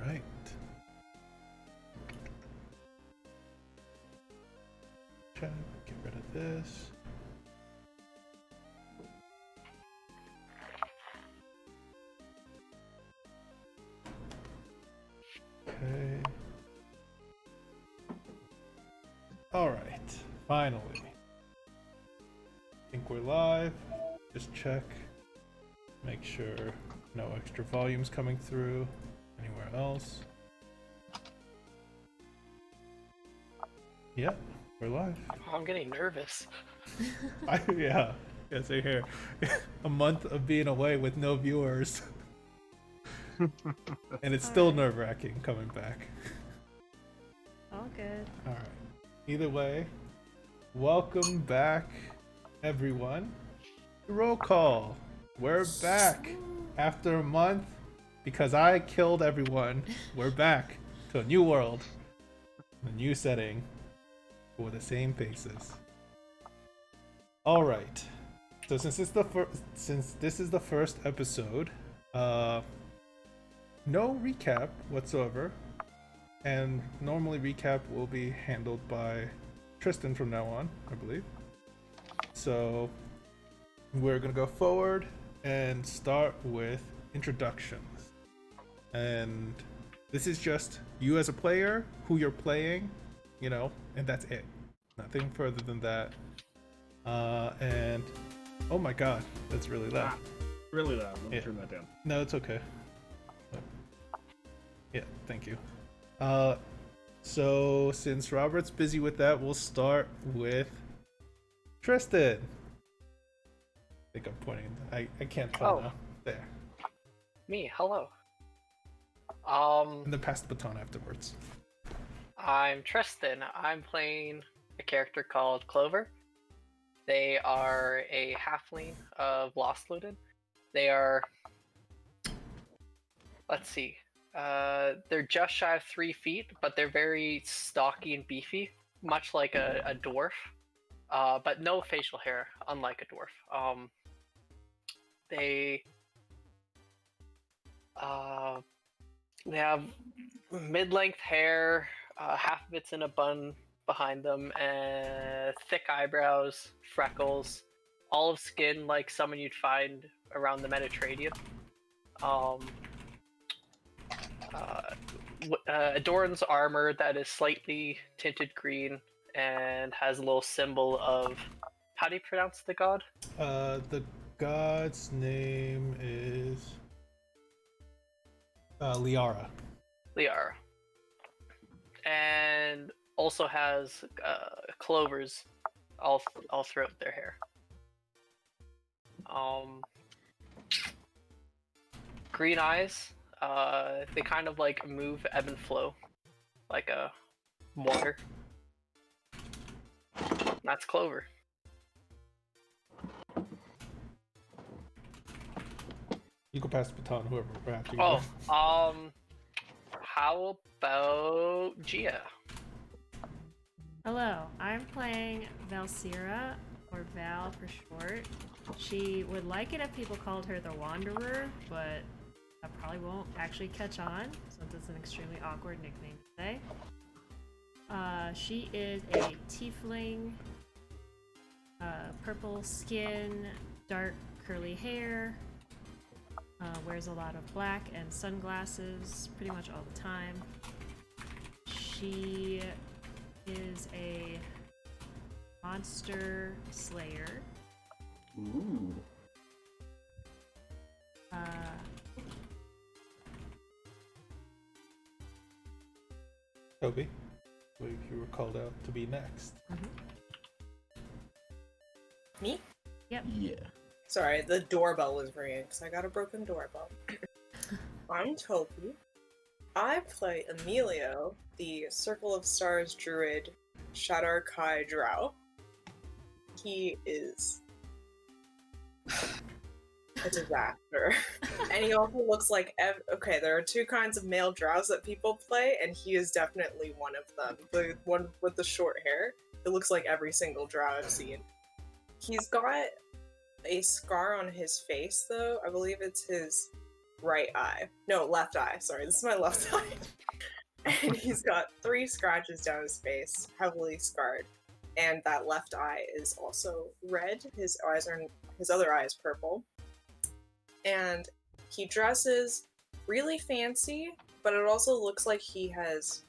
Right. Check. Get rid of this. Okay. All right. Finally. I think we're live. Just check. Make sure no extra volume's coming through anywhere else. Yep, we're live. Oh, I'm getting nervous. Yeah, same here. A month of being away with no viewers. And it's still nerve-wracking coming back. All good. Alright. Either way, welcome back, everyone. Roll call. We're back after a month because I killed everyone. We're back to a new world, a new setting, for the same faces. All right. So since this is the first episode, no recap whatsoever, and normally recap will be handled by Tristan from now on, I believe. So we're gonna go forward and start with introductions, and this is just you as a player, who you're playing, and that's it. Nothing further than that. And oh my god, that's really loud. Really loud. Let me turn that down. No, it's okay. Yeah, thank you. So since Robert's busy with that, we'll start with Tristan. I think I'm pointing. I can't tell now. There. Me, hello. And then pass the baton afterwards. I'm Tristan. I'm playing a character called Clover. They are a halfling of Lost Luden. They are... Let's see. They're just shy of 3 feet, but they're very stocky and beefy, much like a dwarf. But no facial hair, unlike a dwarf. They have mid-length hair, half of it's in a bun behind them, and thick eyebrows, freckles, olive skin like someone you'd find around the Mediterranean. Adorns armor that is slightly tinted green and has a little symbol of... How do you pronounce the god? The god's name is Liara. Liara. And also has clovers all throughout their hair. Green eyes. They kind of like move, ebb and flow, like a water. That's Clover. You can pass the baton, whoever. After you Oh, go. how about Gia? Hello, I'm playing Valsira, or Val for short. She would like it if people called her the Wanderer, but that probably won't actually catch on, since it's an extremely awkward nickname to say. She is a tiefling, purple skin, dark curly hair, wears a lot of black and sunglasses pretty much all the time. She is a monster slayer. Ooh. Toby, I believe you were called out to be next. Me? Yep. Yeah. Sorry, the doorbell was ringing because I got a broken doorbell. I'm Toby. I play Emilio, the Circle of Stars druid Shadar Kai Drow. He is a disaster. And he also looks like... Okay, there are two kinds of male drows that people play, and he is definitely one of them. The one with the short hair. It looks like every single drow I've seen. He's got a scar on his face, though. I believe it's his right eye. No, left eye. Sorry, this is my left eye. And he's got 3 scratches down his face, heavily scarred. And that left eye is also red. His other eye is purple. And he dresses really fancy, but it also looks like he has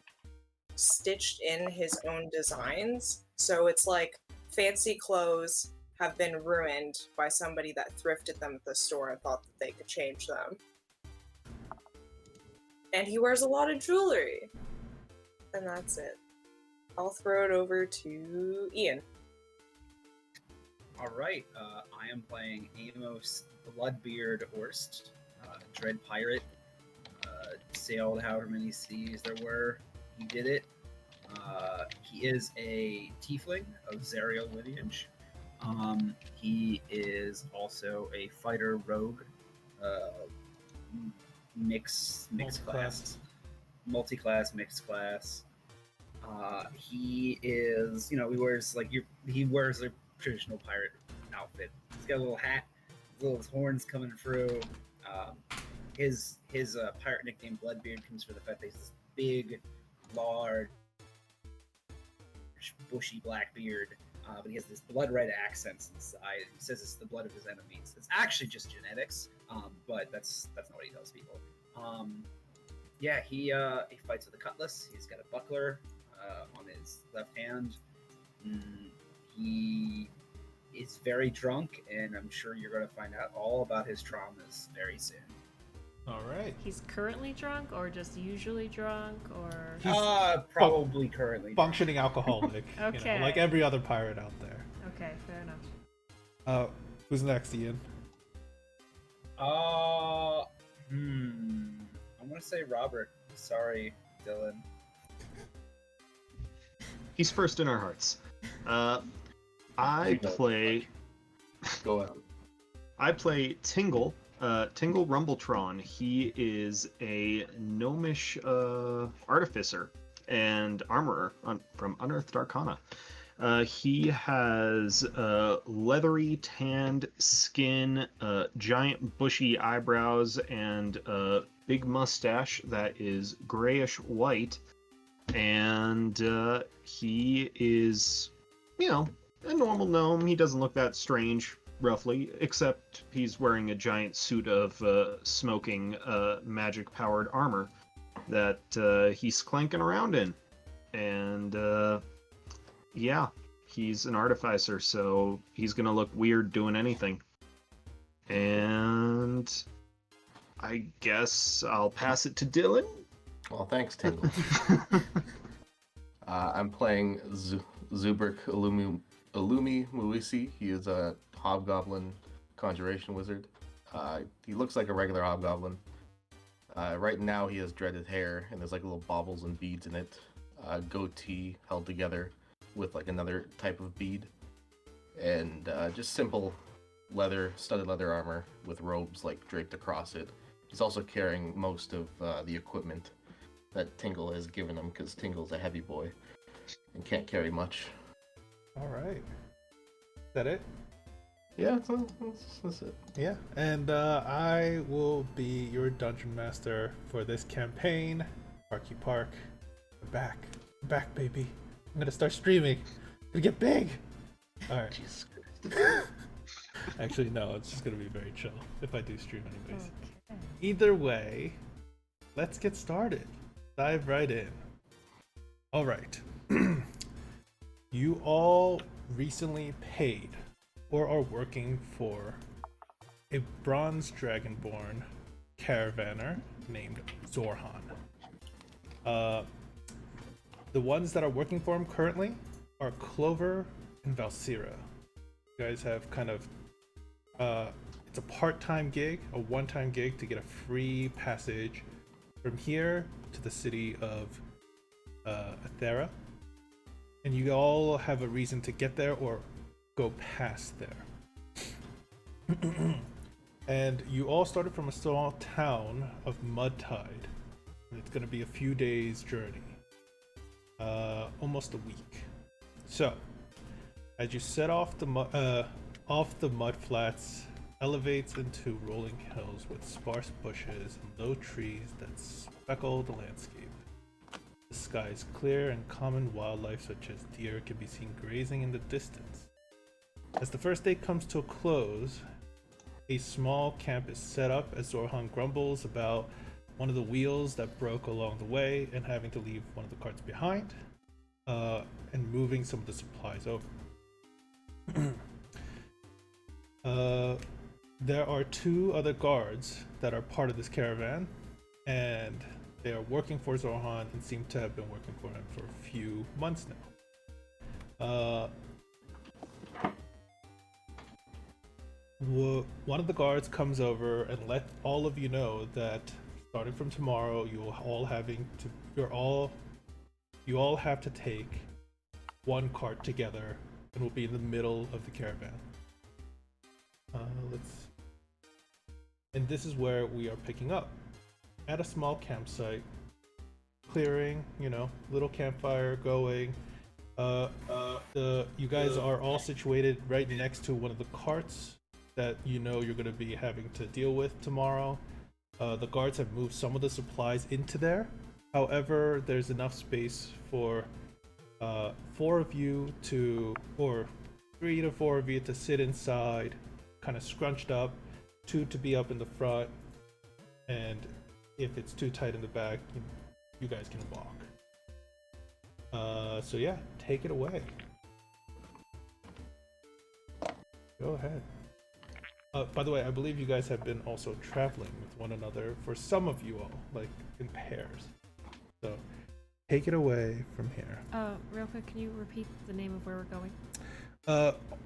stitched in his own designs. So it's like fancy clothes have been ruined by somebody that thrifted them at the store and thought that they could change them. And he wears a lot of jewelry. And that's it. I'll throw it over to Ian. All right, I am playing Amos Bloodbeard Orst, Dread Pirate. Sailed however many seas there were. He did it. He is a tiefling of Zariel lineage. He is also a fighter rogue, mixed class, multi-class, mixed class. He is, he wears he wears a traditional pirate outfit. He's got a little hat, little horns coming through. His pirate nickname Bloodbeard comes from the fact that he's this big, large, bushy black beard, but he has this blood red accents inside. He says it's the blood of his enemies. It's actually just genetics, but that's not what he tells people. He fights with a cutlass. He's got a buckler on his left hand. He is very drunk, and I'm sure you're going to find out all about his traumas very soon. All right. He's currently drunk, or just usually drunk, or He's probably currently functioning alcoholic. Okay. Like every other pirate out there. okay, fair enough. Who's next, Ian? I'm gonna say Robert. Sorry, Dylan. He's first in our hearts. I play Tingle. Tingle Rumbletron. He is a gnomish artificer and armorer from Unearthed Arcana. He has leathery tanned skin, giant bushy eyebrows, and a big mustache that is grayish white. And he is, a normal gnome. He doesn't look that strange, roughly, except he's wearing a giant suit of smoking magic-powered armor that he's clanking around in. And he's an artificer, so he's gonna look weird doing anything. And I guess I'll pass it to Dylan. Well, thanks, Tingle. I'm playing Zubrik Illumi Muisi. He is a hobgoblin conjuration wizard. He looks like a regular hobgoblin. Right now he has dreaded hair, and there's like little baubles and beads in it. Goatee held together with like another type of bead. And just simple studded leather armor with robes like draped across it. He's also carrying most of the equipment that Tingle has given him, because Tingle's a heavy boy and can't carry much. All right. Is that it? Yeah, that's it. Yeah. And I will be your dungeon master for this campaign. Parky Park. We're back. We're back, baby. I'm gonna start streaming. I'm gonna get big. All right. Jesus Christ. Actually, no. It's just gonna be very chill if I do stream anyways. Okay. Either way, let's get started. Dive right in. All right. You all recently paid or are working for a bronze dragonborn caravaner named Zorhan. The ones that are working for him currently are Clover and Valsira. You guys have kind of it's a part-time gig, a one-time gig to get a free passage from here to the city of Athera, and you all have a reason to get there or go past there. And you all started from a small town of Mudtide. It's going to be a few days journey, almost a week. So as you set off the mud flats elevates into rolling hills with sparse bushes and low trees that speckle the landscape. The sky is clear and common wildlife such as deer can be seen grazing in the distance. As the first day comes to a close, a small camp is set up as Zorhan grumbles about one of the wheels that broke along the way and having to leave one of the carts behind, and moving some of the supplies over. There are 2 other guards that are part of this caravan, and they are working for Zorhan and seem to have been working for him for a few months now. One of the guards comes over and let all of you know that starting from tomorrow, you all have to take 1 cart together, and will be in the middle of the caravan. And this is where we are picking up at a small campsite, clearing, little campfire going. You guys are all situated right next to one of the carts that you're going to be having to deal with tomorrow. The guards have moved some of the supplies into there. However, there's enough space for 4 of you or 3 to 4 of you to sit inside, kind of scrunched up, 2 to be up in the front, and if it's too tight in the back, you guys can walk. So yeah, take it away. Go ahead. By the way, I believe you guys have been also traveling with one another for some of you all, like in pairs. So take it away from here. Real quick, can you repeat the name of where we're going?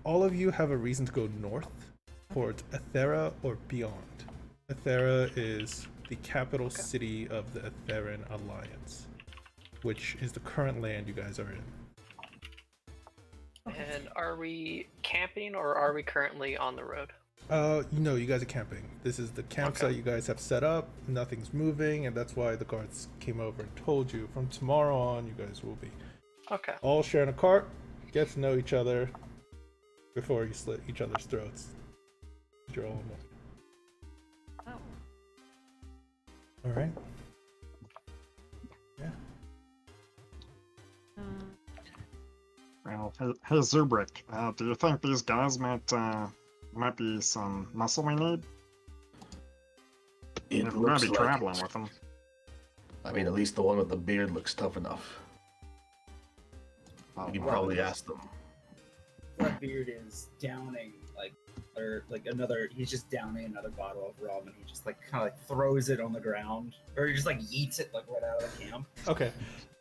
All of you have a reason to go north towards Ethera or beyond. Ethera is the capital city of the Etheran Alliance, which is the current land you guys are in. And are we camping or are we currently on the road? No, you guys are camping. This is the campsite you guys have set up. Nothing's moving, and that's why the guards came over and told you from tomorrow on you guys will be all sharing a cart, get to know each other before you slit each other's throats. You're all all right. Yeah. Well, hey Zubrik, do you think these guys might be some muscle we need? It If we're gonna looks be like traveling it. with them. I mean, at least the one with the beard looks tough enough. Oh, You can well, probably ask them. Bloodbeard is downing he's just downing another bottle of rum, and he just kind of throws it on the ground, or he just yeets it right out of the camp. Okay.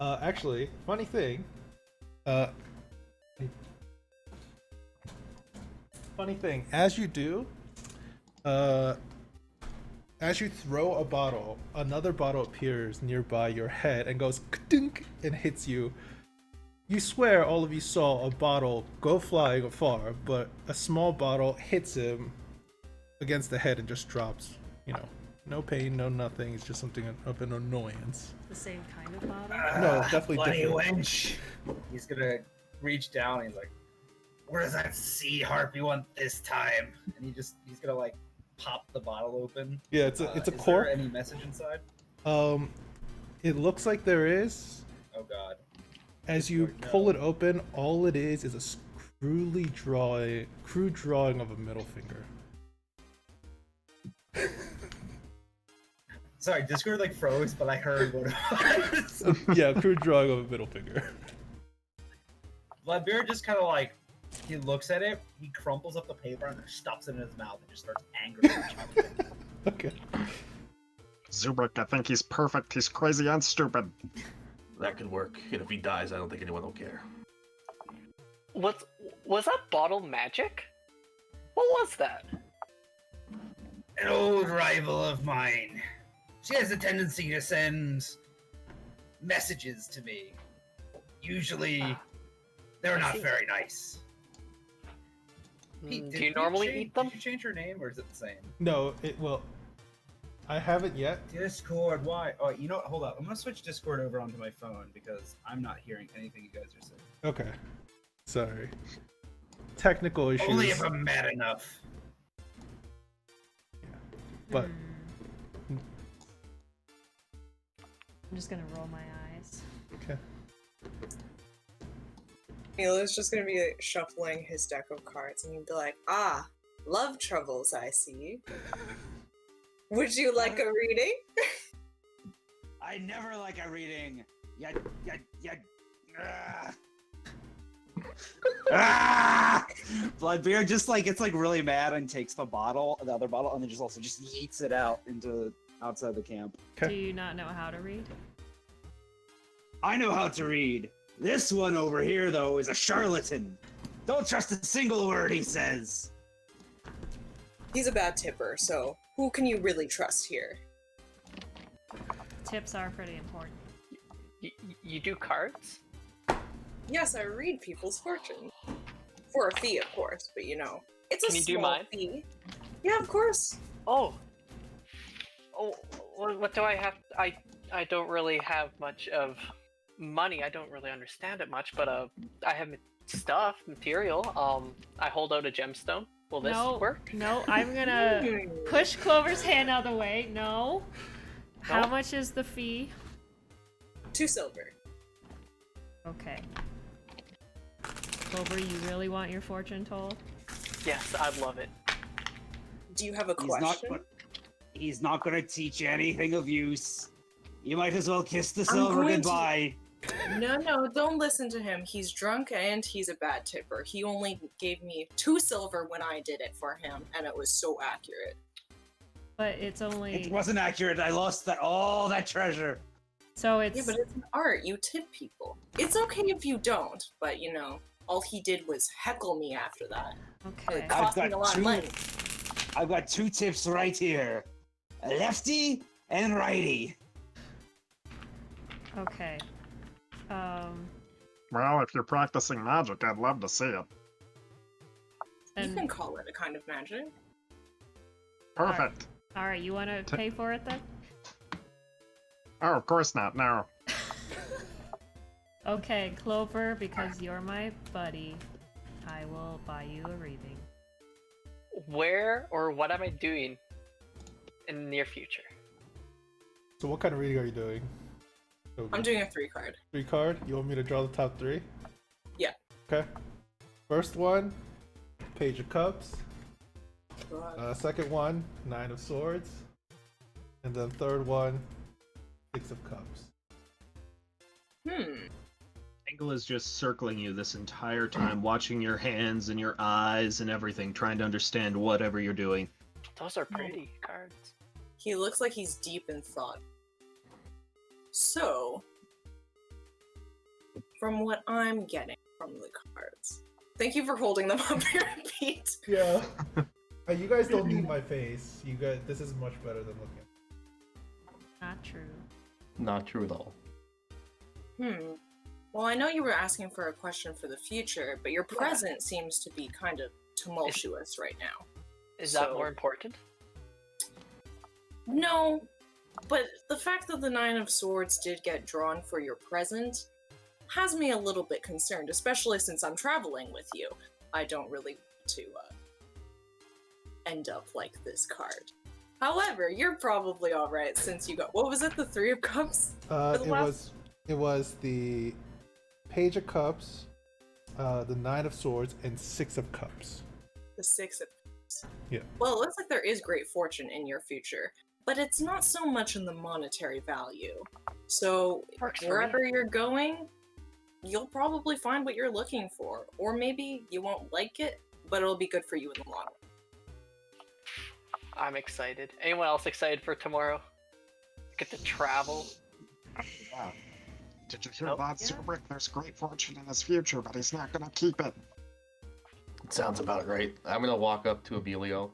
Actually, funny thing. As you do, as you throw a bottle, another bottle appears nearby your head and goes ka-dink and hits you. You swear all of you saw a bottle go flying afar, but a small bottle hits him against the head and just drops. No pain, no nothing. It's just something of an annoyance. The same kind of bottle? No, definitely Bloody different. wench! He's gonna reach down and he's like, "Where does that sea harpy want this time?" And he's gonna pop the bottle open. Yeah, it's a Is cork. there any message inside? It looks like there is. Oh god. As you pull it open, all it is a crude drawing of a middle finger. Sorry, Discord froze, but I heard what it was. Yeah, crude drawing of a middle finger. Bloodbeard just kind of he looks at it, he crumples up the paper and then stuffs it in his mouth and just starts angrily chopping it. Okay. Zubrik, I think he's perfect. He's crazy and stupid. That could work. And if he dies, I don't think anyone will care. Was that bottle magic? What was that? An old rival of mine. She has a tendency to send messages to me. Usually, they're not very nice. Pete, Do you normally eat them? Did you change your name, or is it the same? No, I haven't yet. Discord, why? Oh, you know what? Hold up. I'm gonna switch Discord over onto my phone because I'm not hearing anything you guys are saying. Okay. Sorry. Technical issues. Only if I'm mad enough. But I'm just gonna roll my eyes. okay. Milo's just gonna be like, shuffling his deck of cards, and he'd be like, "Ah, love troubles, I see. Would you like a reading?" I never like a reading. Yeah. Bloodbeard just like gets like really mad and takes the other bottle, and then just yeets it out into outside the camp. Do you not know how to read? I know how to read. This one over here, though, is a charlatan. Don't trust a single word he says. He's a bad tipper, so who can you really trust here? Tips are pretty important. You do cards? Yes, I read people's fortune. For a fee, of course, but you know, it's Can a you do small mine? fee. Yeah, of course. Oh, what do I have? I don't really have much of money. I don't really understand it much, but I have material. I hold out a gemstone. Will this work? No, I'm gonna push Clover's hand out of the way. No. How No? much is the fee? 2 silver. Okay. Clover, you really want your fortune told? Yes, I'd love it. Do you have a question? He's not gonna teach you anything of use. You might as well kiss the I'm silver going to- goodbye. No, don't listen to him. He's drunk and he's a bad tipper. He only gave me 2 silver when I did it for him, and it was so accurate. But it's only... It wasn't accurate. I lost all that treasure. So it's... Yeah, but it's an art. You tip people. It's okay if you don't, but you know, all he did was heckle me after that. Okay. It cost me a lot of money. I've got 2 tips right here. Lefty and righty. Okay. Well, if you're practicing magic, I'd love to see it. You And, can call it a kind of magic. Perfect. Alright, you wanna pay for it then? Oh, of course not. No. Okay, Clover, because you're my buddy, I will buy you a reading. Where or what am I doing in the near future? So what kind of reading are you doing? I'm doing a 3 card. 3 card? You want me to draw the top 3? Yeah. Okay. First one, Page of Cups. God. Second one, 9 of Swords. And then third one, 6 of Cups. Angle is just circling you this entire time, watching your hands and your eyes and everything, trying to understand whatever you're doing. Those are pretty cards. He looks like he's deep in thought. So, from what I'm getting from the cards, thank you for holding them up here, Pete. Yeah. You guys don't need my face. You guys, this is much better than looking at. Not true. Not true at all. Well, I know you were asking for a question for the future, but your present seems to be kind of tumultuous right now. Is that So- more important? No, but the fact that the 9 of Swords did get drawn for your present has me a little bit concerned, especially since I'm traveling with you. I don't really want to end up like this card. However, you're probably alright since you got, what was it, the 3 of Cups? For the last- It was the Page of Cups, the 9 of Swords, and 6 of Cups. The 6 of Cups. Yeah. Well, it looks like there is great fortune in your future, but it's not so much in the monetary value. So, Works for me. wherever you're going, you'll probably find what you're looking for. Or maybe you won't like it, but it'll be good for you in the long run. I'm excited. Anyone else excited for tomorrow? Get to travel. Yeah. Did you hear Nope. that, Zubrick? There's great fortune in his future, but he's not gonna keep it. It sounds about right. I'm gonna walk up to Abelio,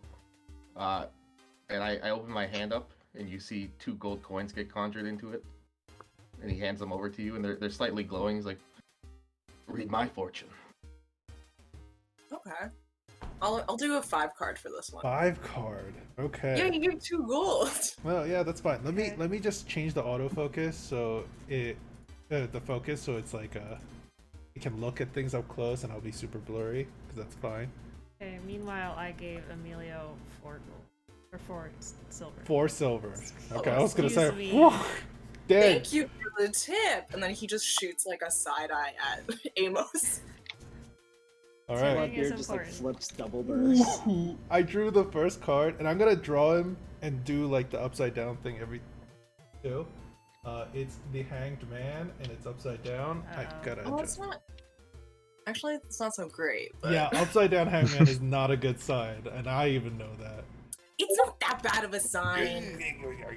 and I open my hand up, and you see 2 gold coins get conjured into it, and he hands them over to you, and they're slightly glowing. He's like, "Read my fortune." Okay. I'll do a 5 card for this one. 5 card. Okay. Yeah, you get 2 gold. Well, yeah, that's fine. Let Okay. me just change the autofocus so it the focus so it's like it can look at things up close and I'll be super blurry because that's fine. Okay, meanwhile, I gave Emilio 4 gold. Or 4 silver. 4 silver. Okay, I Oh, was gonna say. excuse me. Whew, dang. Thank you for the tip. And then he just shoots like a side eye at Amos. All Tipping right. is Bloodbeard just like important. flips double burst. Ooh, I drew the first card, and I'm gonna draw him and do like the upside down thing every two. It's the Hanged Man, and it's upside down. I Uh-oh. gotta. Oh, adjust. it's not. Actually, it's not so great. But Yeah, upside down Hanged Man is not a good sign, and I even know that. it's not that bad of a sign.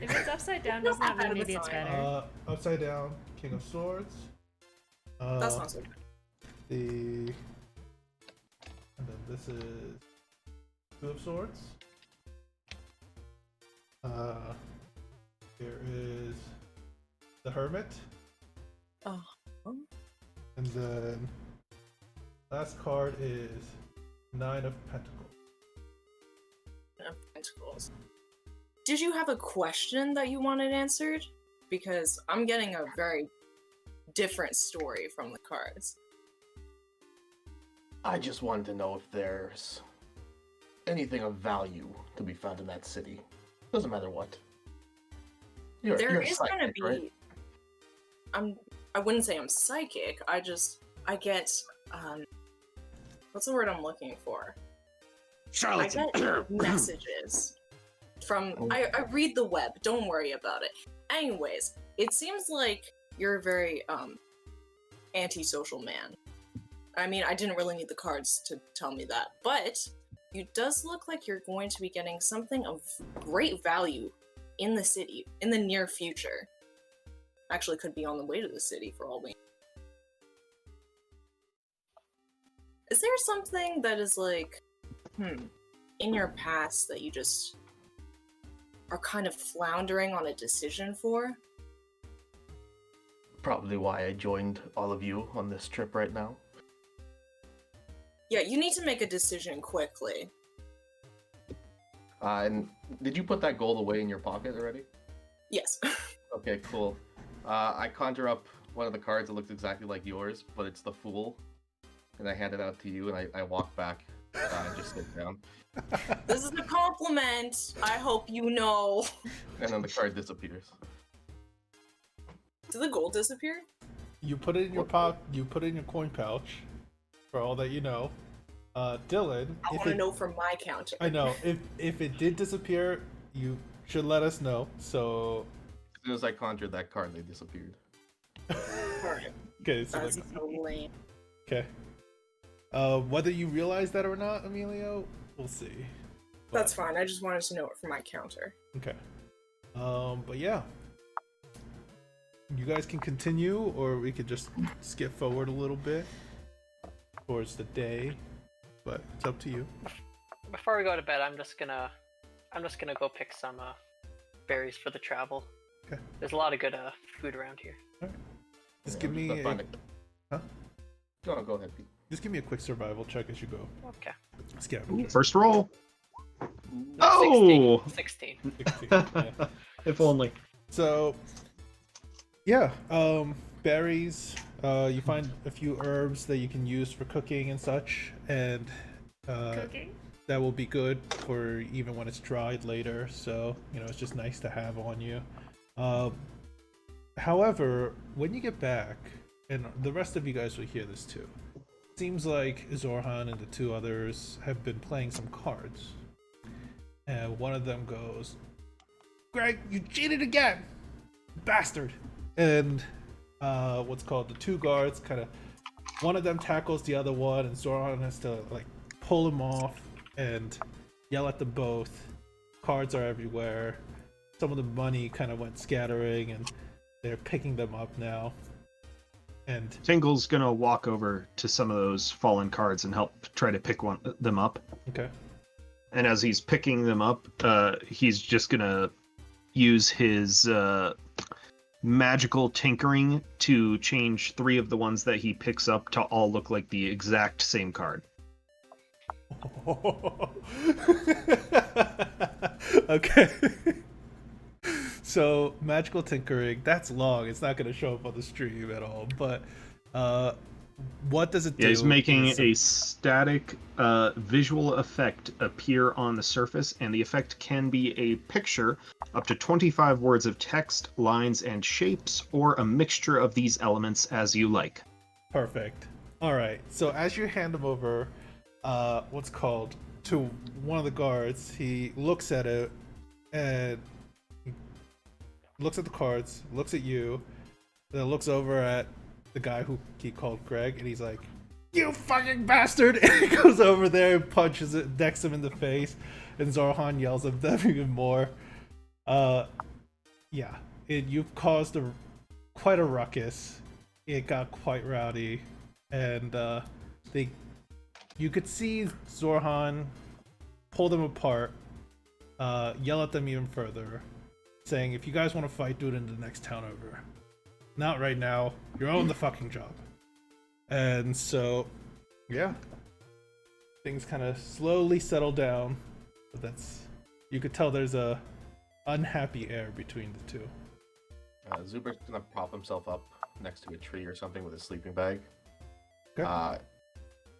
If it's upside down, Not doesn't that that mean bad of a maybe it's sign. better? Upside down King of Swords. That's not so bad. The and then this is 2 of Swords. Here is the Hermit, Oh. and then last card is 9 of Pentacles. Of Pentacles. Did you have a question that you wanted answered? Because I'm getting a very different story from the cards. I just wanted to know if there's anything of value to be found in that city. Doesn't matter what. You're There a is gonna psychic, be. right? I wouldn't say I'm psychic. I get what's the word I'm looking for? I Charlatan. get messages from I read the web. Don't worry about it. Anyways, it seems like you're a very antisocial man. I mean, I didn't really need the cards to tell me that, but it does look like you're going to be getting something of great value in the city in the near future. Actually, could be on the way to the city for all we. Is there something that is like, in your past that you just are kind of floundering on a decision for? Probably why I joined all of you on this trip right now. Yeah, you need to make a decision quickly. And did you put that gold away in your pocket already? Yes. Okay, cool. I conjure up one of the cards that looks exactly like yours, but it's the Fool. And I hand it out to you, and I walk back and just sit down. This is a compliment. I hope you know. And then the card disappears. Did the gold disappear? You put it in your You put it in your coin pouch. For all that you know, Dylan. I want to know from my counter. I know. If it did disappear, you should let us know. So. As soon as I conjured that card, they disappeared. Okay. So That's like, so lame. okay. Whether you realize that or not, Emilio, we'll see. But- That's fine. I just wanted to know it from my counter. Okay. But yeah. You guys can continue, or we could just skip forward a little bit towards the day, but it's up to you. Before we go to bed, I'm just gonna go pick some berries for the travel. Okay. There's a lot of good food around here. Just give me a, huh? No, go ahead, Pete. Just give me a quick survival check as you go. Okay. Scavenger. First roll. No, Oh! 16. 16, yeah. If only. So, yeah, berries. You find a few herbs that you can use for cooking and such, and Cooking? that will be good for even when it's dried later. So, it's just nice to have on you. However, when you get back, and the rest of you guys will hear this too, it seems like Zorhan and the 2 others have been playing some cards. And one of them goes, "Greg, you cheated again! Bastard!" And the 2 guards one of them tackles the other one, and Zorhan has to pull him off and yell at them both. Cards are everywhere. Some of the money went scattering, and they're picking them up now. And Tingle's gonna walk over to some of those fallen cards and help try to pick them up. okay, And as he's picking them up, he's just gonna use his magical tinkering to change 3 of the ones that he picks up to all look like the exact same card. okay. So magical tinkering, that's long. It's not going to show up on the stream at all. But what does it do? Yeah, he's making is- a static visual effect appear on the surface, and the effect can be a picture, up to 25 words of text, lines, and shapes, or a mixture of these elements as you like. Perfect. All right. So as you hand him over, what's called to one of the guards, he looks at it and he looks at the cards, looks at you, then looks over at the guy who he called Greg, and he's like, "You fucking bastard!" And he goes over there and punches it, decks him in the face, and Zorhan yells at them even more. Yeah, you've caused quite a ruckus. It got quite rowdy, and you could see Zorhan pull them apart, yell at them even further, saying, "If you guys want to fight, do it in the next town over. Not right now. You're on the fucking job." And so, yeah, things kind of slowly settle down. But you could tell there's a unhappy air between the two. Zuber's gonna prop himself up next to a tree or something with his sleeping bag. Okay.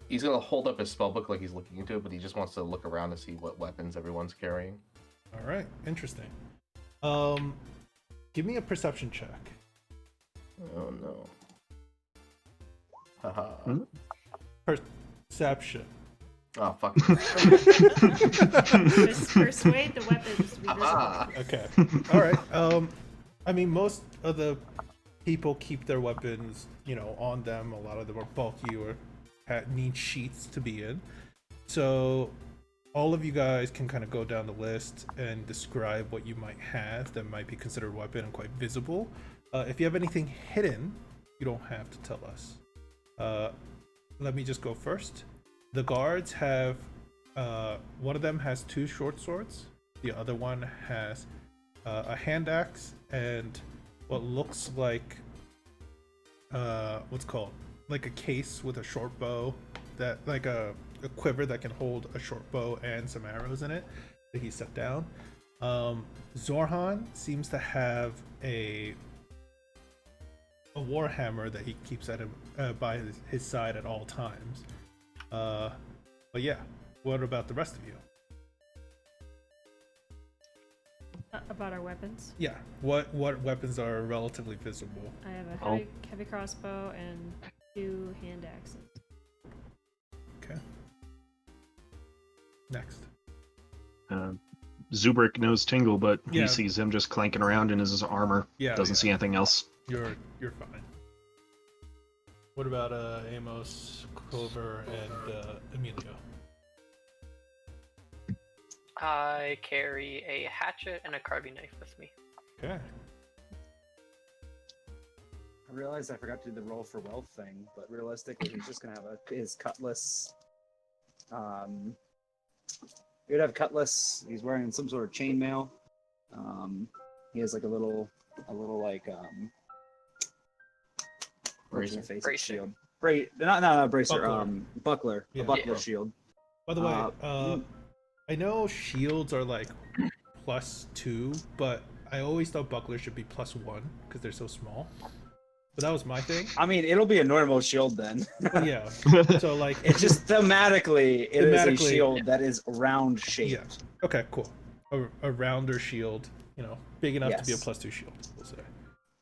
He's gonna hold up his spellbook like he's looking into it, but he just wants to look around to see what weapons everyone's carrying. All right, interesting. Give me a perception check. Oh no. Haha. Perception. Oh fuck. Just persuade the weapons to be visible. Haha. Okay. All right. I mean, most of the people keep their weapons, on them. A lot of them are bulky or need sheaths to be in. So all of you guys can kind of go down the list and describe what you might have that might be considered a weapon and quite visible. If you have anything hidden, you don't have to tell us. Let me just go first. The guards have, one of them has 2 short swords. The other one has a hand axe and what looks like, what's called, like a case with a short bow, that like a quiver that can hold a short bow and some arrows in it that he set down. Zorhan seems to have a warhammer that he keeps at him by his side at all times. But yeah, what about the rest of you? About our weapons. Yeah, what weapons are relatively visible? I have a heavy crossbow and 2 hand axes. Okay. Next. Zubrick knows Tingle, but Yeah. he sees him just clanking around in his armor. Yeah. Doesn't see anything else. You're fine. What about Amos, Clover, and Emilio? I carry a hatchet and a carving knife with me. Okay. I realized I forgot to do the roll for wealth thing, but realistically, he's just gonna have his cutlass. He would have cutlass. He's wearing some sort of chainmail. He has like a little like Bracer. Bracer. shield. Not bracer. Buckler. Buckler. Yeah. A buckler Yeah. shield. By the way, I know shields are like +2, but I always thought bucklers should be +1 because they're so small. But that was my thing. I mean, it'll be a normal shield then. Yeah. So like, It's just thematically, it is a Thematically, shield that is round shaped. yeah. Okay, cool. A rounder shield, big enough to be a Yes. +2 shield. We'll say.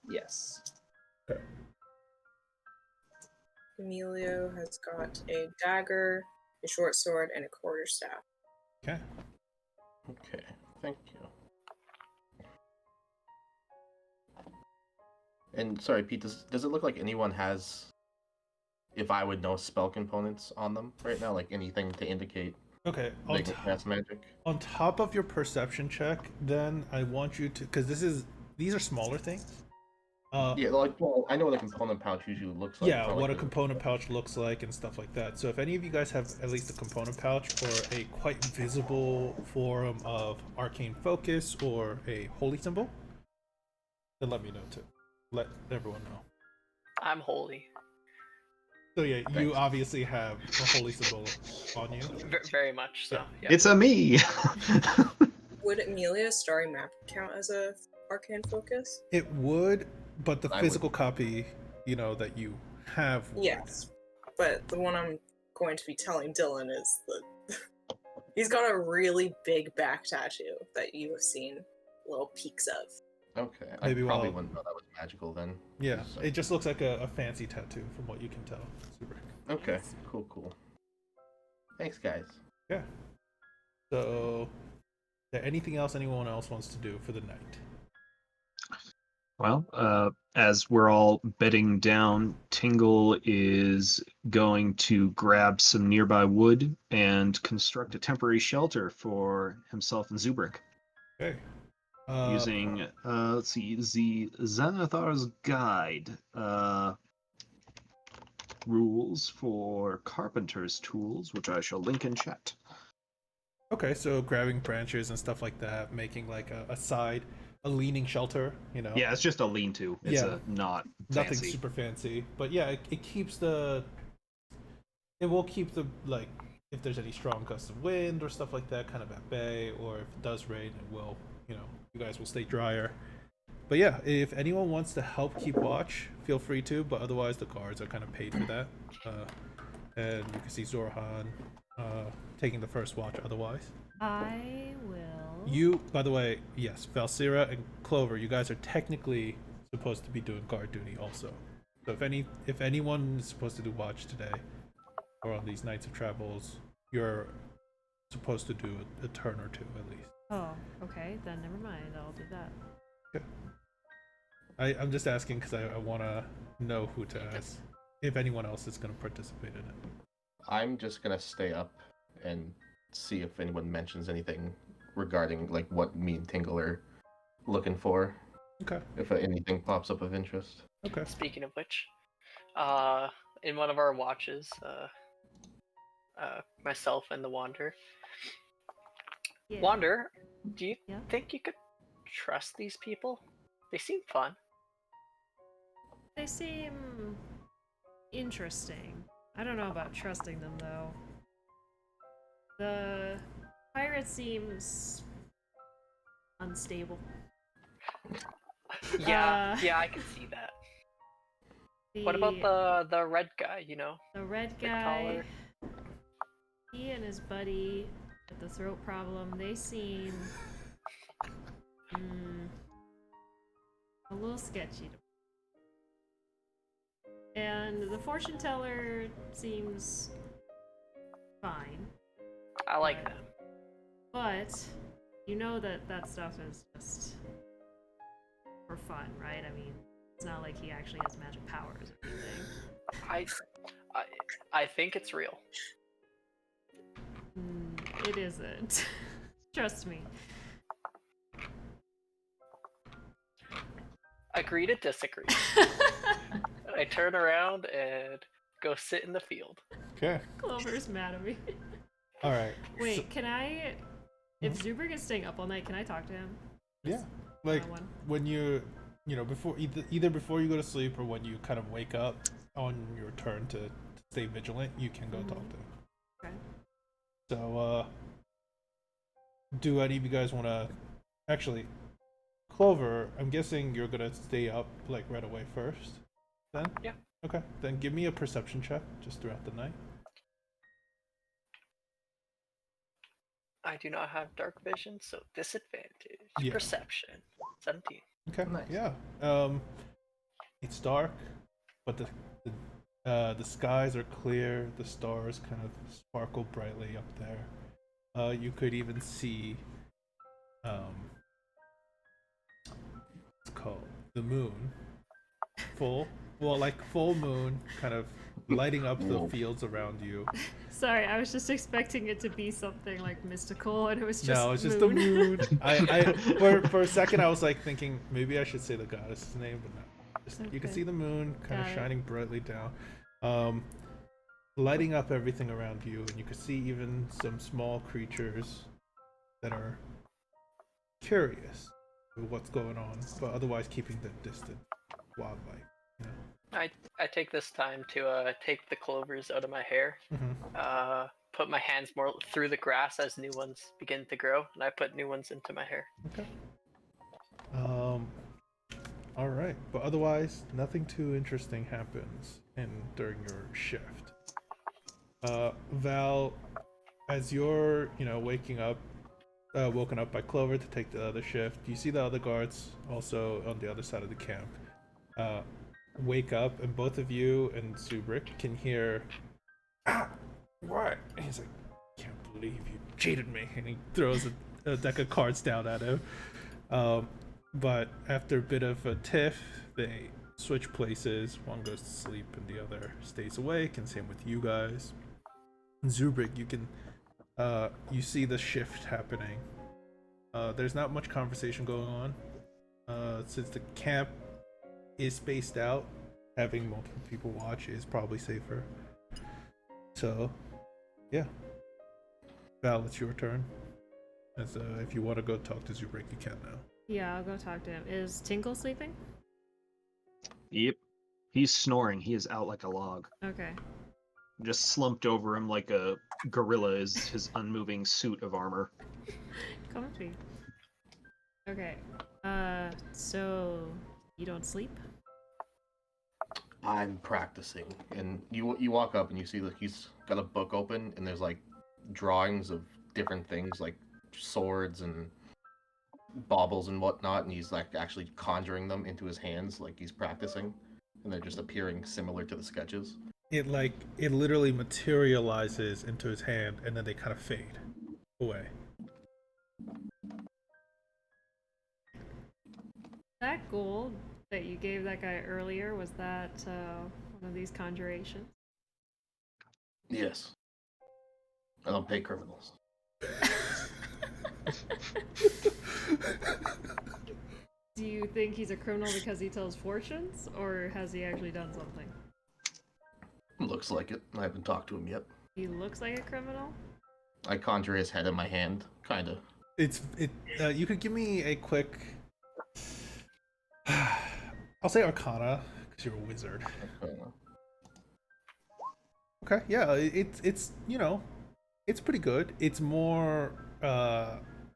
Yes. Emilio has got a dagger, a short sword, and a quarterstaff. Okay. Okay, thank you. And sorry, Pete, does it look like anyone has, if I would know, spell components on them right now? Like anything to indicate Okay. they can cast magic? On top of your perception check, then I want you to, because these are smaller things. Yeah, well, I know what a component pouch usually looks like. Yeah, It's not what like a component pouch looks like and stuff like that. So if any of you guys have at least a component pouch or a quite visible form of arcane focus or a holy symbol, then let me know too. Let everyone know. I'm holy. So yeah, you Thanks. obviously have a holy symbol on you. Very much so. Yeah. It's a me. Would Emilia's starry map count as a arcane focus? It would, but the I physical copy, that you have would. Yes. but the one I'm going to be telling Dylan is the he's got a really big back tattoo that you have seen little peaks of. Okay, Maybe I probably while- wouldn't know that was magical then. Yeah, So- it just looks like a fancy tattoo from what you can tell. Super. Okay, cool. Thanks, guys. Yeah. So, is there anything else anyone else wants to do for the night? Well, as we're all bedding down, Tingle is going to grab some nearby wood and construct a temporary shelter for himself and Zubrick. Okay. Using let's see, the Xanathar's Guide rules for carpenter's tools, which I shall link in chat. Okay, so grabbing branches and stuff like that, making like a leaning shelter, you know? Yeah, it's just a lean-to. It's Yeah. not Nothing fancy. super fancy. But yeah, it keeps it will keep the, like, if there's any strong gusts of wind or stuff like that kind of at bay, or if it does rain, it will, you know, you guys will stay drier. But yeah, if anyone wants to help keep watch, feel free to, but otherwise the guards are kind of paid for that. And you can see Zorhan taking the first watch otherwise. I will. You, by the way, yes, Valsira and Clover, you guys are technically supposed to be doing guard duty also. So if anyone is supposed to do watch today, or on these nights of travels, you're supposed to do a turn or two at least. Oh, okay. Then never mind. I'll do that. Okay. I'm just asking because I want to know who to ask, if anyone else is going to participate in it. I'm just gonna stay up and see if anyone mentions anything regarding like what me and Tingle are looking for. Okay. If anything pops up of interest. Okay. Speaking of which, in one of our watches, myself and the Wander. Yeah. Wander, do you Yeah? think you could trust these people? They seem fun. They seem interesting. I don't know about trusting them though. The pirate seems unstable. Yeah, I can see that. What about the red guy? You know, the red the guy? collar? He and his buddy with the throat problem. They seem a little sketchy. And the fortune teller seems fine. I like But- them. But you know that stuff is just for fun, right? I mean, it's not like he actually has magic powers or anything. I think it's real. It isn't. Trust me. Agree to disagree. I turn around and go sit in the field. Okay. Clover's mad at me. All right. Wait, can I? If Zubrick is staying up all night, can I talk to him? Yeah. Like one. when you know, before either before you go to sleep or when you kind of wake up on your turn to stay vigilant, you can go talk to him. Okay. So, do any of you guys want to actually, Clover? I'm guessing you're gonna stay up like right away first. Then. Yeah. Okay. Then give me a perception check just throughout the night. I do not have dark vision, so disadvantage. Yeah. Perception. 17. Okay. Nice. Yeah. It's dark, but the skies are clear. The stars kind of sparkle brightly up there. You could even see what's it called, the moon, full moon, kind of lighting up the fields around you. Sorry, I was just expecting it to be something like mystical, and it was just No, it's just moon. the moon. I for a second I was like thinking maybe I should say the goddess's name, but no. Just, you can Okay. see the moon kind Got of it. shining brightly down, lighting up everything around you, and you can see even some small creatures that are curious with what's going on, but otherwise keeping the distant wildlife. You know? I take this time to take the clovers out of my hair. Mm-hmm. Put my hands more through the grass as new ones begin to grow, and I put new ones into my hair. Okay. All right, but otherwise, nothing too interesting happens during your shift. Val, as you're, woken up by Clover to take the other shift, you see the other guards also on the other side of the camp wake up, and both of you and Zubrik can hear, what? And he's like, can't believe you cheated me, and he throws a deck of cards down at him. But after a bit of a tiff, they switch places. One goes to sleep and the other stays awake, and same with you guys. Zubrik, you see the shift happening. There's not much conversation going on. Since the camp is spaced out, having multiple people watch is probably safer. So, yeah. Val, it's your turn. As if you want to go talk to Zubrik, you can now. Yeah, I'll go talk to him. Is Tinkle sleeping? Yep. He's snoring. He is out like a log. Okay. Just slumped over him like a gorilla is his unmoving suit of armor. Comfy. Okay. So you don't sleep? I'm practicing, and you walk up and you see that he's got a book open, and there's like drawings of different things like swords and baubles and whatnot, and he's like actually conjuring them into his hands like he's practicing, and they're just appearing similar to the sketches. It literally materializes into his hand, and then they kind of fade away. That gold that you gave that guy earlier, was that one of these conjurations? Yes. I don't pay criminals. Do you think he's a criminal because he tells fortunes, or has he actually done something? Looks like it. I haven't talked to him yet. He looks like a criminal? I conjure his head in my hand, kinda. You could give me a quick, I'll say Arcana, because you're a wizard. Okay, yeah, it's it's pretty good. It's more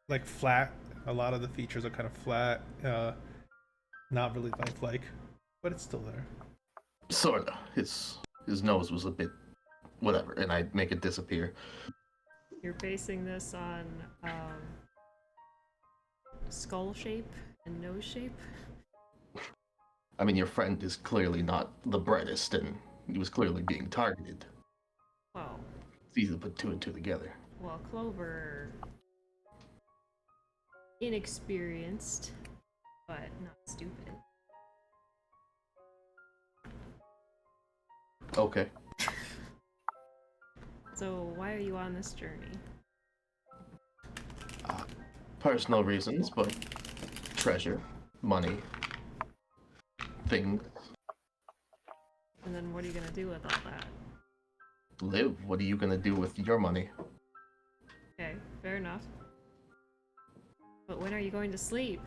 like flat. A lot of the features are kind of flat, not really lifelike, but it's still there. Sorta. His nose was a bit whatever, and I make it disappear. You're basing this on skull shape and nose shape? I mean, your friend is clearly not the brightest, and he was clearly being targeted. Well, It's easy to put two and two together. well, Clover, inexperienced, but not stupid. Okay. So why are you on this journey? Personal reasons, but treasure, money, things. And then what are you gonna do with all that? Live. What are you gonna do with your money? Okay, fair enough. But when are you going to sleep?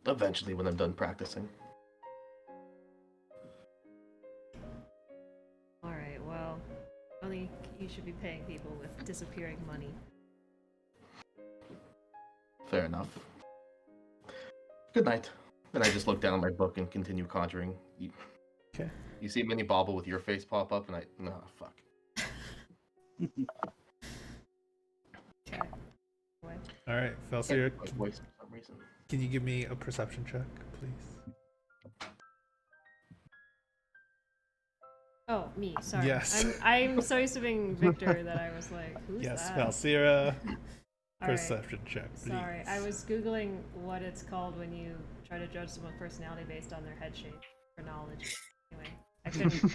Eventually, when I'm done practicing. Alright, well, only you should be paying people with disappearing money. Fair enough. Good night. And I just look down at my book and continue conjuring. Okay. You see a mini bauble with your face pop up, and no, fuck. Okay. What? All right, Felsier, My voice for some reason. can you give me a perception check, please? Oh, me, sorry. Yes. I'm so used to being Victor that I was like, who's Yes, that? Valsira, All right. perception check, please. Sorry, I was googling what it's called when you try to judge someone's personality based on their head shape for knowledge. Anyway,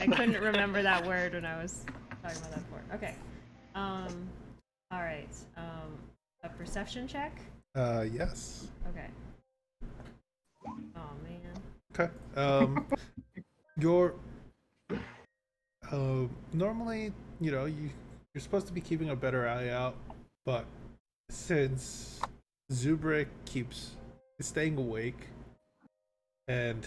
I couldn't remember that word when I was talking about that before. Okay. All right. A perception check. Yes. Okay. Oh man. Okay. You're normally, you're supposed to be keeping a better eye out, but since Zubrik is staying awake, and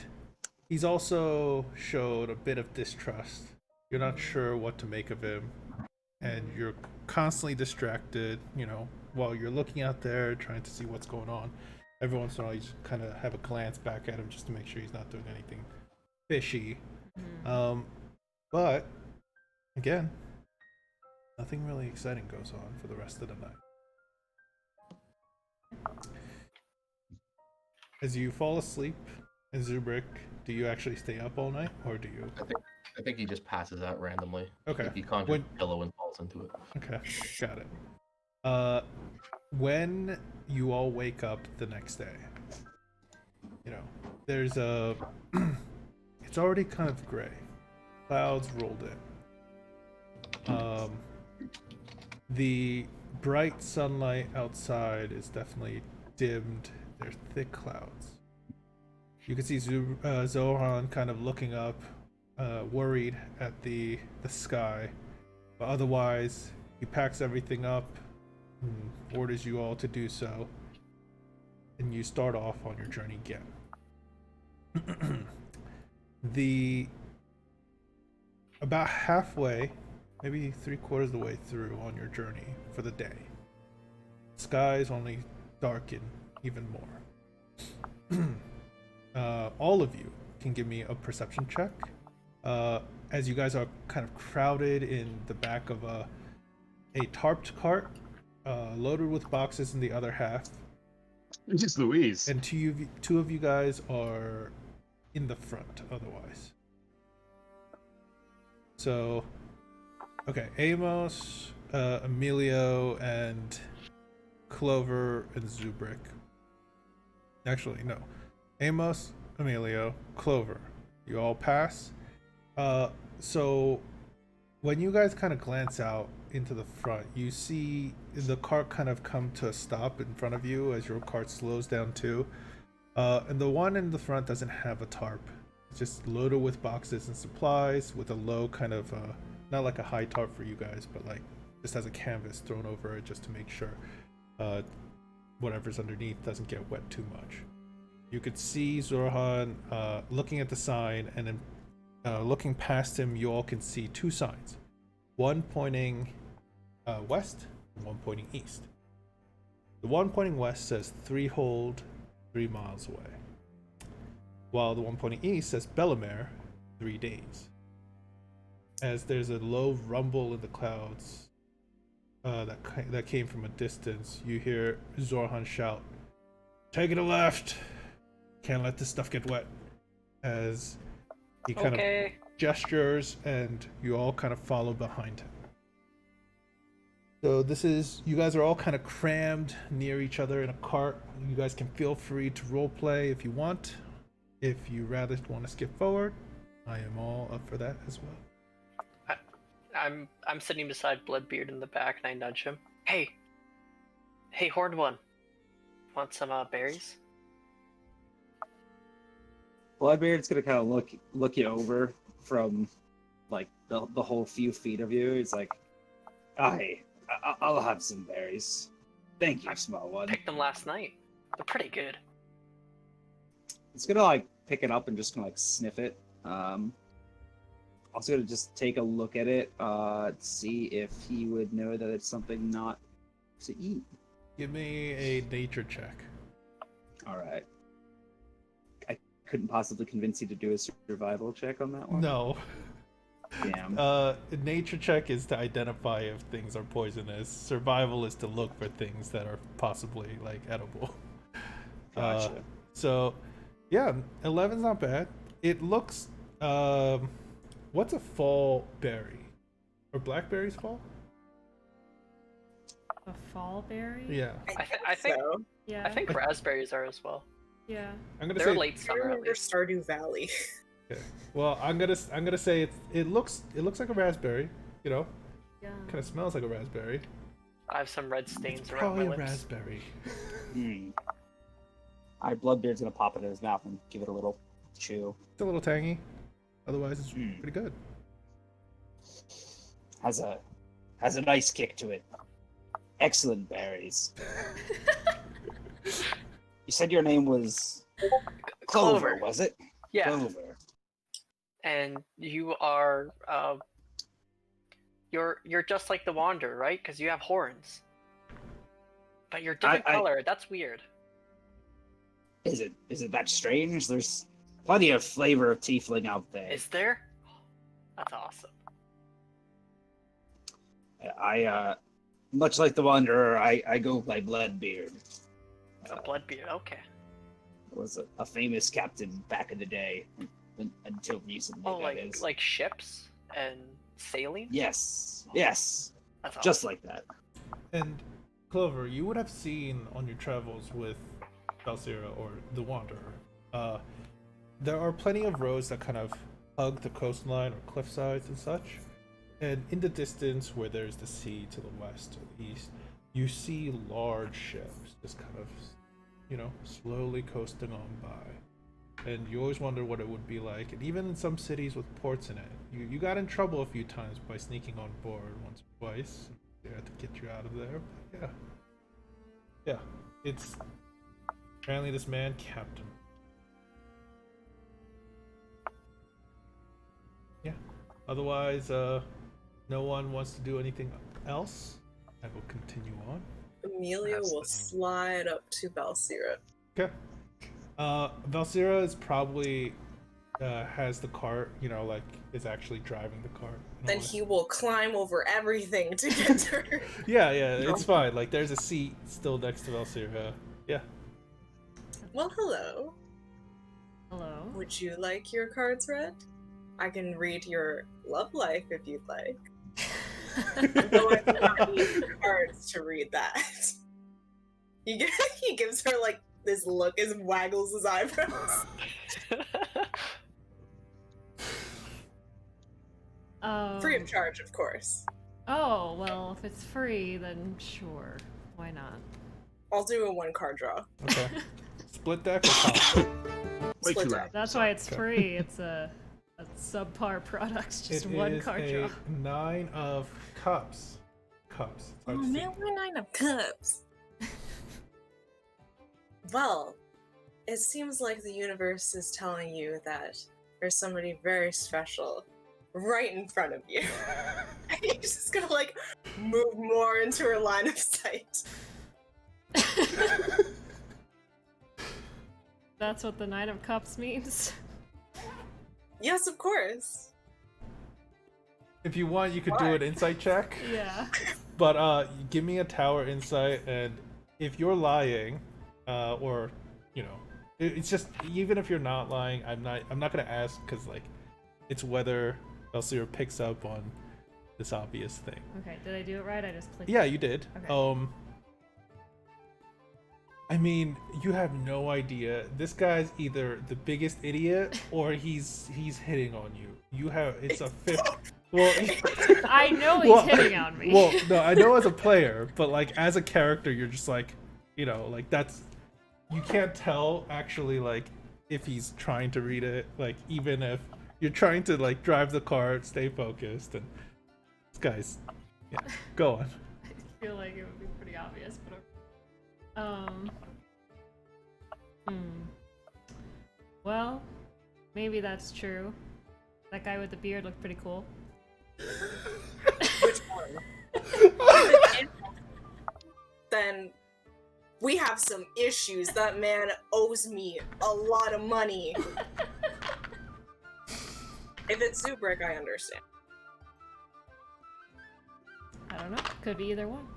he's also showed a bit of distrust. You're not sure what to make of him, and you're constantly distracted, while you're looking out there trying to see what's going on. Every once in a while, you just kind of have a glance back at him just to make sure he's not doing anything fishy. But again, nothing really exciting goes on for the rest of the night. As you fall asleep, Zubrik, do you actually stay up all night, or do you? I think he just passes out randomly. Okay. Like he conjures a pillow and falls into it. Okay, got it. When you all wake up the next day, you know, there's a. It's already kind of gray. Clouds rolled in. The bright sunlight outside is definitely dimmed. There's thick clouds. You can see Zohan kind of looking up, worried at the sky. But otherwise, he packs everything up and orders you all to do so. And you start off on your journey again. About halfway, maybe 3/4 of the way through on your journey for the day, skies only darken even more. All of you can give me a perception check, as you guys are kind of crowded in the back of a tarped cart, loaded with boxes in the other half. Just Louise. And two of you guys are in the front otherwise. So, okay, Amos, Emilio, and Clover and Zubrik. Actually, no. Amos, Emilio, Clover. You all pass. So when you guys kind of glance out into the front, you see the cart kind of come to a stop in front of you as your cart slows down too. And the one in the front doesn't have a tarp. It's just loaded with boxes and supplies with a low kind of, not like a high tarp for you guys, but like just has a canvas thrown over it just to make sure whatever's underneath doesn't get wet too much. You could see Zorhan looking at the sign, and then looking past him, you all can see two signs. One pointing west and one pointing east. The one pointing west says 3 hold, 3 miles away. While the one pointing east says Bellemere, 3 days. As there's a low rumble in the clouds that came from a distance, you hear Zorhan shout, "Take it a left! Can't let this stuff get wet." As he kind of gestures, and you all kind of follow behind him. So you guys are all kind of crammed near each other in a cart. You guys can feel free to roleplay if you want. If you rather want to skip forward, I am all up for that as well. I'm sitting beside Bloodbeard in the back, and I nudge him. Hey, Horned One, want some berries? Bloodbeard's gonna kind of look you over from like the whole few feet of you. He's like, I'll have some berries. Thank you, small one. Picked them last night. They're pretty good. It's gonna like pick it up and just gonna like sniff it. Also gonna just take a look at it, see if he would know that it's something not to eat. Give me a nature check. All right. I couldn't possibly convince you to do a survival check on that one. No. Damn. Nature check is to identify if things are poisonous. Survival is to look for things that are possibly like edible. Gotcha. So, yeah, 11's not bad. It looks. What's a fall berry? Are blackberries fall? A fall berry? Yeah. I think so. Yeah. I think raspberries are as well. Yeah. I'm gonna They're say. late I summer at remember least. Stardew Valley. Okay. Well, I'm gonna say it looks like a raspberry. You know, Yeah. kind of smells like a raspberry. I have some red stains It's around probably my a lips. raspberry. Alright, Bloodbeard's gonna pop it in his mouth and give it a little chew. It's a little tangy. Otherwise, it's pretty good. Has a nice kick to it. Excellent berries. You said your name was Clover, was it? Yeah, Clover. and you are you're just like the Wanderer, right? Because you have horns, but you're different color. That's weird. Is it that strange? There's plenty of flavor of tiefling out there. Is there? That's awesome. I much like the Wanderer, I go by Bloodbeard. A Bloodbeard, okay. Was a famous captain back in the day, until recently. Oh, that is. like ships and sailing? Yes, That's just awesome. like that. And Clover, you would have seen on your travels with Valsera or the Wanderer, there are plenty of roads that kind of hug the coastline or cliff sides and such. And in the distance, where there's the sea to the west to the east, you see large ships just kind of, slowly coasting on by. And you always wonder what it would be like. And even in some cities with ports in it, you got in trouble a few times by sneaking on board once or twice. They had to get you out of there. But yeah, it's apparently this man kept him. Yeah. Otherwise, no one wants to do anything else. I will continue on. Amelia will slide up to Valsera. Okay. Valsera is probably has the cart, is actually driving the cart. Then he will climb over everything to get to her. Yeah, it's fine. Like, there's a seat still next to Valsera. Yeah. Well, hello. Hello. Would you like your cards read? I can read your love life if you'd like. Though I do not need cards to read that. He gives her like this look as waggles his eyebrows. Free of charge, of course. Oh, well, if it's free, then sure. Why not? I'll do a 1-card draw. Okay. Split deck or top? Way Split too deck. loud. That's why it's Okay. free. It's a subpar product, just It one is card a draw. 9 of cups. Cups. It's hard Oh to see. man, we're 9 of cups. Well, it seems like the universe is telling you that there's somebody very special right in front of you. And you're just gonna like move more into her line of sight. That's what the Knight of Cups means. Yes, of course. If you want, you could do Why? an insight check. Yeah. But give me a tower insight, and if you're lying, or it's just, even if you're not lying, I'm not gonna ask, because like it's whether Valsera picks up on this obvious thing. Okay, did I do it right? I just clicked. Yeah, you did. Okay. I mean, you have no idea. This guy's either the biggest idiot or he's hitting on you. It's a 50. Well, I know he's hitting on me. Well, no, I know as a player, but like as a character, you're just like, like that's, you can't tell actually like if he's trying to read it. Like even if you're trying to like drive the car, stay focused, and this guy's, yeah, go on. I feel like it would be pretty obvious, but well, maybe that's true. That guy with the beard looked pretty cool. Which one? Then we have some issues. That man owes me a lot of money. If it's Zubrick, I understand. I don't know. Could be either one.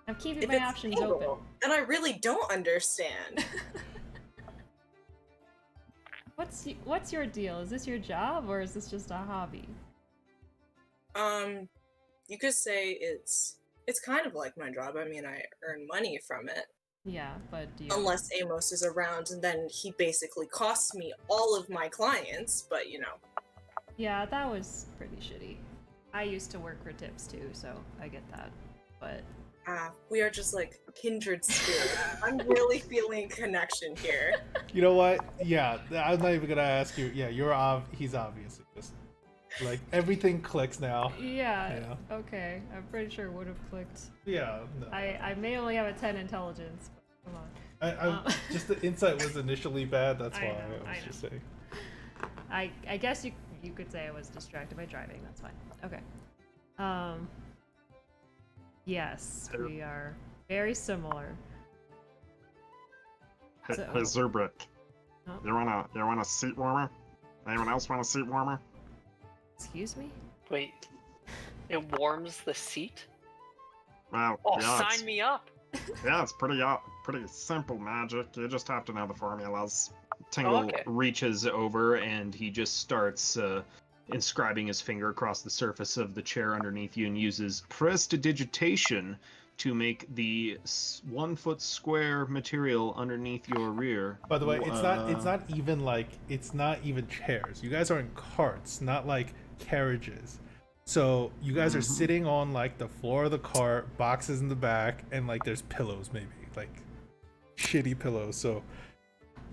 I'm keeping If my it's options Abel, open. then I really don't understand. What's your deal? Is this your job or is this just a hobby? You could say it's kind of like my job. I mean, I earn money from it. Yeah, but do you... Unless Amos is around, and then he basically costs me all of my clients, but Yeah, that was pretty shitty. I used to work for tips too, so I get that. But we are just like kindred spirits. I'm really feeling a connection here. You know what? Yeah, I'm not even gonna ask you. Yeah, he's obviously just like everything clicks now. yeah, Yeah. okay. I'm pretty sure it would have clicked. Yeah. No. I may only have a 10 intelligence, but come on. Just the insight was initially bad. That's I why know, I was I just saying. I guess you could say I was distracted by driving. That's fine. Okay. Yes, we are very similar. Hey, So- hey Zubrick, Huh? you want a seat warmer? Anyone else want a seat warmer? Excuse me? Wait, It warms the seat. Well, Oh, yeah, sign me up. it's pretty simple magic. You just have to know the formulas. Tingle okay. reaches over and he just starts inscribing his finger across the surface of the chair underneath you and uses prestidigitation to make the 1 foot square material underneath your rear. By the way, it's not even chairs. You guys are in carts, not like carriages. So you guys are sitting on like the floor of the cart, boxes in the back, and like there's pillows, maybe like shitty pillows. So,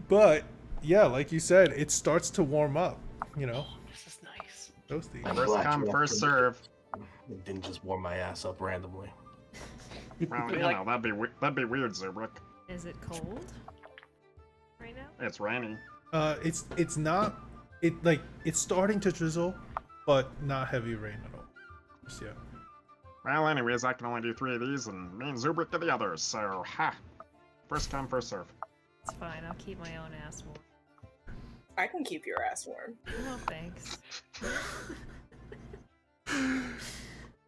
but yeah, like you said, it starts to warm up. You know, This is nice. toasty. I'm First glad come, you first offered- serve. It didn't just warm my ass up randomly. Well, Be you like- know, that'd be weird, Zubrick. Is it cold right now? It's rainy. It's not. It's starting to drizzle, but not heavy rain at all. Just yet. Well, anyways, I can only do 3 of these, and me and Zubrick do the others, so, ha! First come, first serve. It's fine. I'll keep my own ass warm. I can keep your ass warm. No thanks.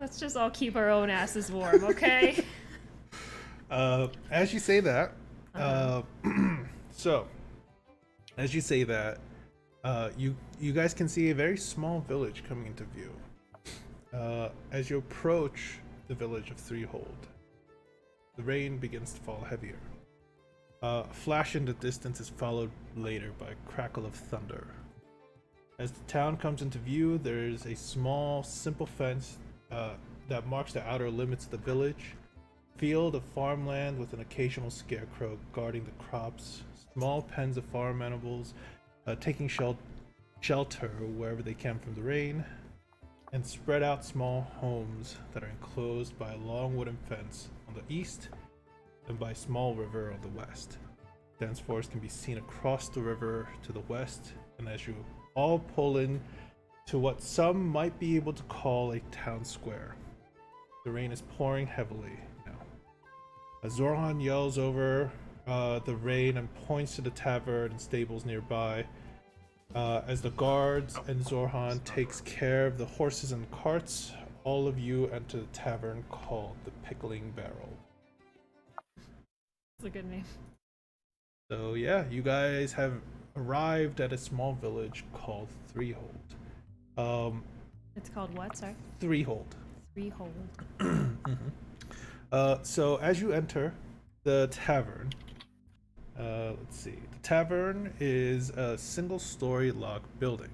Let's just all keep our own asses warm, okay? As you say that, Uh-huh. so as you say that, you guys can see a very small village coming into view. As you approach the village of Threehold, the rain begins to fall heavier. A flash in the distance is followed later by a crackle of thunder. As the town comes into view, there is a small, simple fence that marks the outer limits of the village. Field of farmland with an occasional scarecrow guarding the crops. Small pens of farm animals taking shelter wherever they can from the rain. And spread out small homes that are enclosed by a long wooden fence on the east and by a small river on the west. Dense forest can be seen across the river to the west, and as you all pull in to what some might be able to call a town square. The rain is pouring heavily now. Zorhan yells over the rain and points to the tavern and stables nearby. As the guards and Zorhan takes care of the horses and carts, all of you enter the tavern called the Pickling Barrel. It's a good name. So yeah, you guys have arrived at a small village called Threehold. It's called what, sorry? Threehold. Threehold. So as you enter the tavern, let's see. The tavern is a single-story log building.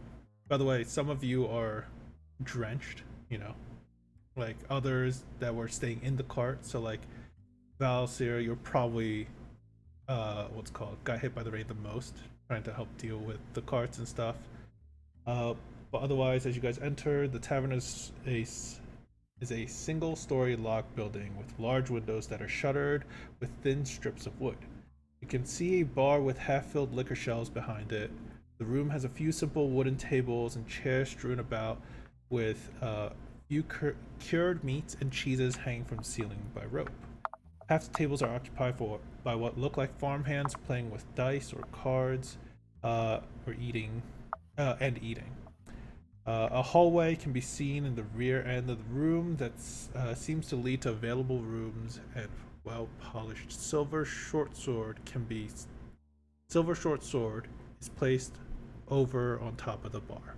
By the way, some of you are drenched, you know, like others that were staying in the cart. So like Valsir, you're probably got hit by the rain the most, trying to help deal with the carts and stuff. But otherwise, as you guys enter, the tavern is a single-story log building with large windows that are shuttered with thin strips of wood. You can see a bar with half-filled liquor shelves behind it. The room has a few simple wooden tables and chairs strewn about with few cured meats and cheeses hanging from the ceiling by rope. Half the tables are occupied by what look like farmhands playing with dice or cards, or eating. A hallway can be seen in the rear end of the room that seems to lead to available rooms, and well-polished silver short sword is placed over on top of the bar.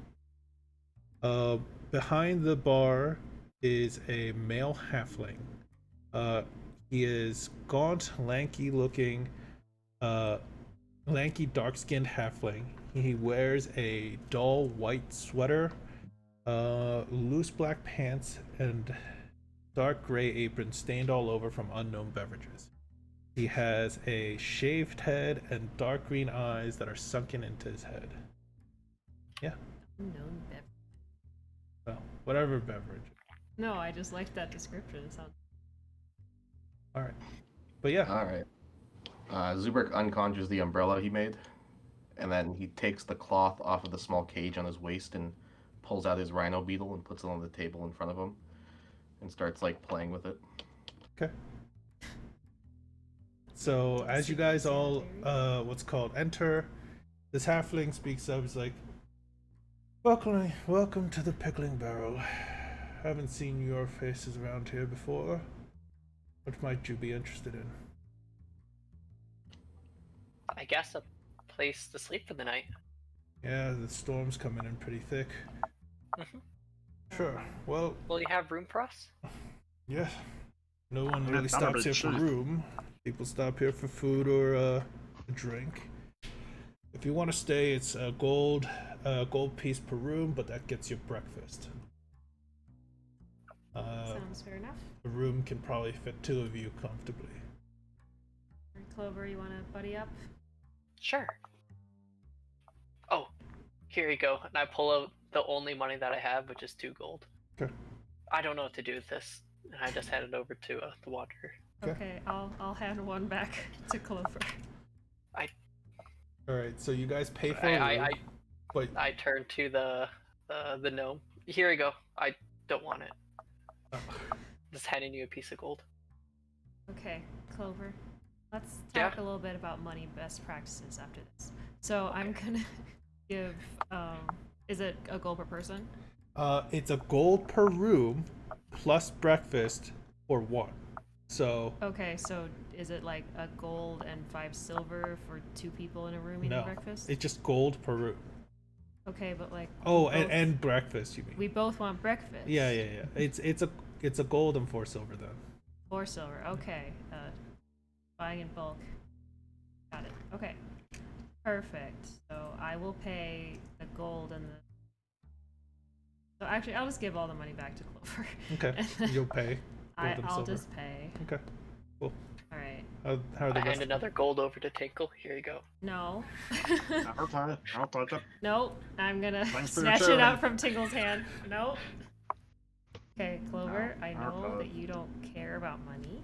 Behind the bar is a male halfling. He is gaunt, lanky-looking, lanky, dark-skinned halfling. He wears a dull white sweater, loose black pants, and dark gray apron stained all over from unknown beverages. He has a shaved head and dark green eyes that are sunken into his head. Yeah, Unknown beverage. well, whatever beverage. No, I just liked that description. It sounds. All right, but yeah, All right. Zubrik unconjures the umbrella he made, and then he takes the cloth off of the small cage on his waist and pulls out his rhino beetle and puts it on the table in front of him and starts like playing with it. okay. So as you guys all enter, this halfling speaks up. He's like, welcome to the Pickling Barrel. Haven't seen your faces around here before. What might you be interested in? I guess a place to sleep for the night. Yeah, the storm's coming in pretty thick. Mhm. Sure. Well, Will you have room for us? yeah. No one Yeah, really that'll stops be here for cheap. room. People stop here for food or a drink. If you want to stay, it's a gold piece per room, but that gets you breakfast. Sounds fair enough. The room can probably fit 2 of you comfortably. Clover, you want to buddy up? Sure. Oh, here you go. And I pull out the only money that I have, which is 2 gold. Okay. I don't know what to do with this. And I just hand it over to the Wanderer. Okay. Okay, I'll hand one back to Clover. All right. So you guys pay for a room. Wait. I turn to the gnome. Here you go. I don't want it. Just handing you a piece of gold. Okay, Clover. Let's Yeah? talk a little bit about money best practices after this. So I'm gonna give is it a gold per person? It's a gold per room plus breakfast for 1. So Okay, so is it like a gold and 5 silver for 2 people in a room eating no, breakfast? it's just gold per room. Okay, but like Oh, we both- and breakfast, you mean? we both want breakfast. Yeah. It's a gold and 4 silver then. 4 silver. Okay. Buying in bulk. Got it. Okay. Perfect. So I will pay the gold and the. So actually, I'll just give all the money back to Clover. Okay. And then You'll pay. Gold and I'll silver. just pay. Okay. Cool. All right. How are the I rest? hand another gold over to Tinkle. Here you go. No. Okay, I'll take it. No. I'm gonna Thanks for your snatch it charity. out from Tingle's hand. No. Okay, Clover. No, I know okay. that you don't care about money,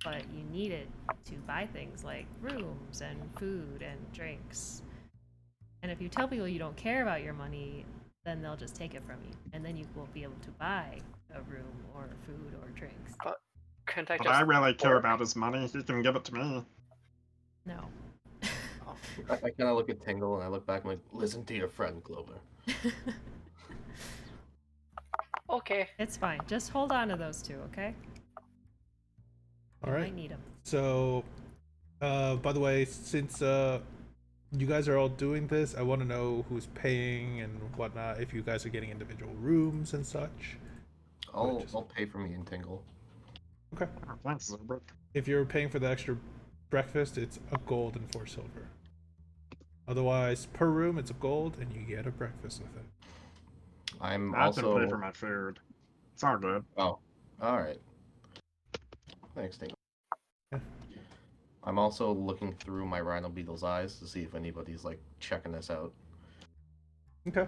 but you need it to buy things like rooms and food and drinks. And if you tell people you don't care about your money, then they'll just take it from you, and then you won't be able to buy a room or food or drinks. Couldn't I What just I really care work? about is money. You can give it to me. No. I kind of look at Tingle and I look back and I'm like, listen to your friend, Clover. Okay. It's fine. Just hold on to those 2, okay? All You right. might need them. So, by the way, since you guys are all doing this, I want to know who's paying and whatnot. If you guys are getting individual rooms and such. I'll pay for me and Tingle. Okay. Oh, thanks, Zubrik. If you're paying for the extra breakfast, it's a gold and 4 silver. Otherwise, per room, it's a gold, and you get a breakfast with it. I'm I also. can pay for my food. It's all good. Oh, all right. Thanks, Tingle. Yeah. I'm also looking through my rhino beetle's eyes to see if anybody's like checking this out. Okay.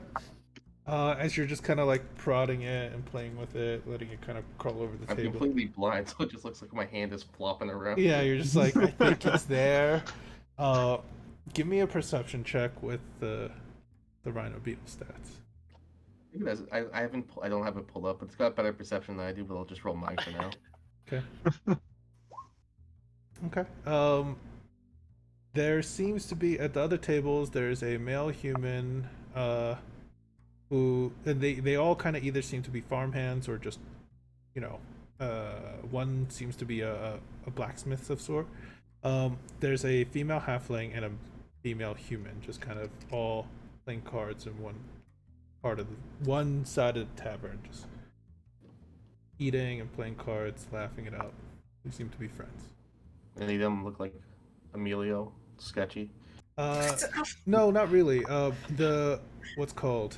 As you're just kind of like prodding it and playing with it, letting it kind of crawl over the I'm table. completely blind, so it just looks like my hand is flopping around. Yeah, you're just like, I think it's there. Give me a perception check with the rhino beetle stats. I don't have it pulled up. It's got better perception than I do, but I'll just roll mine for now. Okay. Okay. There seems to be at the other tables. There's a male human. Who and they all kind of either seem to be farmhands or just, you know, one seems to be a blacksmith of sort. There's a female halfling and a female human, just kind of all playing cards in one side of the tavern, just eating and playing cards, laughing it out. They seem to be friends. Any of them look like Emilio? Sketchy. No, not really. What's called?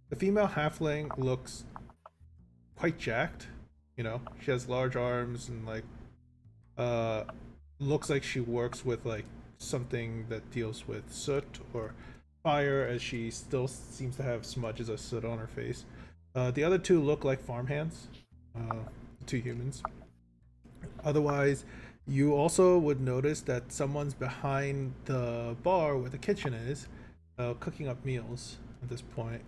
The female halfling looks quite jacked. You know, she has large arms and like, looks like she works with like something that deals with soot or fire, as she still seems to have smudges of soot on her face. The other 2 look like farmhands, 2 humans. Otherwise, you also would notice that someone's behind the bar where the kitchen is, cooking up meals at this point.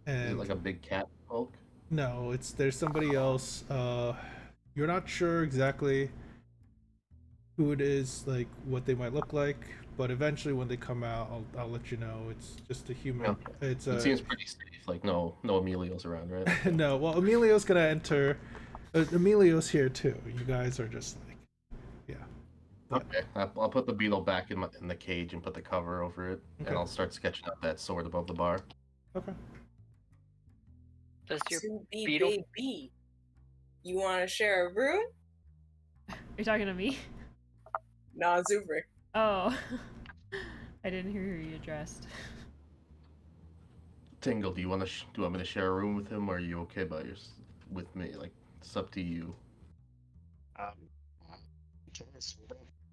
Is it And like a big cat folk? no, there's somebody else. You're not sure exactly who it is, like what they might look like, but eventually when they come out, I'll let you know. It's just a human. It's It seems pretty safe. Like no Emilio's around, right? no. Well, Emilio's gonna enter. Emilio's here too. You guys are just like, yeah. Okay, I'll put the beetle back in the cage and put the cover over it, Okay. and I'll start sketching out that sword above the bar. Okay. Does your Zuby beetle? baby. You want to share a room? Are you talking to me? Nah, Zubrick. Oh. I didn't hear who you addressed. Tingle, do you want me to share a room with him, or are you okay with me? Like, it's up to you.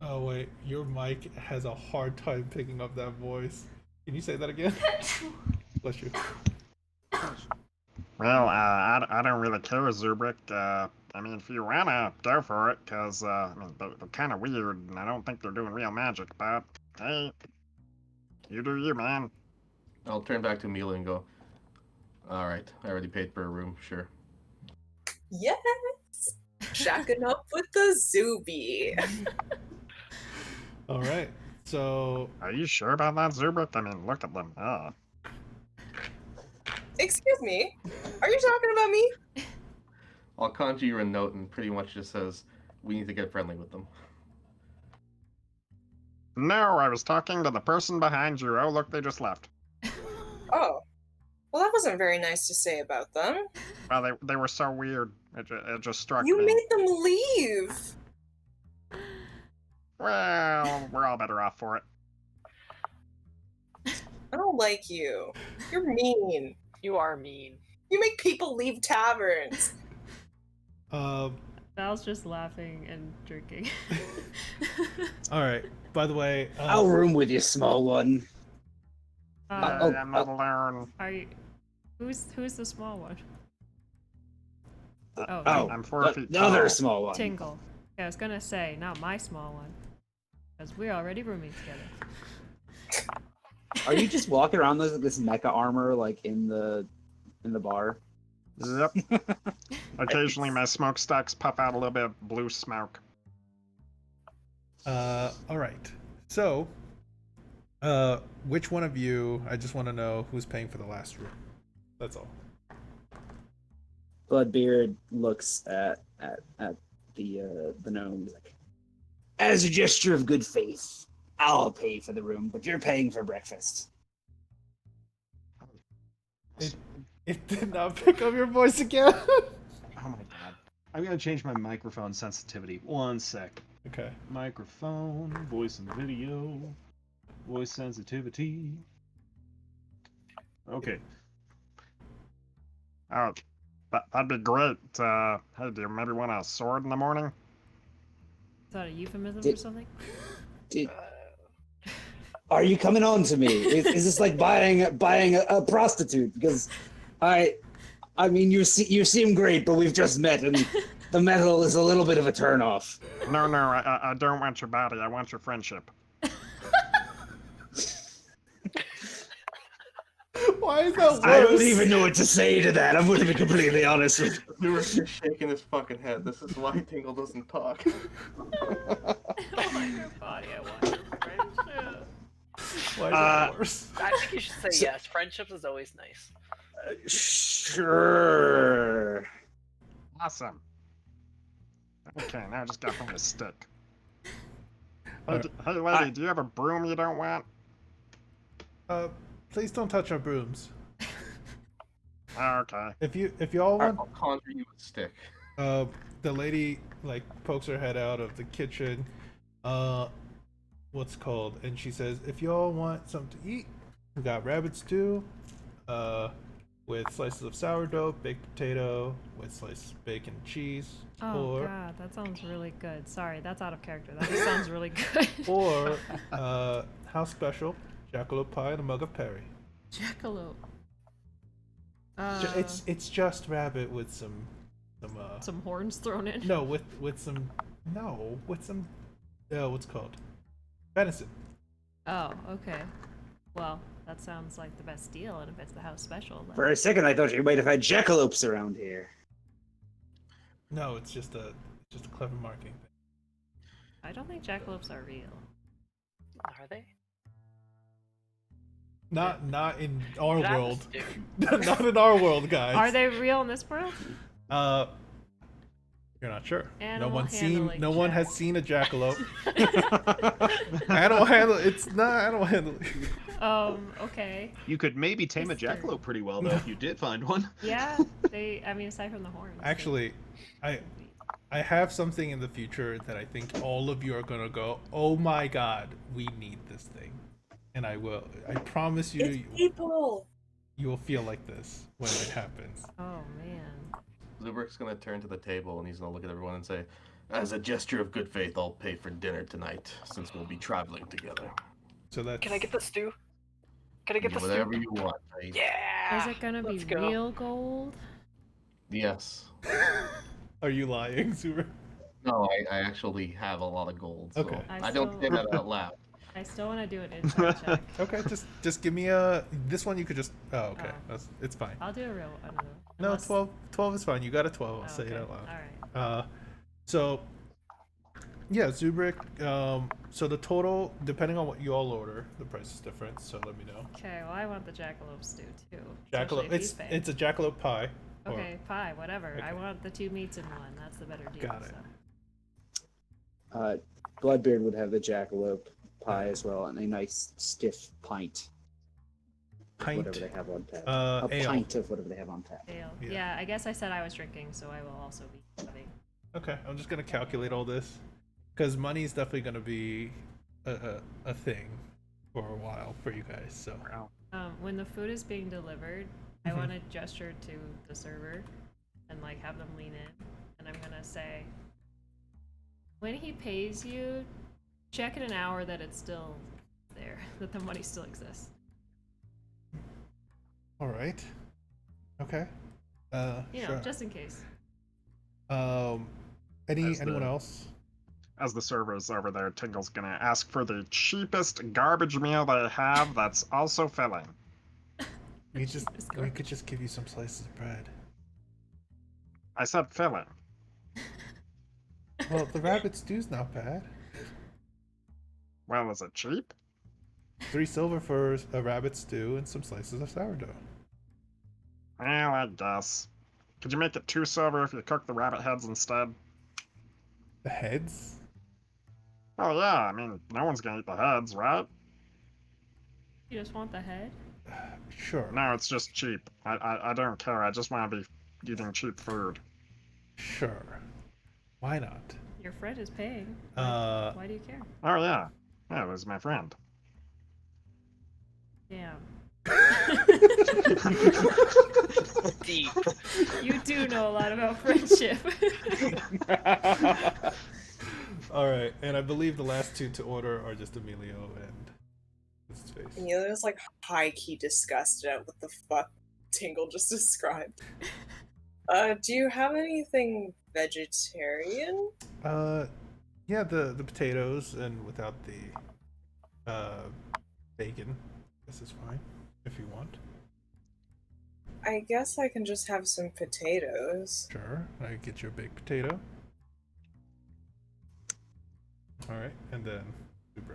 Oh wait, your mic has a hard time picking up that voice. Can you say that again? Bless you. Well, I don't really care, Zubrick. I mean, if you wanna, go for it, cause, I mean, they're kind of weird, and I don't think they're doing real magic, but, hey, you do you, man. I'll turn back to Mila and go, alright, I already paid for a room, sure. Yes! Shacking up with the Zuby. All right. So Are you sure about that, Zubrick? I mean, look at them. Excuse me? Are you talking about me? I'll conjure you a note and pretty much just says, we need to get friendly with them. No, I was talking to the person behind you. Oh, look, they just left. Oh. Well, that wasn't very nice to say about them. Well, they were so weird. It just struck You me. made them leave! Well, we're all better off for it. I don't like you. You're mean. You are mean. You make people leave taverns. Val's just laughing and drinking. all right. By the way, I'll room with you, small one. I'm not alone. Are you? Who's the small one? I'm 4 feet the tall. other small one. Tingle. Yeah, I was gonna say, not my small one. Because we're already rooming together. Are you just walking around this mecha armor like in the bar? Yep. Occasionally my smokestacks puff out a little bit of blue smoke. all right. So, which one of you? I just want to know who's paying for the last room. That's all. Bloodbeard looks at the gnome. He's like, as a gesture of good faith, I'll pay for the room, but you're paying for breakfast. It did not pick up your voice again. Oh my god. I'm gonna change my microphone sensitivity. 1 sec. Okay. Microphone, voice and video, voice sensitivity. Okay. Oh, that'd be great. Hey, do you maybe want a sword in the morning? Is that a euphemism Did- or something? Are you coming on to me? Is this like buying a prostitute? Because I mean, you seem great, but we've just met, and the metal is a little bit of a turnoff. No, I don't want your body. I want your friendship. Why is that worse? I don't even know what to say to that. I'm going to be completely honest with you. We were just shaking his fucking head. This is why Tingle doesn't talk. I don't like your body. I want your friendship. Why is that worse? I think you should say yes. Friendships is always nice. Sure. Awesome. Okay, now just got from the stick. Hey, hey lady, do you have a broom you don't want? Please don't touch our brooms. Okay. If y'all want, I'll conjure you a stick. the lady like pokes her head out of the kitchen. What's called? And she says, if y'all want something to eat, we got rabbit stew, with slices of sourdough, baked potato, with sliced bacon and cheese. Oh or god, that sounds really good. Sorry, that's out of character. That just sounds really good. or house special, jackalope pie and a mug of perry. Jackalope. It's just rabbit with some horns thrown in. no with some what's called venison. Oh, okay. Well, that sounds like the best deal, and if it's the house special, then... For a second, I thought you might have had jackalopes around here. No, it's just a clever marketing thing. I don't think jackalopes are real. Are they? Not in our That world. was stupid. Not in our world, guys. Are they real in this world? You're not sure. Animal no one's seen. handling No one has check. seen a jackalope. Animal handle. It's not animal handling. Okay. You could maybe tame a History. jackalope pretty well though if you did find one. Yeah, I mean, aside from the horns. Actually, I have something in the future that I think all of you are gonna go, oh my god, we need this thing, and I will. I promise you, It's people. you will feel like this when it happens. Oh man. Zubrik's gonna turn to the table and he's gonna look at everyone and say, "As a gesture of good faith, I'll pay for dinner tonight, since we'll be traveling together. So that's. Can I get the stew? Can I get the Whatever stew? you want, mate." Yeah. Is it gonna be let's go. real gold? Yes. Are you lying, Super? No, I actually have a lot of gold, so Okay. I don't say that out loud. I still want to do an insight check. Okay, just give me a. This one you could just. Oh, okay. Oh. It's fine. I'll do a real. I don't know. No, Unless- 12 is fine. You got a 12. I'll Oh, say it okay. out loud. All right. So, yeah, Zubrik. So the total, depending on what you all order, the price is different. So let me know. Okay. Well, I want the jackalope stew too. especially Jackalope. if he's fat. It's a jackalope pie. or- Okay, pie, whatever. I Okay. want the 2 meats in one. That's the better deal. Got it. So. Bloodbeard would have the jackalope pie as well, and a nice stiff pint. of Pint. Whatever they have on tap. Ale. A pint of whatever they have on tap. Ale. Yeah. Yeah. I guess I said I was drinking, so I will also be having. Okay, I'm just gonna calculate all this, because money is definitely gonna be a thing for a while for you guys. So. When the food is being delivered, I Mhm. want to gesture to the server and like have them lean in, and I'm gonna say, when he pays you, check in an hour that it's still there, that the money still exists. All right. Okay. You know, Sure. just in case. As Anyone the- else? As the server's over there, Tingle's gonna ask for the cheapest garbage meal they have that's also filling. We just Cheapest we garbage. could just give you some slices of bread. I said filling. Well, the rabbit stew's not bad. Well, is it cheap? 3 silver for a rabbit stew and some slices of sourdough. Well, I guess. Could you make it 2 silver if you cook the rabbit heads instead? The heads? Oh yeah, I mean, no one's gonna eat the heads, right? You just want the head? Sure. No, it's just cheap. I don't care. I just want to be eating cheap food. Sure. Why not? Your friend is paying. Uh, Why do you care? Oh yeah, yeah, it was my friend. Damn. Deep. You do know a lot about friendship. All right, and I believe the last 2 to order are just Emilio and his face. Emilio's like high key disgusted at what the fuck Tingle just described. Do you have anything vegetarian? Yeah, the potatoes and without the bacon. This is fine if you want. I guess I can just have some potatoes. Sure, I get you a baked potato. All right, and then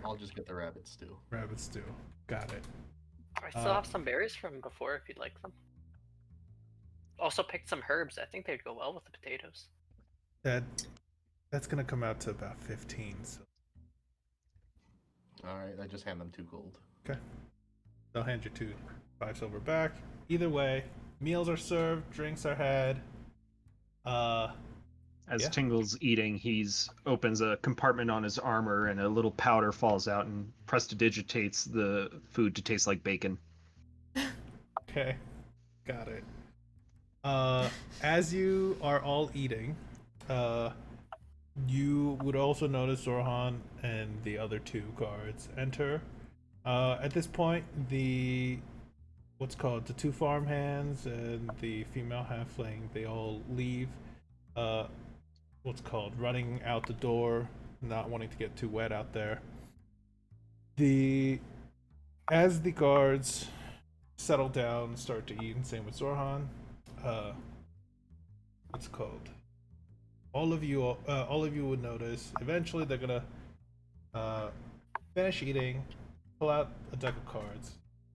I'll just get the rabbit stew. rabbit stew. Got it. I still have some berries from before if you'd like them. Also picked some herbs. I think they'd go well with the potatoes. That's gonna come out to about 15. So Alright, I just hand them 2 gold. they'll hand you 5 silver back. Either way, meals are served, drinks are had. As Yeah. Tingle's eating, he's opens a compartment on his armor, and a little powder falls out and prestidigitates the food to taste like bacon. Okay, got it. As you are all eating, you would also notice Zorhan and the other 2 guards enter. At this point, the 2 farmhands and the female halfling, they all leave. Running out the door, not wanting to get too wet out there. As the guards settle down and start to eat, and same with Zorhan, all of you would notice eventually they're gonna finish eating, pull out a deck of cards,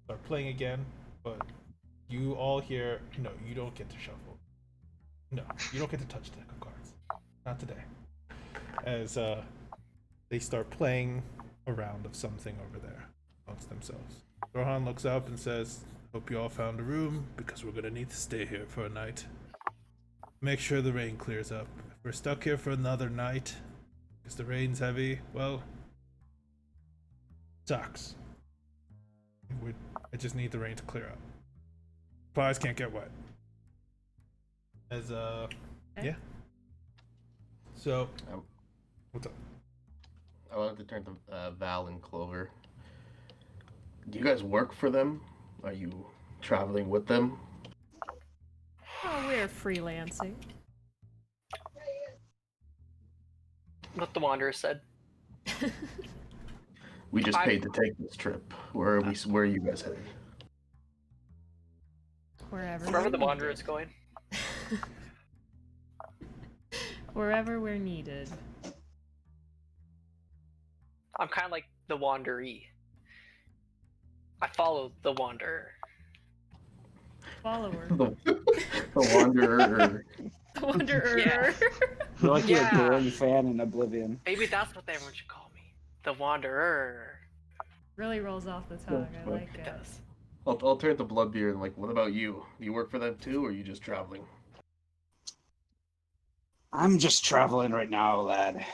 start playing again, but you all hear, no, you don't get to shuffle. No, you don't get to touch the deck of cards. Not today. As they start playing a round of something over there amongst themselves. Rohan looks up and says, hope you all found a room, because we're gonna need to stay here for a night. Make sure the rain clears up. If we're stuck here for another night, because the rain's heavy, well, sucks. I just need the rain to clear up. Supplies can't get wet. As yeah. So, what's up? I wanted to turn to Val and Clover. Do you guys work for them? Are you traveling with them? Oh, we're freelancing. What the Wanderer said. We just paid to take this trip. Where are you guys headed? Wherever the Wanderer is going. Wherever we're needed. I'm kind of like the Wanderee. I follow the Wanderer. Follower. The Wanderer. The Wanderer. Yeah. You're like Yeah. a Dory fan in Oblivion. Maybe that's what everyone should call me. The Wanderer. Really rolls off the tongue. I like It it. does. I'll turn to Bloodbeard and what about you? Do you work for them too, or are you just traveling? I'm just traveling right now, lad.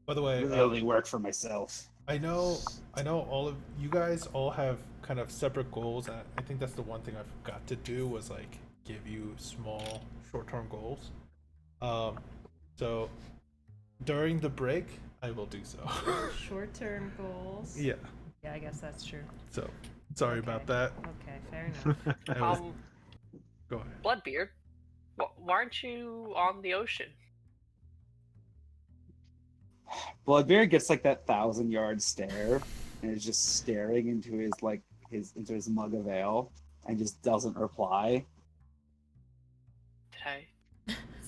By the I way, really only work for myself. I know all of you guys all have kind of separate goals. I think that's the one thing I forgot to do was give you small short-term goals. So during the break, I will do so. Short-term goals. Yeah. Yeah, I guess that's true. So sorry about that. Okay, fair enough. I was- Go ahead. Bloodbeard, why aren't you on the ocean? Bloodbeard gets like that 1,000-yard stare and is just staring into his mug of ale and just doesn't reply. Did I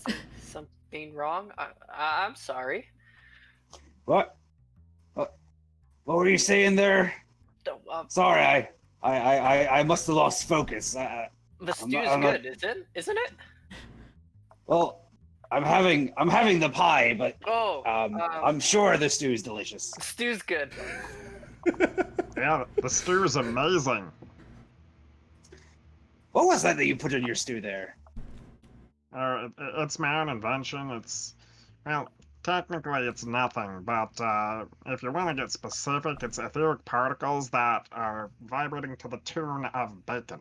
say something wrong? I'm sorry. What were you saying there? Sorry, I must have lost focus. The stew's I'm not- good, isn't it? Well, I'm having the pie, but I'm sure the stew's delicious. The stew's good. Yeah, the stew's amazing. What was that you put in your stew there? It's my own invention. Well, technically it's nothing, but if you want to get specific, it's etheric particles that are vibrating to the tune of bacon.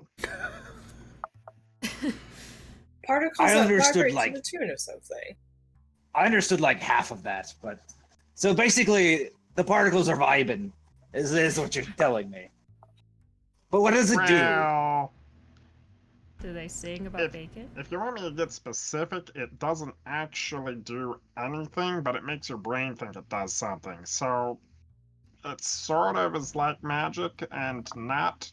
Particles I that understood, vibrate to the tune of something. I understood like half of that, but so basically the particles are vibing. Is what you're telling me. But what does it do? Well, Do they sing about bacon? if you want me to get specific, it doesn't actually do anything, but it makes your brain think it does something. So it sort of is like magic and not.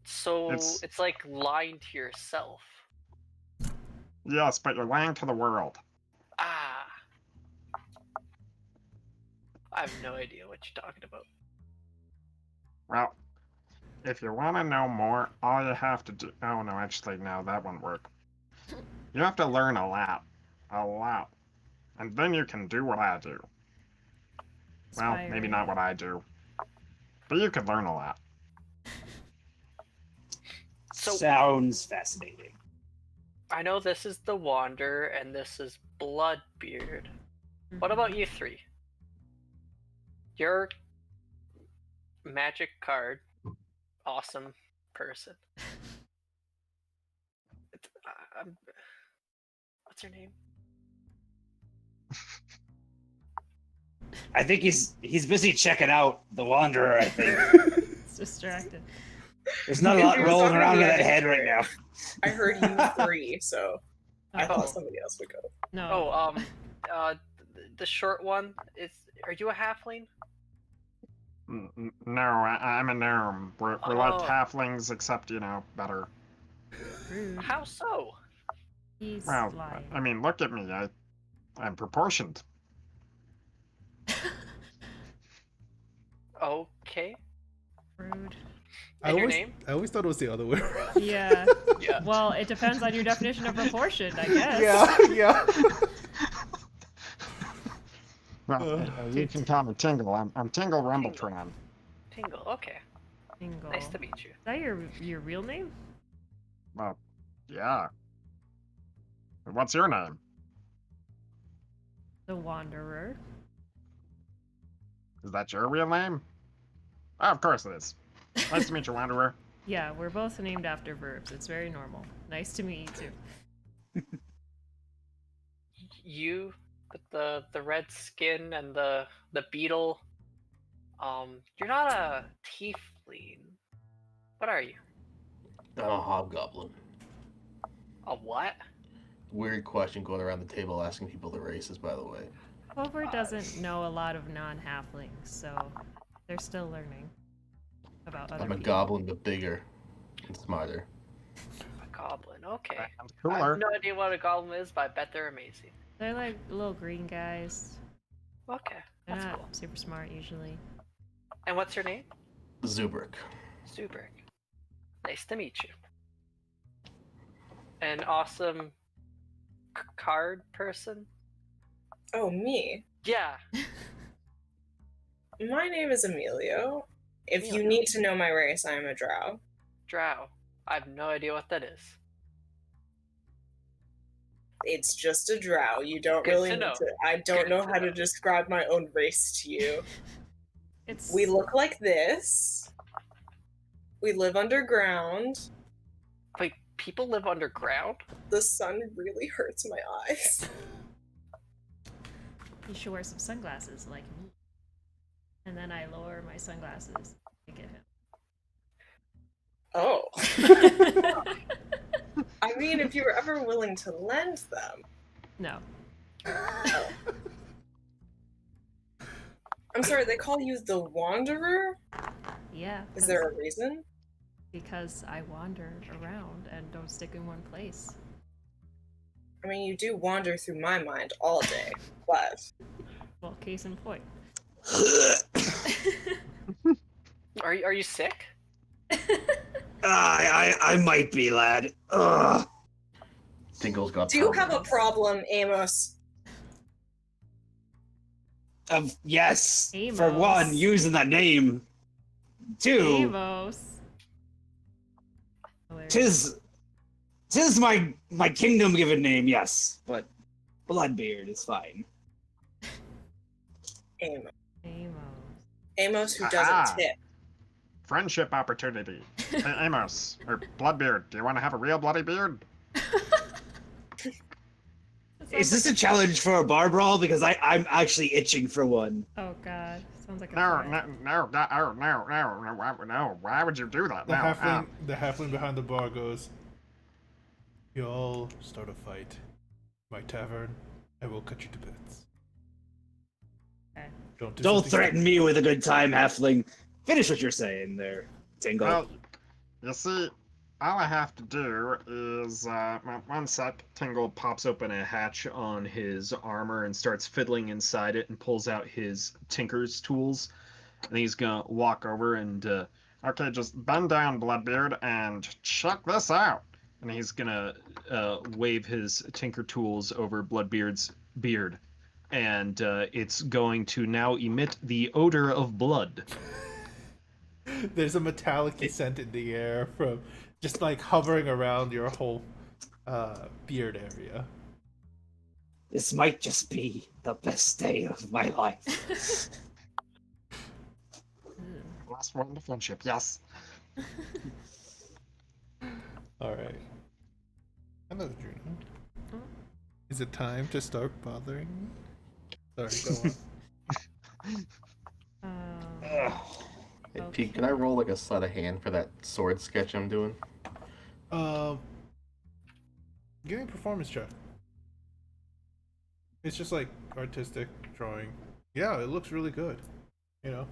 So It's- it's like lying to yourself. Yes, but you're lying to the world. Ah. I have no idea what you're talking about. Well, if you want to know more, all you have to do. Oh, no, actually, no, that won't work. You have to learn a lot. A lot. And then you can do what I do. Well, maybe not what I do. But you can learn a lot. So Sounds fascinating. I know this is the Wanderer and this is Bloodbeard. What about you three? Your magic card, awesome person. What's her name? I think he's busy checking out the Wanderer, I think. It's distracted. There's not a lot He was rolling talking around to in the that other head three. right now. I heard you three, so I Oh, thought somebody else would go. no. The short one is. Are you a halfling? No, I'm a gnome. We're like Oh. halflings, except, better. Rude. How so? He's Well, lying. I mean, look at me. I'm proportioned. Okay. Rude. And your name? I always thought it was the other way around. Yeah. Yeah. Well, it depends on your definition of proportion, I guess. Yeah. Well, you can call me Tingle. I'm Tingle Tingle. Rumbletron. Tingle. Okay. Tingle. Nice to meet you. Is that your real name? Well, yeah. What's your name? The Wanderer. Is that your real name? Oh, of course it is. Nice to meet you, Wanderer. Yeah, we're both named after verbs. It's very normal. Nice to meet you too. You, with the red skin and the beetle. You're not a tiefling. What are you? I'm a hobgoblin. A what? Weird question going around the table asking people their races, by the way. Clover doesn't know a lot of non-halflings, so they're still learning about other I'm a people. goblin, but bigger and smarter. A goblin. Okay. And I cooler. have no idea what a goblin is, but I bet they're amazing. They're like little green guys. Okay, They're that's not cool. super smart usually. And what's your name? Zubrick. Zubrick. Nice to meet you. An awesome card person? Oh, me. Yeah. My name is Emilio. If you need to know my race, I am a drow. Drow. I have no idea what that is. It's just a drow. You don't Good really to need know. to. I don't Good know to how to know. describe my own race to you. It's We look like this. We live underground. Wait, people live underground? The sun really hurts my eyes. You should wear some sunglasses like me. And then I lower my sunglasses to get him. Oh. I mean, if you were ever willing to lend them. No. Oh. I'm sorry, they call you the Wanderer? Yeah. Is there a reason? Because I wander around and don't stick in one place. I mean, you do wander through my mind all day, but... Well, case in point. Are you sick? I might be, lad. Ugh. Tingle's got Do you have a problems. problem, Amos? Yes. For Amos. one, using that name. Two, Amos. Hilarious. tis my kingdom given name, yes, but Bloodbeard is fine. Amos. Amos. Amos who doesn't Ah. tip. Friendship opportunity. Hey, Amos, or Bloodbeard, do you want to have a real bloody beard? Is this a challenge for a bar brawl? Because I'm actually itching for one. Oh god. Sounds like a No, threat. no. Why would you do that? The No, halfling behind the bar goes, "You all start a fight. My tavern, I will cut you to bits." Okay. Don't Don't threaten me with a good time, halfling. Finish what you're saying there, Tingle. Well, you see, all I have to do is, one sec, Tingle pops open a hatch on his armor and starts fiddling inside it and pulls out his tinker's tools. And he's gonna walk over and, okay, just bend down, Bloodbeard, and check this out. And he's gonna wave his tinker tools over Bloodbeard's beard. And it's going to now emit the odor of blood. There's a metallic scent in the air from just like hovering around your whole beard area. This might just be the best day of my life. Last one to friendship, yes. All right. Hello, Juno. Is it time to start bothering me? Sorry, go on. Ugh. Hey, Okay. Pete, can I roll like a sleight of hand for that sword sketch I'm doing? Give me a performance check. It's just like artistic drawing. Yeah, it looks really good. You know,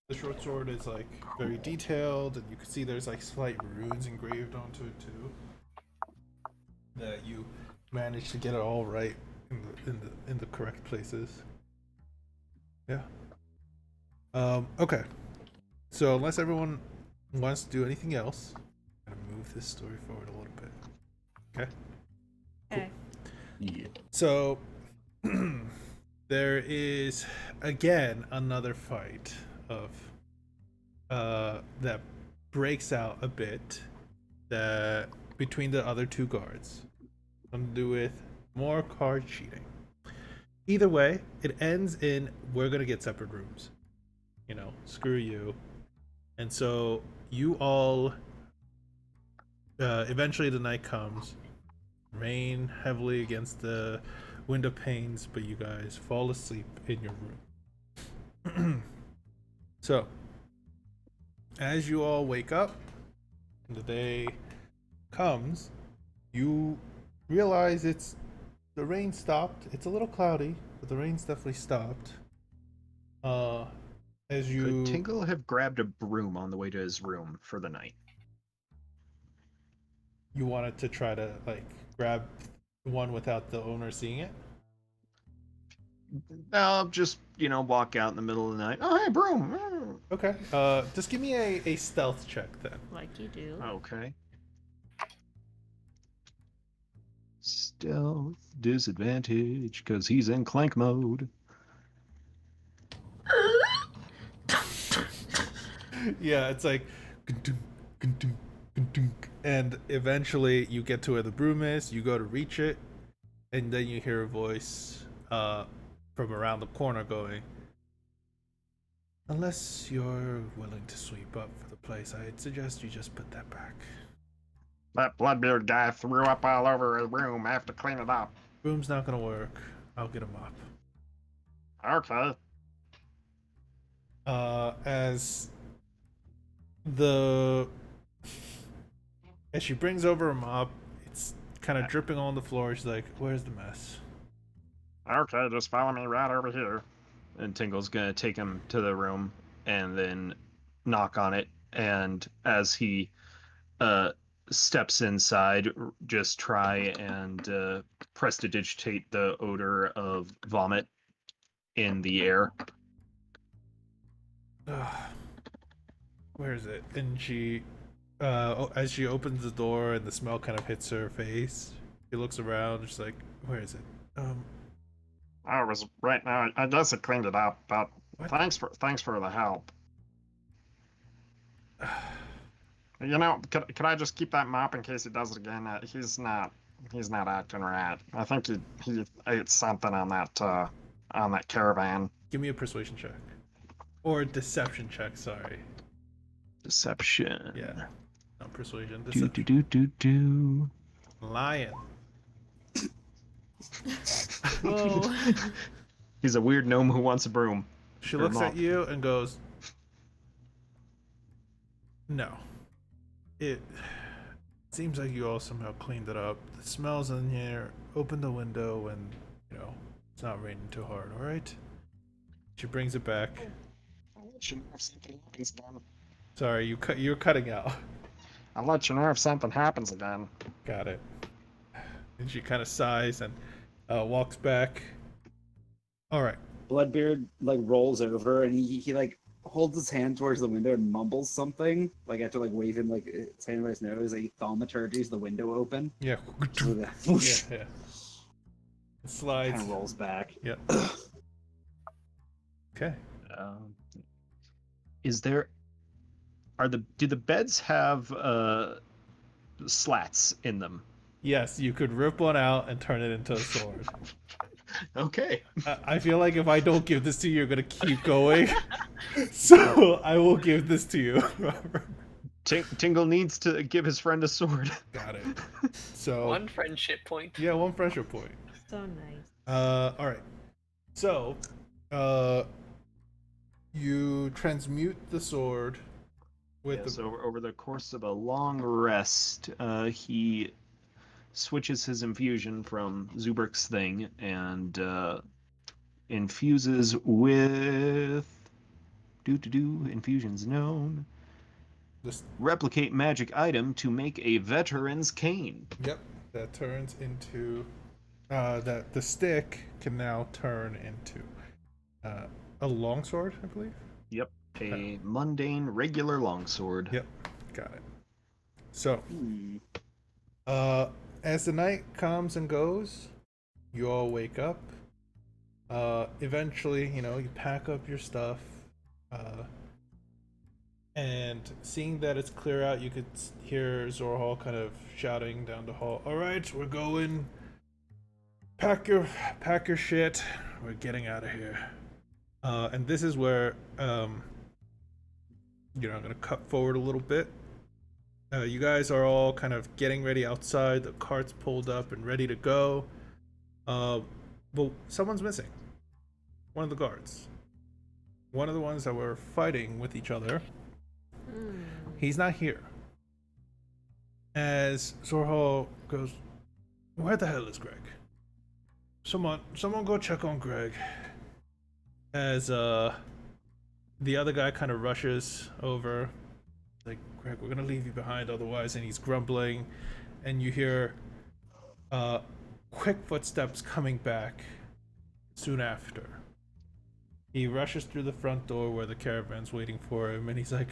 the short sword is like very detailed, and you can see there's like slight runes engraved onto it too. That you managed to get it all right in the correct places. Yeah. Okay. So unless everyone wants to do anything else, I'm gonna move this story forward a little bit. Okay. Okay. Yeah. So there is again another fight of that breaks out a bit that between the other two guards. Something to do with more card cheating. Either way, it ends in we're gonna get separate rooms. You know, screw you. And so you all eventually the night comes, rain heavily against the window panes, but you guys fall asleep in your room. So as you all wake up, the day comes, you realize the rain stopped. It's a little cloudy, but the rain's definitely stopped. As you Could Tingle have grabbed a broom on the way to his room for the night? you wanted to try to like grab one without the owner seeing it. I'll just, walk out in the middle of the night. Oh, hey, broom. Okay. Just give me a stealth check then. Like you do. Okay. Stealth disadvantage because he's in clank mode. Yeah, it's like, and eventually you get to where the broom is. You go to reach it, and then you hear a voice from around the corner going, "Unless you're willing to sweep up for the place, I'd suggest you just put that back. That Bloodbeard guy threw up all over his room. I have to clean it up. Broom's not gonna work. I'll get him up." Okay. As she brings over a mop, it's kind of dripping on the floor. She's like, "Where's the mess?" Okay, just follow me right over here. And Tingle's gonna take him to the room and then knock on it. And as he steps inside, just try and prestidigitate the odor of vomit in the air. Where is it? And she, as she opens the door and the smell kind of hits her face, she looks around. She's like, "Where is it?" Oh, it was right now. I guess it cleaned it up, but What? thanks for the help. Could I just keep that mop in case he does it again? He's not acting right. I think he ate something on that caravan. Give me a persuasion check, or a deception check. Sorry. Deception. Yeah. Not persuasion. Do Deception. do do do do. Lion. Whoa. He's a weird gnome who wants a broom. She Or looks mop. at you and goes, "No. It seems like you all somehow cleaned it up. The smell's in here. Open the window and, it's not raining too hard, alright?" She brings it back. I'll let you know if something happens again. Sorry, you're cutting out. I'll let you know if something happens again. Got it. And she kind of sighs and walks back. Alright. Bloodbeard rolls over and he holds his hand towards the window and mumbles something after waving his hand over his nose. He thaumaturgies the window open. Yeah. So Yeah, that yeah. It slides. kind of rolls back. Yeah. Okay. Do the beds have slats in them? Yes, you could rip one out and turn it into a sword. Okay. I feel like if I don't give this to you, you're gonna keep going. So I will give this to you, Robert. Tingle needs to give his friend a sword. Got it. So One friendship point. yeah, one friendship point. So nice. All right. So, you transmute the sword with the. So over the course of a long rest, he switches his infusion from Zubrick's thing and infuses with infusions known. This, Replicate magic item to make a veteran's cane. yep, that turns into that the stick can now turn into a longsword, I believe. Yep. A mundane, regular longsword. Yep, got it. So, Hmm. as the night comes and goes, you all wake up. Eventually, you pack up your stuff. And seeing that it's clear out, you could hear Zorhal kind of shouting down the hall. All right, we're going. Pack your shit. We're getting out of here. And this is where, I'm gonna cut forward a little bit. You guys are all kind of getting ready outside. The cart's pulled up and ready to go. But someone's missing. One of the guards. One of the ones that were fighting with each other. He's not here. As Zorhal goes, where the hell is Greg? Someone go check on Greg. As the other guy kind of rushes over, like, Greg, we're gonna leave you behind otherwise, and he's grumbling, and you hear quick footsteps coming back soon after. He rushes through the front door where the caravan's waiting for him, and he's like,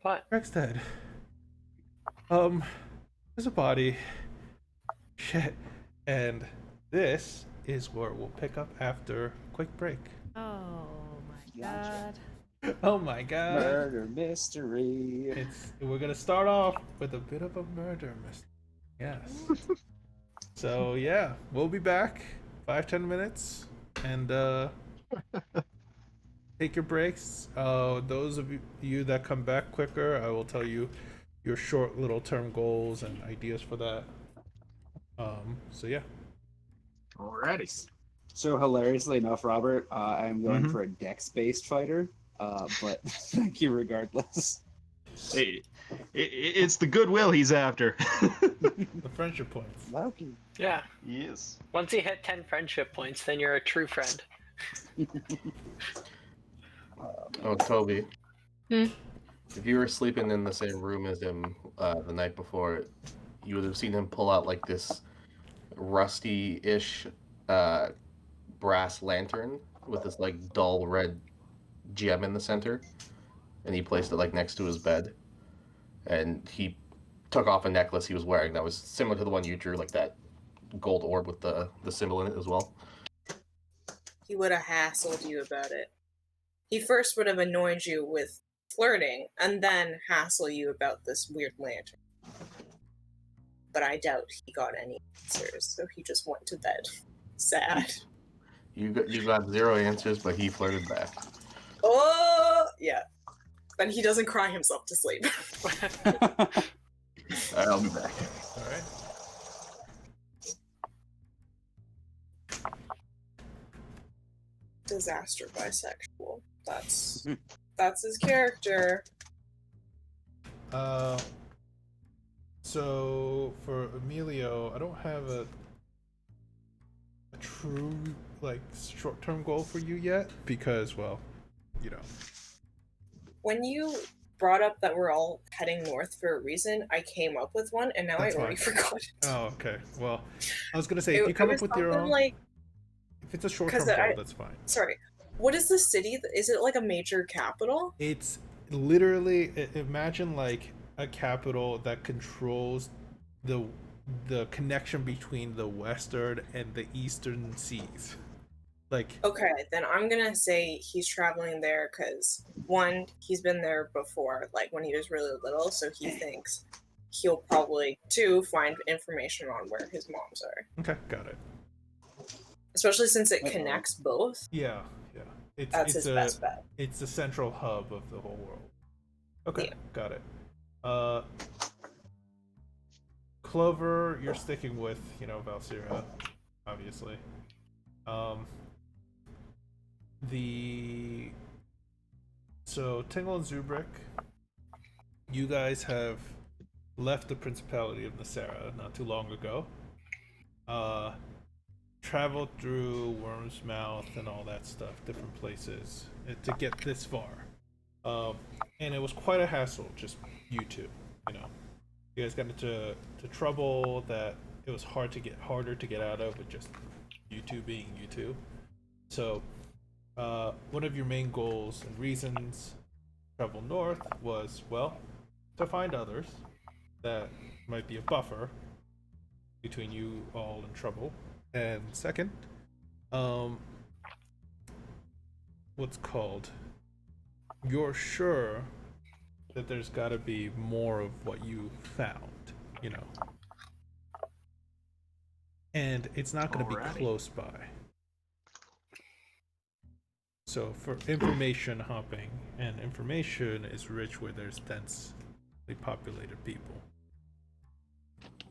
What? Greg's dead. There's a body. Shit. And this is where we'll pick up after a quick break. Oh my Gotcha. god. Oh my god. Murder mystery. We're gonna start off with a bit of a murder mystery. Yes. So yeah, we'll be back 5-10 minutes and take your breaks. Those of you that come back quicker, I will tell you your short little term goals and ideas for that. So yeah. Alrighty. So hilariously enough, Robert, I'm going Mhm. for a dex-based fighter, but thank you regardless. Hey, it's the goodwill he's after. The friendship points. Loki. Yeah. Yes. Once you hit 10 friendship points, then you're a true friend. Oh, Toby. Hmm? If you were sleeping in the same room as him the night before, you would have seen him pull out like this rusty-ish brass lantern with this like dull red gem in the center, and he placed it like next to his bed. And he took off a necklace he was wearing that was similar to the one you drew, like that gold orb with the symbol in it as well. He would have hassled you about it. He first would have annoyed you with flirting, and then hassle you about this weird lantern. But I doubt he got any answers, so he just went to bed. Sad. You got 0 answers, but he flirted back. Oh, yeah. Then he doesn't cry himself to sleep. I'll be back. All right. Disaster bisexual. That's his character. So for Emilio, I don't have a true like short-term goal for you yet because, well, When you brought up that we're all heading north for a reason, I came up with one, and now That's I already fine. forgot it. Oh, okay. Well, I was gonna say if It you come up was with your something own, like, if it's a short-term 'cause goal, I- that's fine. sorry, what is the city? Is it like a major capital? It's literally imagine like a capital that controls the connection between the western and the eastern seas. Like, Okay, then I'm gonna say he's traveling there because, one, he's been there before, like when he was really little, so he thinks he'll probably, two, find information on where his moms are. okay, got it. Especially since it connects both. Yeah. That's his best bet. It's the central hub of the whole world. Okay, Yeah. got it. Clover, you're sticking with, Valsira, obviously. So Tingle and Zubrick, you guys have left the Principality of Nasera not too long ago. Traveled through Worm's Mouth and all that stuff, different places, to get this far. And it was quite a hassle, just you two, You guys got into trouble that it was harder to get out of with just you two being you two. So one of your main goals and reasons to travel north was, well, to find others that might be a buffer between you all in trouble. And second, um, what's called? You're sure that there's got to be more of what you found, you know. And it's not going to be Alrighty. close by. So for information hopping, and information is rich where there's densely populated people.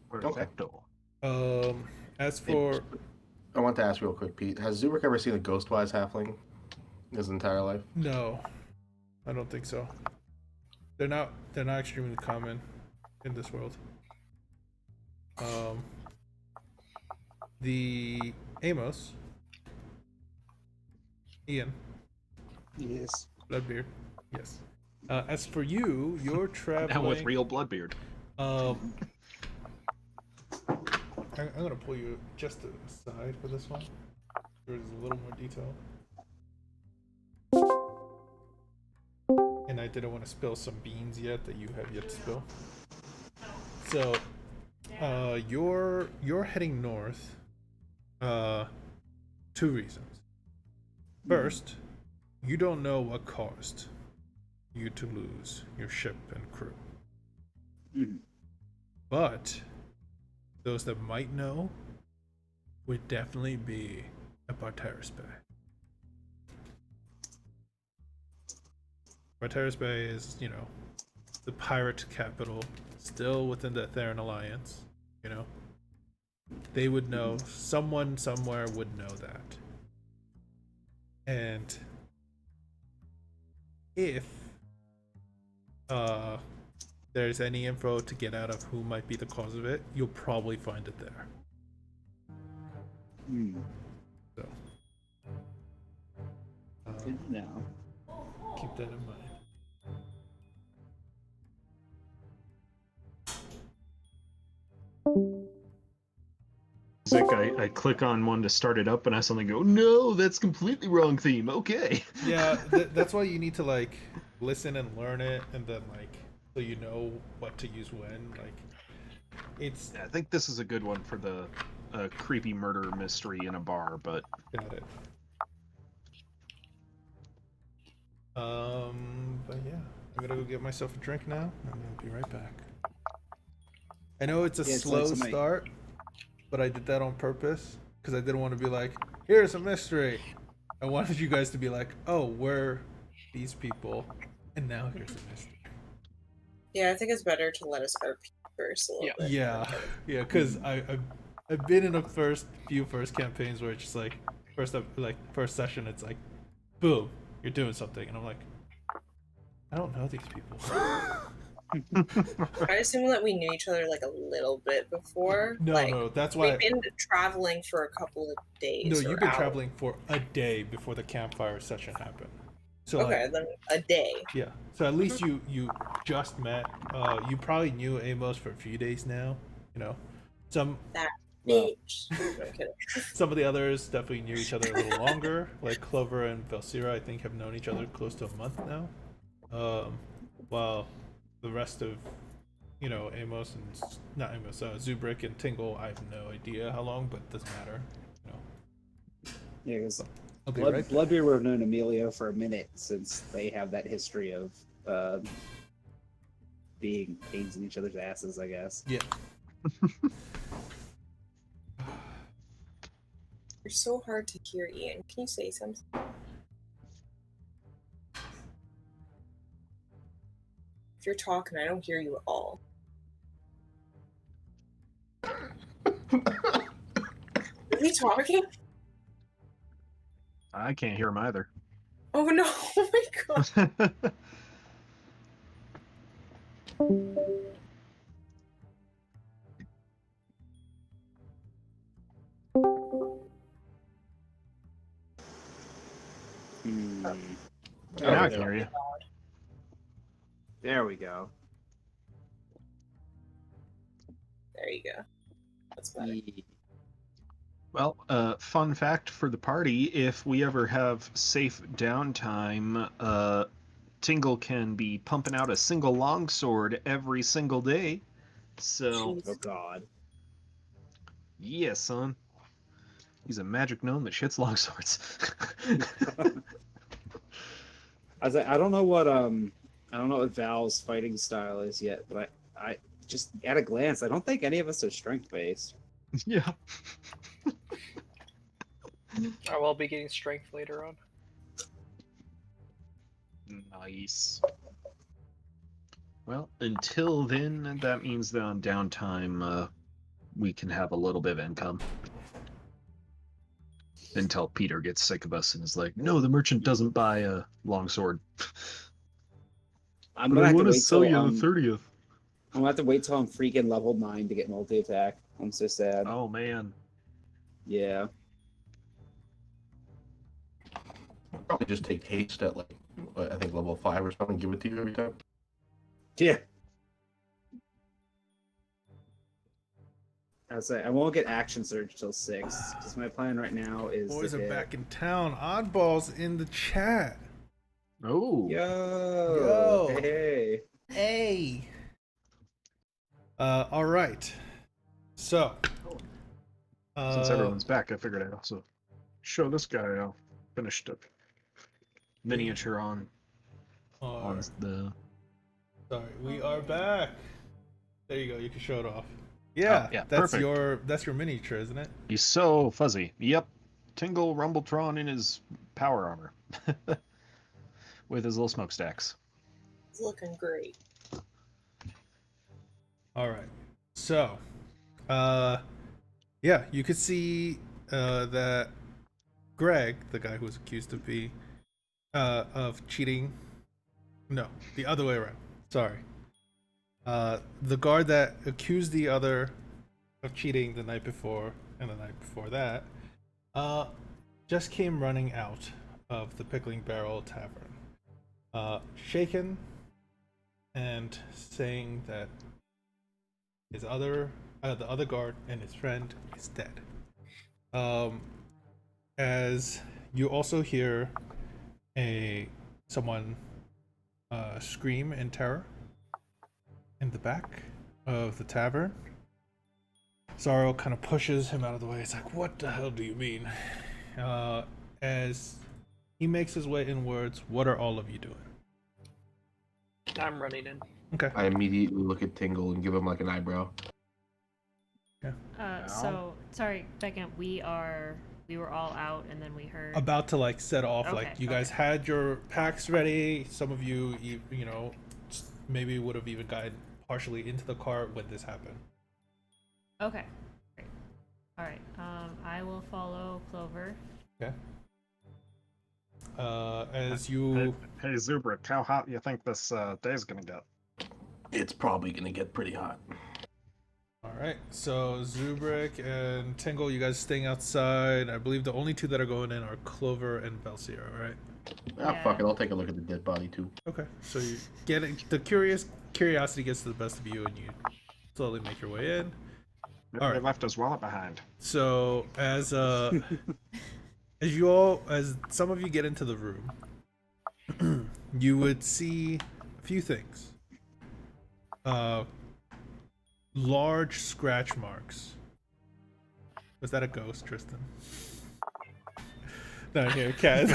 Perfecto. As for I want to ask real quick, Pete. Has Zubrik ever seen a Ghostwise halfling in his entire life? no, I don't think so. They're not extremely common in this world. The Amos, Ian, Yes. Bloodbeard, yes. As for you, you're Now traveling. with real Bloodbeard. I'm gonna pull you just aside for this one. There's a little more detail. And I didn't want to spill some beans yet that you have yet to spill. So, you're heading north. Two reasons. First, you don't know what caused you to lose your ship and crew. Mhm. But those that might know would definitely be at Barteris Bay. Barteris Bay is, you know, the pirate capital, still within the Theron Alliance, you know. They would know, someone somewhere would know that. And if there's any info to get out of who might be the cause of it, you'll probably find it there. So, Good to know. keep that in mind. I click on one to start it up, and I suddenly go, "No, that's completely wrong theme." Okay. Yeah, that's why you need to like listen and learn it, and then like so you know what to use when. Like, it's I think this is a good one for the creepy murder mystery in a bar, but got it. But yeah, I'm gonna go get myself a drink now, and I'll be right back. I know it's a Yeah, it's slow like somebody- start, but I did that on purpose because I didn't want to be like, here's a mystery. I wanted you guys to be like, oh, we're these people, and now here's a mystery. Yeah, I think it's better to let us RP first a little bit. Yeah, yeah, because I've been in the few first campaigns where it's just like first session, it's like, boom, you're doing something, and I'm like, I don't know these people. I assume that we knew each other like a little bit before. No, like, no, that's why. We've been traveling for a couple of days. No, or you've been hours. traveling for a day before the campfire session happened. So Okay, like, then a day. yeah. So at least you just met. You probably knew Amos for a few days now. You know, some That well, bitch. I'm kidding. some of the others definitely knew each other a little longer. Like Clover and Velsira, I think, have known each other close to a month now. While the rest of, you know, Amos and not Amos, Zubrik and Tingle, I have no idea how long, but it doesn't matter. You know. Yeah, because I'll be right back. Bloodbeard would have known Emilio for a minute since they have that history of being pains in each other's asses, I guess. Yeah. You're so hard to hear, Ian. Can you say something? If you're talking, I don't hear you at all. Is he talking? I can't hear him either. Oh no! Oh my god! Now Oh, I can hear you. There we go. There you go. That's better. Well, fun fact for the party: if we ever have safe downtime, Tingle can be pumping out a single longsword every single day. So, Oh God. yeah, son. He's a magic gnome that shits longswords. I don't know what Val's fighting style is yet, but I just at a glance, I don't think any of us are strength based. Yeah. I will be getting strength later on. Nice. Well, until then, that means that on downtime, we can have a little bit of income. Until Peter gets sick of us and is like, no, the merchant doesn't buy a longsword. I'm gonna have to wait till 30th. I'm gonna have to wait till I'm freaking level 9 to get multi attack. I'm so sad. Oh, man. Yeah. Probably just take haste at like, I think level 5 or something. Give it to you every time. Yeah. I won't get action surge till 6 because my plan right now is Boys to are hit... back in town. Oddballs in the chat. Oh. Yo. Yo. Hey. Hey. All right. So. Since everyone's back, I figured I'd also show this guy how finished up miniature on the. Sorry, we are back. There you go. You can show it off. Yeah, yeah, that's perfect. that's your miniature, isn't it? He's so fuzzy. Yep. Tingle Rumbletron in his power armor. With his little smokestacks. It's looking great. All right. So, yeah, you could see that Greg, the guy who was accused of cheating. No, the other way around. Sorry. The guard that accused the other of cheating the night before and the night before that, just came running out of the Pickling Barrel Tavern, shaken and saying that the other guard and his friend is dead. As you also hear someone scream in terror in the back of the tavern. Særald kind of pushes him out of the way. He's like, "What the hell do you mean?" As he makes his way inwards, what are all of you doing? I'm running in. Okay. I immediately look at Tingle and give him like an eyebrow. So sorry, Beckham. We were all out, and then we heard. About to like set off. Okay, Like you guys had your packs ready. Some of you, you know, maybe would have even gotten partially into the car when this happened. Okay. Great. All right. I will follow Clover. Okay. As you. Hey, Zubrik, how hot you think this day's gonna get? It's probably gonna get pretty hot. All right. So Zubrik and Tingle, you guys staying outside. I believe the only two that are going in are Clover and Belsier, right? Fuck it, I'll take a look at the dead body too. Okay. So you get it, the curiosity gets to the best of you, and you slowly make your way in. Maybe All they right. left his wallet behind. So as some of you get into the room, you would see a few things. Large scratch marks. Was that a ghost, Tristan? Not here, Kaz.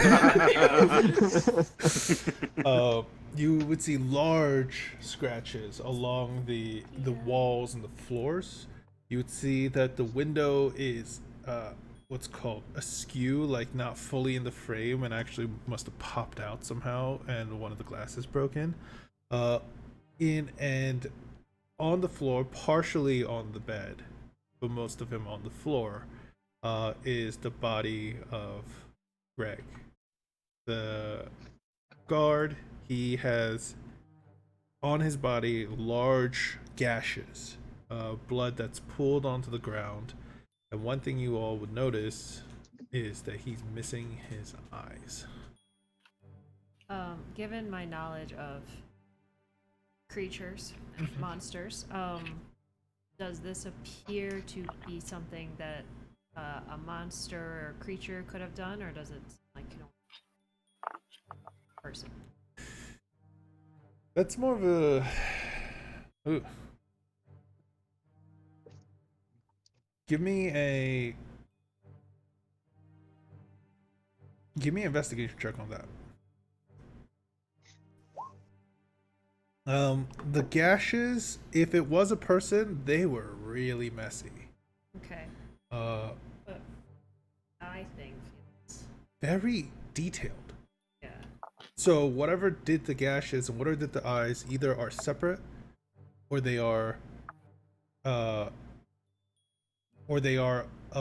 You would see large scratches along the walls and the floors. You would see that the window is what's called askew, like not fully in the frame, and actually must have popped out somehow, and one of the glasses broken. In and on the floor, partially on the bed, but most of him on the floor, is the body of Greg. The guard, he has on his body large gashes, blood that's pooled onto the ground. And one thing you all would notice is that he's missing his eyes. Given my knowledge of creatures, monsters, does this appear to be something that a monster or creature could have done, or does it like person? That's more of a. Ooh. Give me an investigation check on that. The gashes, if it was a person, they were really messy. Okay. But I think it's very detailed. yeah. So whatever did the gashes and whatever did the eyes either are separate, or they are of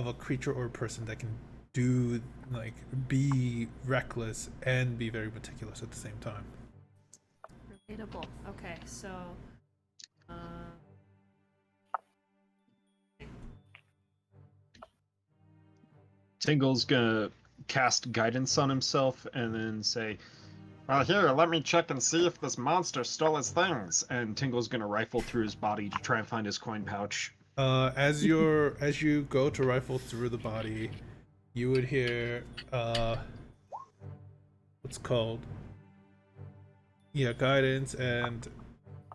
a creature or a person that can do like be reckless and be very meticulous at the same time. Relatable. Okay, so Tingle's gonna cast guidance on himself and then say, Well, here, let me check and see if this monster stole his things. and Tingle's gonna rifle through his body to try and find his coin pouch. As you go to rifle through the body, you would hear what's called guidance, and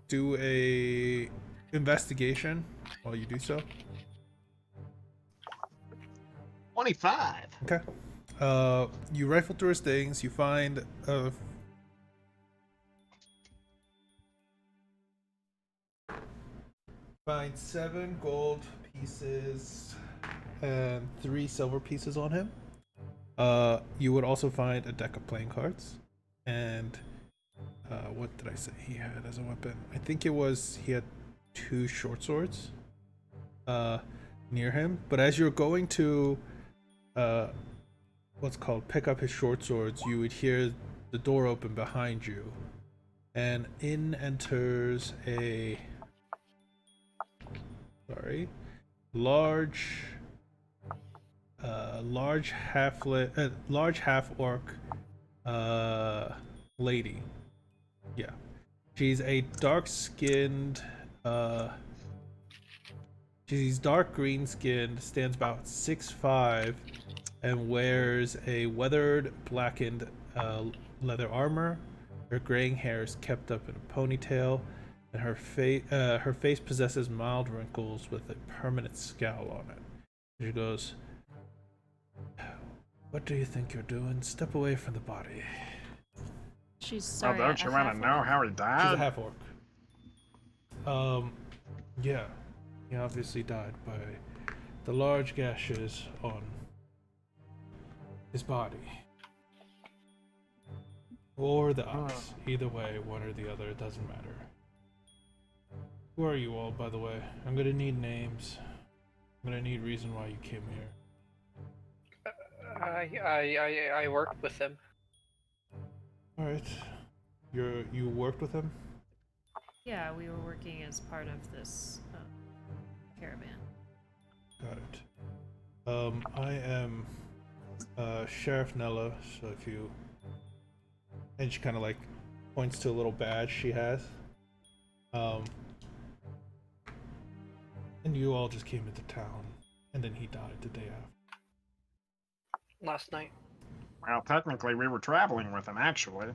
do a investigation while you do so. 25. Okay. You rifle through his things. You find find 7 gold pieces and 3 silver pieces on him. You would also find a deck of playing cards, and what did I say he had as a weapon? I think he had 2 short swords near him. But as you're going to pick up his short swords, you would hear the door open behind you, and in enters a large half orc lady. Yeah, she's a dark-skinned. She's dark green skinned, stands about 6'5", and wears a weathered, blackened leather armor. Her graying hair is kept up in a ponytail, and her face possesses mild wrinkles with a permanent scowl on it. She goes, "What do you think you're doing? Step away from the body." she's Oh, sorry. don't you want to know how he She's a died? half orc. Yeah, he obviously died by the large gashes on his body. Or the eyes. Either way, one or the other, it doesn't matter. Who are you all, by the way? I'm gonna need names. I'm gonna need reason why you came here. I worked with him. Alright. You worked with him? Yeah, we were working as part of this caravan. Got it. I am Sheriff Nella, so if you... And she kind of like points to a little badge she has. And you all just came into town, and then he died the day after. Last night. Well, technically, we were traveling with him, actually.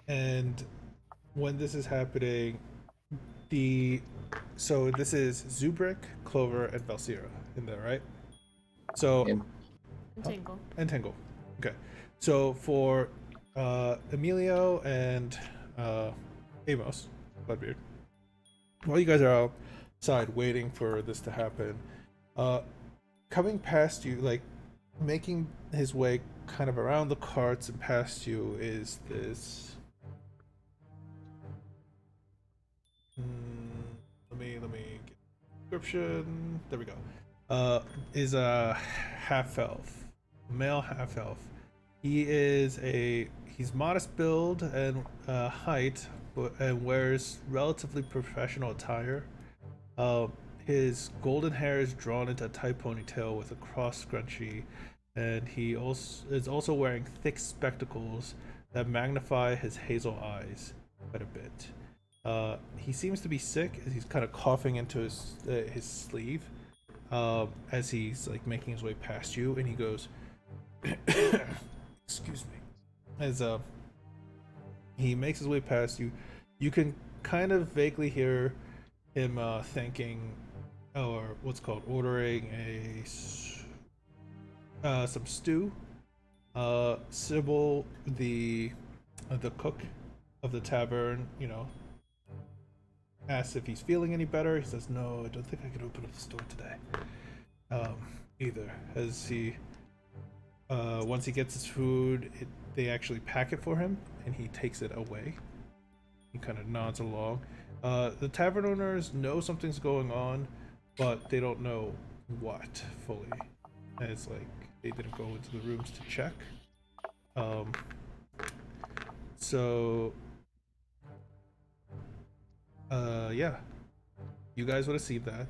And when this is happening, so this is Zubrick, Clover, and Valsira in there, right? So And And Tingle. and Tingle. Okay. So for Emilio and Amos, Bloodbeard, while you guys are outside waiting for this to happen, coming past you, like making his way kind of around the carts and past you, is this. Let me get a description. There we go. Is a half elf, male half elf. He's modest build and height, and wears relatively professional attire. His golden hair is drawn into a tight ponytail with a cross scrunchie, and he is also wearing thick spectacles that magnify his hazel eyes quite a bit. He seems to be sick as he's kind of coughing into his sleeve as he's like making his way past you, and he goes, "Excuse me." As he makes his way past you, you can kind of vaguely hear him thinking, or what's called ordering some stew. Sybil, the cook of the tavern, asks if he's feeling any better. He says, "No, I don't think I can open up the store today." Either. As he, once he gets his food, they actually pack it for him, and he takes it away. He kind of nods along. The tavern owners know something's going on, but they don't know what fully. As like they didn't go into the rooms to check. Yeah. You guys would have seen that.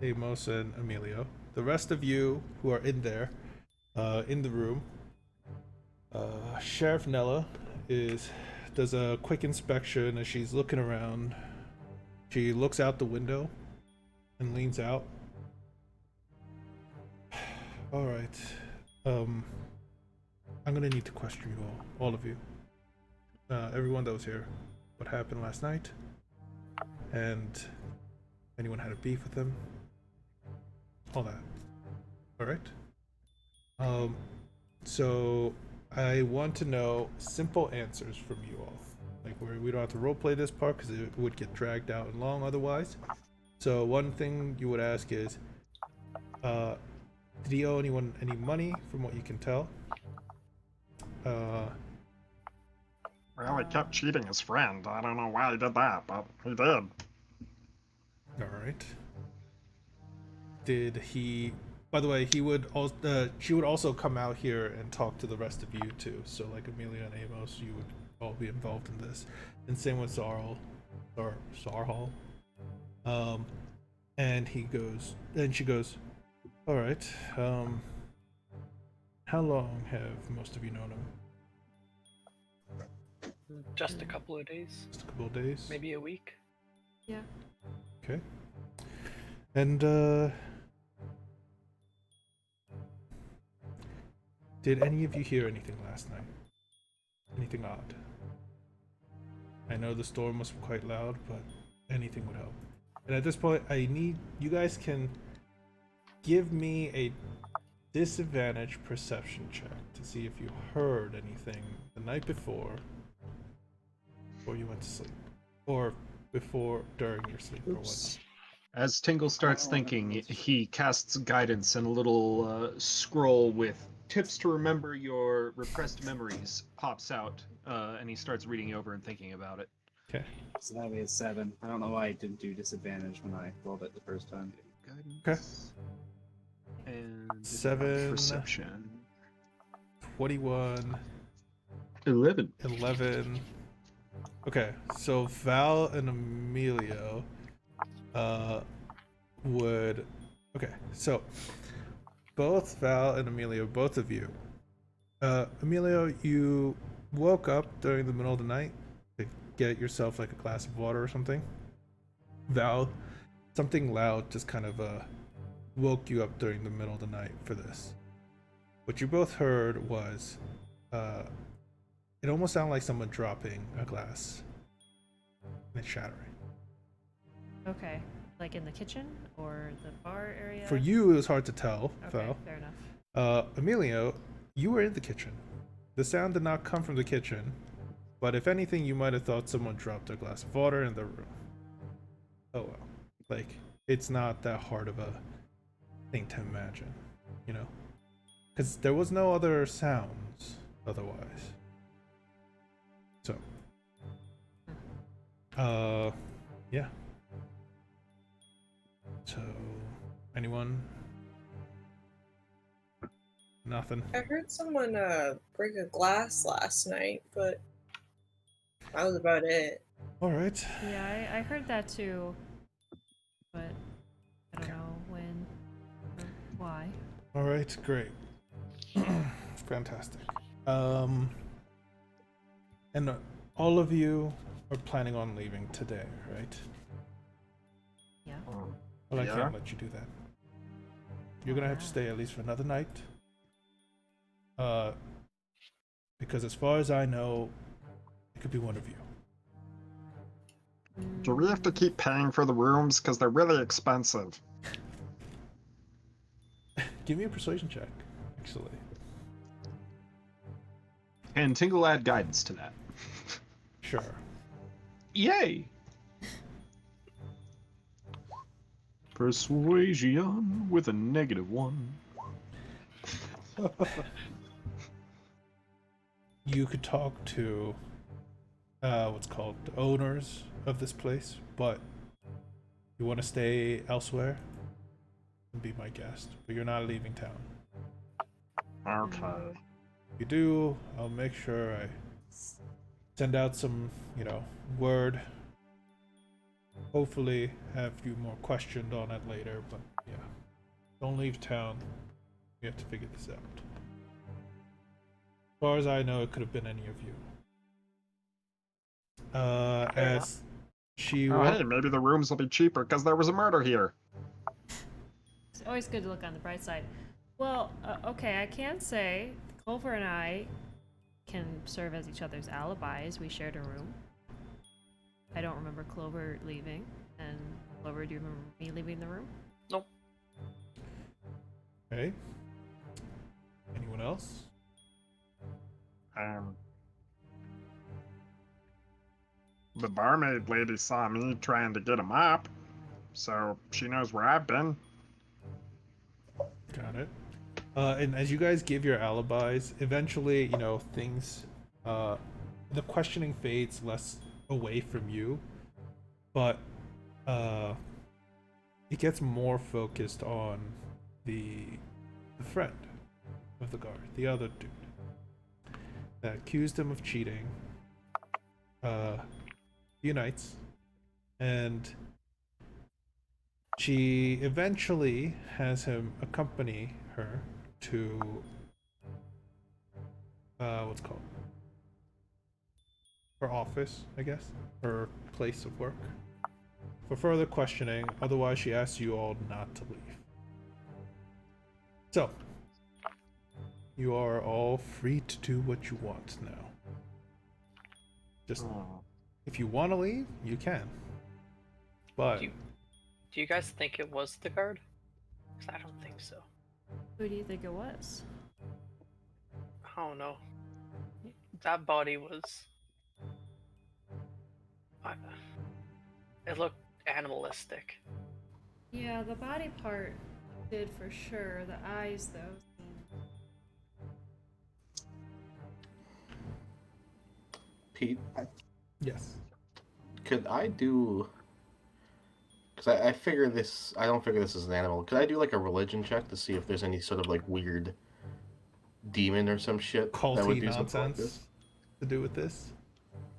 Amos and Emilio. The rest of you who are in there, in the room, Sheriff Nella does a quick inspection as she's looking around. She looks out the window and leans out. All right. I'm gonna need to question you all of you. Everyone that was here. What happened last night? And anyone had a beef with them? All that. All right. So I want to know simple answers from you all. Like we don't have to roleplay this part because it would get dragged out and long otherwise. So one thing you would ask is, did he owe anyone any money from what you can tell? Well, he kept cheating his friend. I don't know why he did that, but he did. Alright. Did he... By the way, she would also come out here and talk to the rest of you too. So like Amelia and Amos, you would all be involved in this. And same with Særald. And she goes, alright, how long have most of you known him? Just a couple of days. Just a couple of days? Maybe a week. Yeah. Okay. And, did any of you hear anything last night? Anything odd? I know the storm was quite loud, but anything would help. And at this point, I need... You guys can give me a disadvantage perception check to see if you heard anything the night before you went to sleep. Or during your sleep, or whatnot. As Tingle starts thinking, he casts guidance, and a little scroll with tips to remember your repressed memories pops out, and he starts reading over and thinking about it. Okay. So that would be a 7. I don't know why I didn't do disadvantage when I rolled it the first time. Guidance. Okay. And 7. Perception. 21. 11. 11. Okay, so Val and Emilio would... Okay, so both Val and Emilio, both of you. Emilio, you woke up during the middle of the night to get yourself like a glass of water or something. Val, something loud just kind of woke you up during the middle of the night for this. What you both heard was it almost sounded like someone dropping a glass and it shattering. Okay. Like in the kitchen or the bar area? For you, it was hard to tell, Okay, Val. fair enough. Emilio, you were in the kitchen. The sound did not come from the kitchen, but if anything, you might have thought someone dropped a glass of water in the room. Oh well. Like, it's not that hard of a thing to imagine, you know? Because there was no other sounds otherwise. So, yeah. So, anyone? Nothing. I heard someone break a glass last night, but that was about it. All right. Yeah, I heard that too, but I don't know when or why. All right. Great. Fantastic. And all of you are planning on leaving today, right? Yeah. Well, I Yeah. can't let you do that. You're gonna have to stay at least for another night. Because as far as I know, it could be one of you. Do we have to keep paying for the rooms? Because they're really expensive. Give me a persuasion check, actually. And Tingle add guidance to that. Sure. Yay! Persuasion with a -1. You could talk to what's called the owners of this place, but you want to stay elsewhere, be my guest, but you're not leaving town. Okay. If you do, I'll make sure I send out some, word. Hopefully have you more questioned on it later, but yeah. Don't leave town. We have to figure this out. As far as I know, it could have been any of you. As she Oh, hey, maybe the rooms will be cheaper because there was a murder here. It's always good to look on the bright side. Well, okay, I can say Clover and I can serve as each other's alibis. We shared a room. I don't remember Clover leaving. And Clover, do you remember me leaving the room? Nope. Okay. Anyone else? The barmaid lady saw me trying to get a mop, so she knows where I've been. Got it. And as you guys give your alibis, eventually, things, the questioning fades less away from you, but it gets more focused on the friend of the guard, the other dude that accused him of cheating. Few nights, and she eventually has him accompany her to what's called her office, I guess, her place of work, for further questioning. Otherwise, she asks you all not to leave. So you are all free to do what you want now. Just if you want to leave, you can. But Do you guys think it was the guard? 'Cause I don't think so. Who do you think it was? I don't know. That body was. It looked animalistic. Yeah, the body part did for sure. The eyes, though, seemed... Pete, yes. could I do? Because I figure this. I don't figure this is an animal. Could I do like a religion check to see if there's any sort of like weird demon or some shit that would Culty do something like this? nonsense to do with this?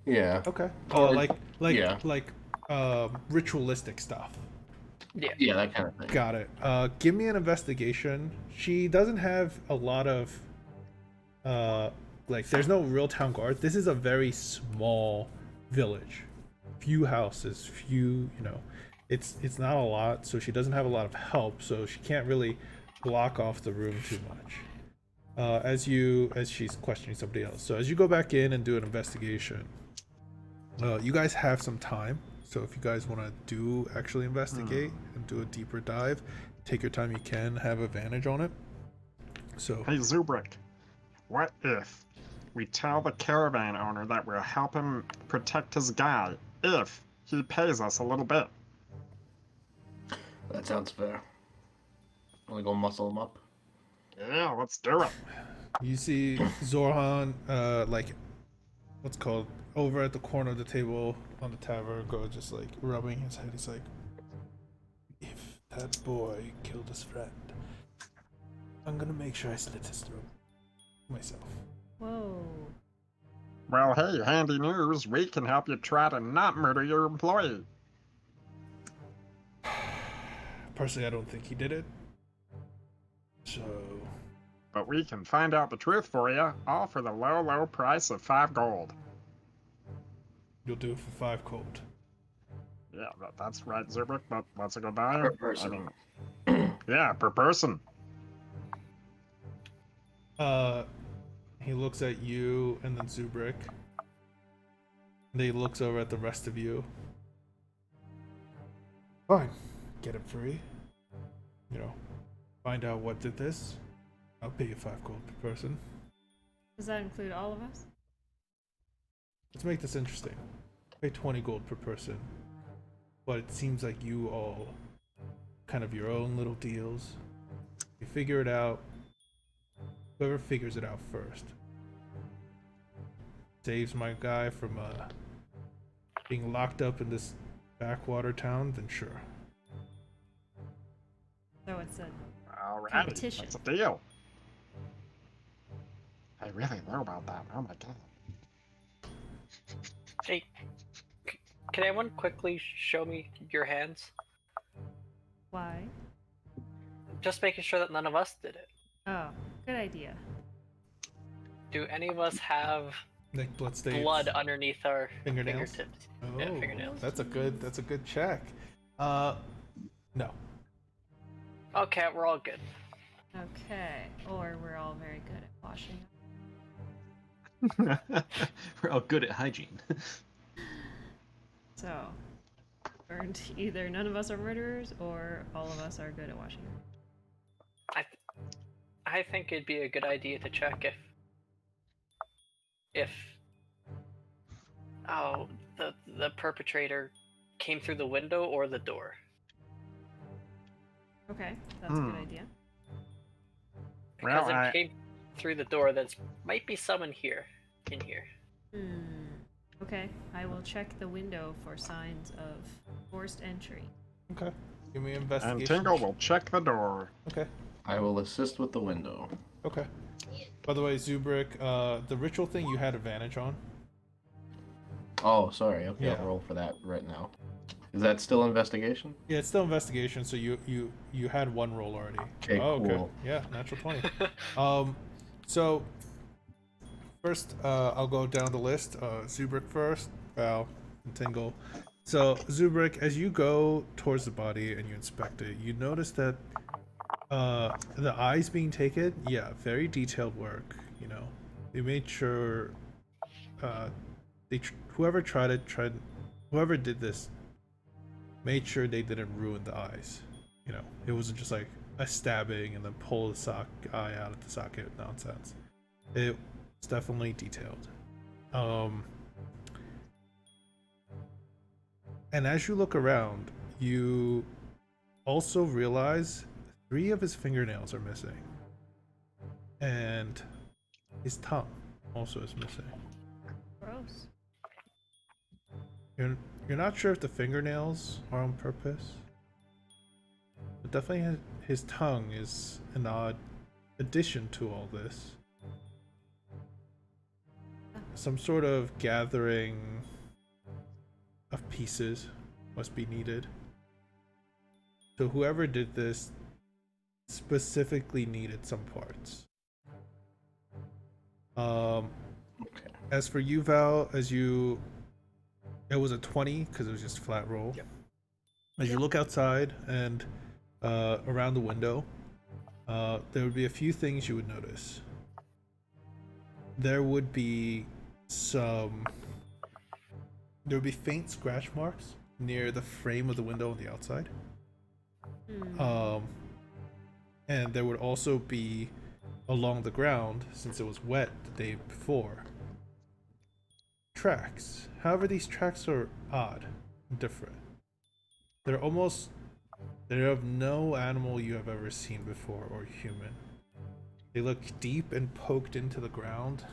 Yeah. Okay. Oh, like yeah. ritualistic stuff. Yeah. Yeah, that kind of thing. Got it. Give me an investigation. She doesn't have a lot of there's no real town guard. This is a very small village. Few houses, few, it's not a lot, so she doesn't have a lot of help, so she can't really block off the room too much. As she's questioning somebody else. So as you go back in and do an investigation, you guys have some time. So if you guys want to actually investigate and do a deeper dive, take your time. You can have advantage on it. So Hey, Zubrick, what if we tell the caravan owner that we'll help him protect his guy if he pays us a little bit? That sounds fair. Wanna go muscle him up? Yeah, let's do it. you see Zorhan, what's called, over at the corner of the table on the tavern, go just like rubbing his head. He's like, if that boy killed his friend, I'm gonna make sure I slit his throat myself. Whoa. Well, hey, handy news. We can help you try to not murder your employee. Personally, I don't think he did it. So, But we can find out the truth for you, all for the low, low price of 5 gold. You'll do it for 5 cold. Yeah, that's right, Zubrik, but what's it go down? Per person. I mean, yeah, per person. He looks at you and then Zubrik. Then he looks over at the rest of you. Fine. Get him free. You know, find out what did this. I'll pay you 5 gold per person. Does that include all of us? Let's make this interesting. Pay 20 gold per person. But it seems like you all kind of your own little deals. You figure it out. Whoever figures it out first saves my guy from being locked up in this backwater town, then sure. So it's a Alrighty, competition. that's a deal. I really know about that. Oh my god. Hey, can anyone quickly show me your hands? Why? Just making sure that none of us did it. Oh, good idea. Do any of us have Like bloodstains. blood underneath our Fingernails? fingertips? Oh, Yeah, fingernails. that's a good check. No. Okay, we're all good. Okay, or we're all very good at washing. We're all good at hygiene. So, burned either none of us are murderers or all of us are good at washing. I think it'd be a good idea to check if the perpetrator came through the window or the door. Okay, that's a good idea. Because Well, if it came through the door, then might be someone in here. Okay, I will check the window for signs of forced entry. Okay. Give me And investigation. Tingle will check the door. Okay. I will assist with the window. Okay. By the way, Zubrik, the ritual thing you had advantage on. Oh, sorry. Okay, Yeah. I'll roll for that right now. Is that still investigation? Yeah, it's still investigation, so you had 1 roll already. Okay, Oh, okay. cool. Yeah, natural 20. So first, I'll go down the list. Zubrik first, Val, and Tingle. So Zubrik, as you go towards the body and you inspect it, you notice that the eyes being taken, yeah, very detailed work. You know, they made sure whoever did this made sure they didn't ruin the eyes. You know, it wasn't just like a stabbing and then pull the eye out of the socket nonsense. It was definitely detailed. And as you look around, you also realize 3 of his fingernails are missing. And his tongue also is missing. Gross. You're not sure if the fingernails are on purpose, but definitely his tongue is an odd addition to all this. Some sort of gathering of pieces must be needed. So whoever did this specifically needed some parts. Okay. As for you, Val, it was a 20 because it was just flat roll. Yep. As you look outside and around the window, there would be a few things you would notice. There would be faint scratch marks near the frame of the window on the outside. And there would also be along the ground, since it was wet the day before, tracks. However, these tracks are odd and different. They're of no animal you have ever seen before or human. They look deep and poked into the ground.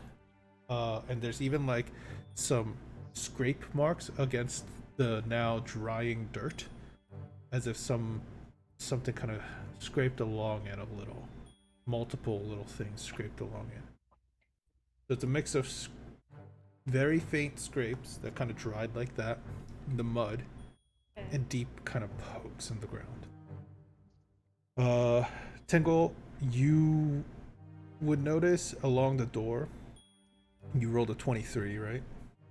And there's even like some scrape marks against the now drying dirt, as if something kind of scraped along it a little. Multiple little things scraped along it. So it's a mix of very faint scrapes that kind of dried like that in the mud, and deep kind of pokes in the ground. Tingle, you would notice along the door, you rolled a 23, right?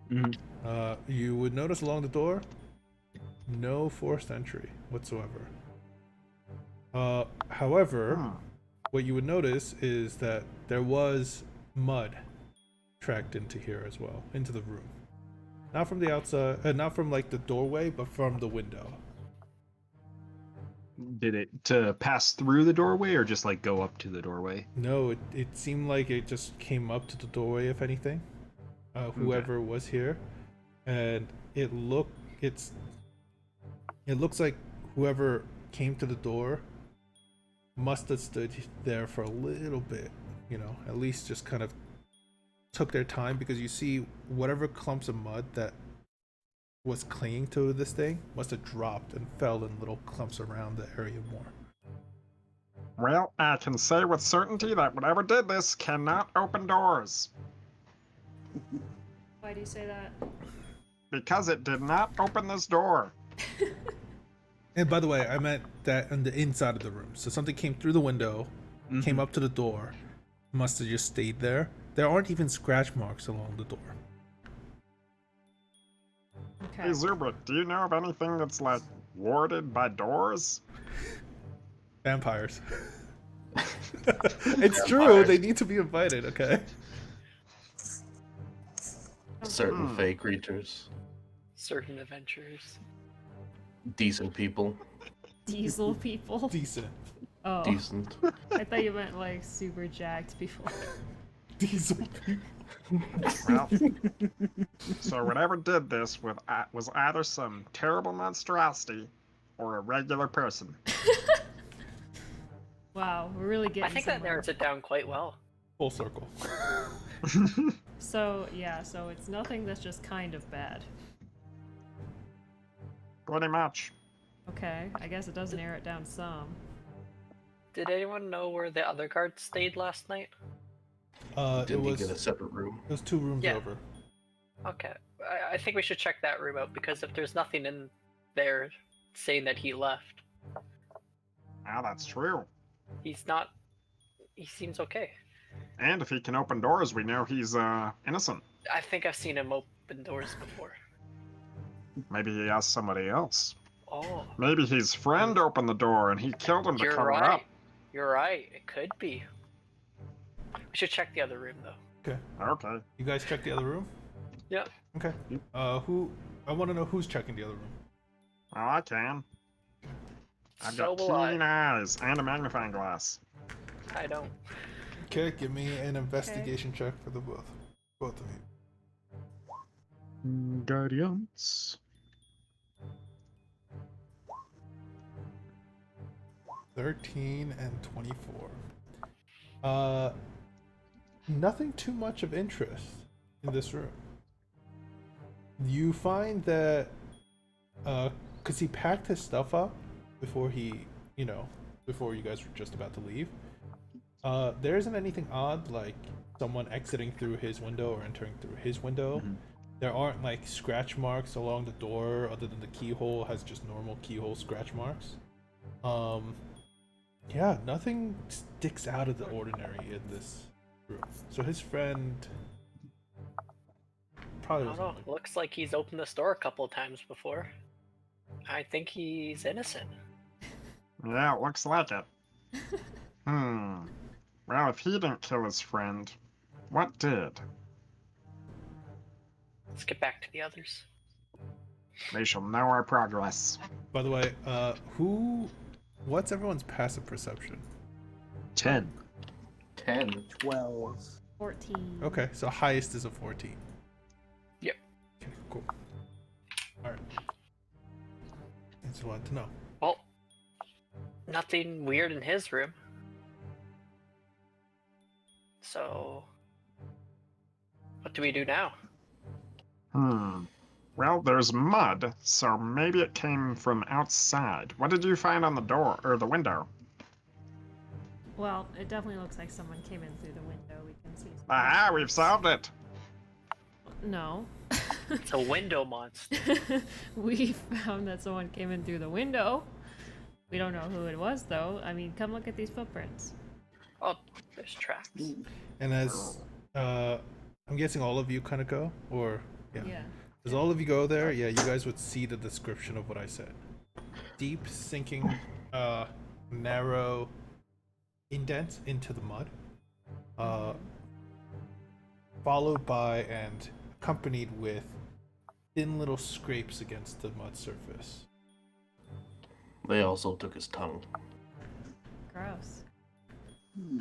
You would notice along the door, no forced entry whatsoever. However, what you would notice is that there was mud tracked into here as well, into the room. Not from the outside, not from like the doorway, but from the window. Did it pass through the doorway or just like go up to the doorway? No, it seemed like it just came up to the doorway, if anything. Whoever was here, and it looks like whoever came to the door must have stood there for a little bit, you know, at least just kind of took their time, because you see whatever clumps of mud that was clinging to this thing must have dropped and fell in little clumps around the area more. Well, I can say with certainty that whatever did this cannot open doors. Why do you say that? Because it did not open this door. And by the way, I meant that on the inside of the room. So something came through the window, came up to the door, must have just stayed there. There aren't even scratch marks along the door. Okay. Hey, Zubrik, do you know of anything that's, like, warded by doors? Vampires. It's true, they need to be invited, okay? Certain fake creatures. Certain adventures. Decent people. Diesel people? Decent. Oh. Decent. I thought you meant like super jacked people. Diesel people. Well, so whatever did this was either some terrible monstrosity or a regular person. Wow, we're really getting I think that somewhere. narrows it down quite well. Full circle. So, yeah, so it's nothing that's just kind of bad. Pretty much. Okay, I guess it does narrow it down some. Did anyone know where the other guards stayed last night? Didn't he get a separate room? It was 2 rooms Yeah. over. Okay, I think we should check that room out, because if there's nothing in there saying that he left, Now that's true. he's not. He seems okay. And if he can open doors, we know he's innocent. I think I've seen him open doors before. Maybe he asked somebody else. Oh, Maybe his friend opened the door and he killed him to you're cover it right. up. You're right. It could be. We should check the other room though. Okay. Okay. You guys check the other room? Yeah. Okay. I want to know who's checking the other room. Well, I can. I've So got will I. keen eyes and a magnifying glass. I don't. Okay, give me an investigation check for the both of you. Guardians. 13 and 24. Nothing too much of interest in this room. You find that, because he packed his stuff up before before you guys were just about to leave. There isn't anything odd, like someone exiting through his window or entering through his window. There aren't like scratch marks along the door, other than the keyhole has just normal keyhole scratch marks. Yeah, nothing sticks out of the ordinary in this room. So his friend probably I don't know. wasn't. Looks like he's opened this door a couple of times before. I think he's innocent. Yeah, it looks like it. Well, if he didn't kill his friend, what did? Let's get back to the others. They shall know our progress. By the way, what's everyone's passive perception? 10. 10. 12. 14. Okay, so highest is a 14. Yep. Okay, cool. Alright. I just wanted to know. Well, nothing weird in his room. So, what do we do now? Well, there's mud, so maybe it came from outside. What did you find on the door, or the window? Well, it definitely looks like someone came in through the window. We can see. some- Aha, we've solved it! No. It's a window monster. We found that someone came in through the window. We don't know who it was, though. I mean, come look at these footprints. Oh, there's tracks. And as I'm guessing all of you kind of go, or Yeah. As all of you go there, yeah, you guys would see the description of what I said. Deep sinking, narrow indents into the mud, followed by and accompanied with thin little scrapes against the mud surface. They also took his tongue. Gross.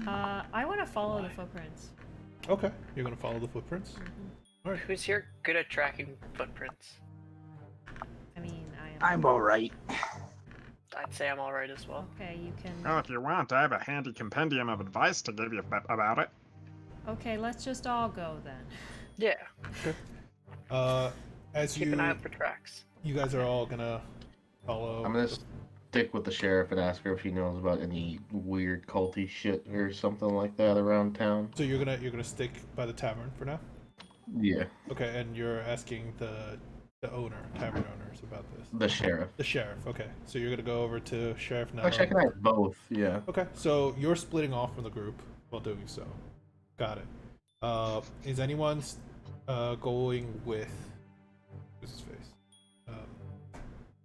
I want to follow the footprints. Okay, you're gonna follow the footprints. Alright. Who's here good at tracking footprints? I mean, I am. I'm alright. I'd say I'm alright as well. Okay, you can. Well, if you want, I have a handy compendium of advice to give you about it. Okay, let's just all go then. Yeah. As Keep an eye out for tracks. you guys are all gonna follow. I'm gonna stick with the sheriff and ask her if she knows about any weird culty shit or something like that around town. So you're gonna stick by the tavern for now. Yeah, Okay, and you're asking the tavern owners about this. the sheriff. The sheriff. Okay, so you're gonna go over to Sheriff now. Actually, I can ask both. Yeah. Okay, so you're splitting off from the group while doing so. Got it. Is anyone going with? What's his face?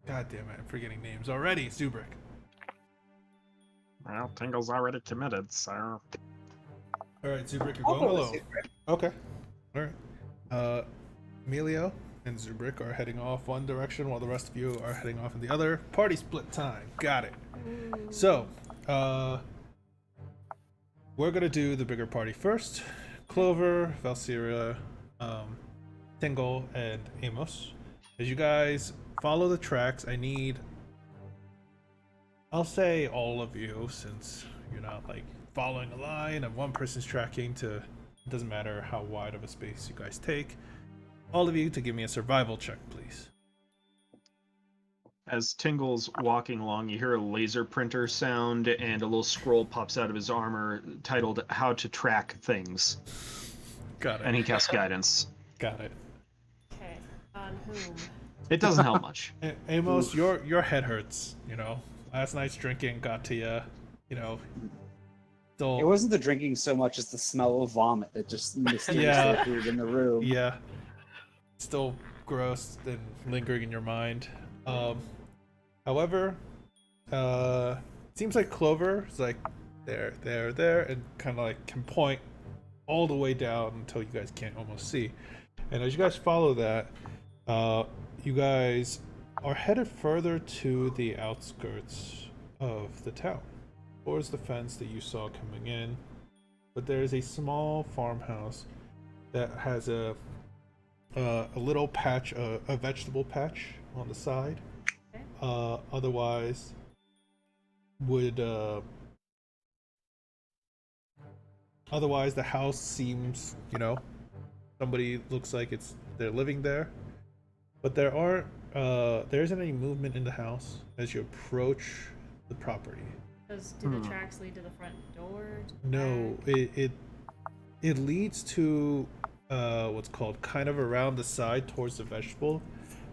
God damn it! I'm forgetting names already. Zubrick. Well, Tingle's already committed, so. All right, Zubrick, you're I'll going go with alone. Zubrick. Okay. All right. Emilio and Zubrick are heading off one direction while the rest of you are heading off in the other. Party split time. Got it. So, we're gonna do the bigger party first. Clover, Valsyria, Tingle, and Amos. As you guys follow the tracks, I'll say all of you, since you're not like following a line and one person's tracking to, it doesn't matter how wide of a space you guys take. All of you to give me a survival check, please. As Tingle's walking along, you hear a laser printer sound, and a little scroll pops out of his armor titled "How to Track Things," Got it. and he casts guidance. Got it. Okay, on whom? It doesn't help much. Amos, your head hurts. You know, last night's drinking got to you. You know, still. It wasn't the drinking so much as the smell of vomit that just mysteriously Yeah. appeared in the room. Yeah. Still gross and lingering in your mind. However, seems like Clover is like there, and kind of like can point all the way down until you guys can't almost see. And as you guys follow that, you guys are headed further to the outskirts of the town, towards the fence that you saw coming in. But there is a small farmhouse that has a little patch, a vegetable patch on the side. Okay. Otherwise, the house seems, somebody looks like they're living there, but there isn't any movement in the house as you approach the property. Do the tracks lead to the front door? To the No, back? it leads to what's called kind of around the side towards the vegetable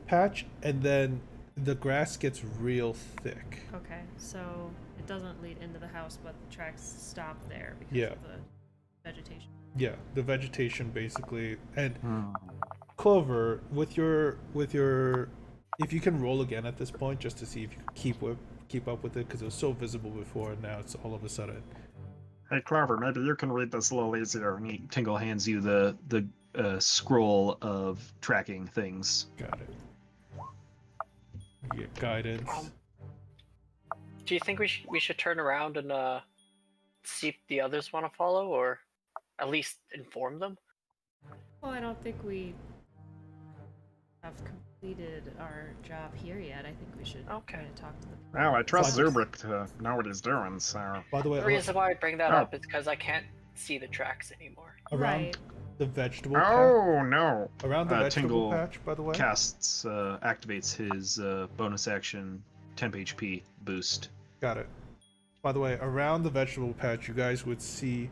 patch, and then the grass gets real thick. Okay, so it doesn't lead into the house, but the tracks stop there because Yeah. of the vegetation. Yeah, the vegetation basically. And Clover, with your if you can roll again at this point just to see if you can keep up with it, because it was so visible before and now it's all of a sudden. Hey, Clover, maybe you can read this a little easier. And Tingle hands you the scroll of tracking things. Got it. You get guidance. Do you think we should turn around and see if the others want to follow, or at least inform them? Well, I don't think we have completed our job here yet. I think we should try to talk to the people. Well, I trust Fine. Zubrick to know what he's doing, so. By the way, The reason why I bring that Oh. up is because I can't see the tracks anymore. around Right. the vegetable patch, Oh, no. around the vegetable Tingle patch, by the way. Activates his bonus action temp HP boost. Got it. By the way, around the vegetable patch, you guys would see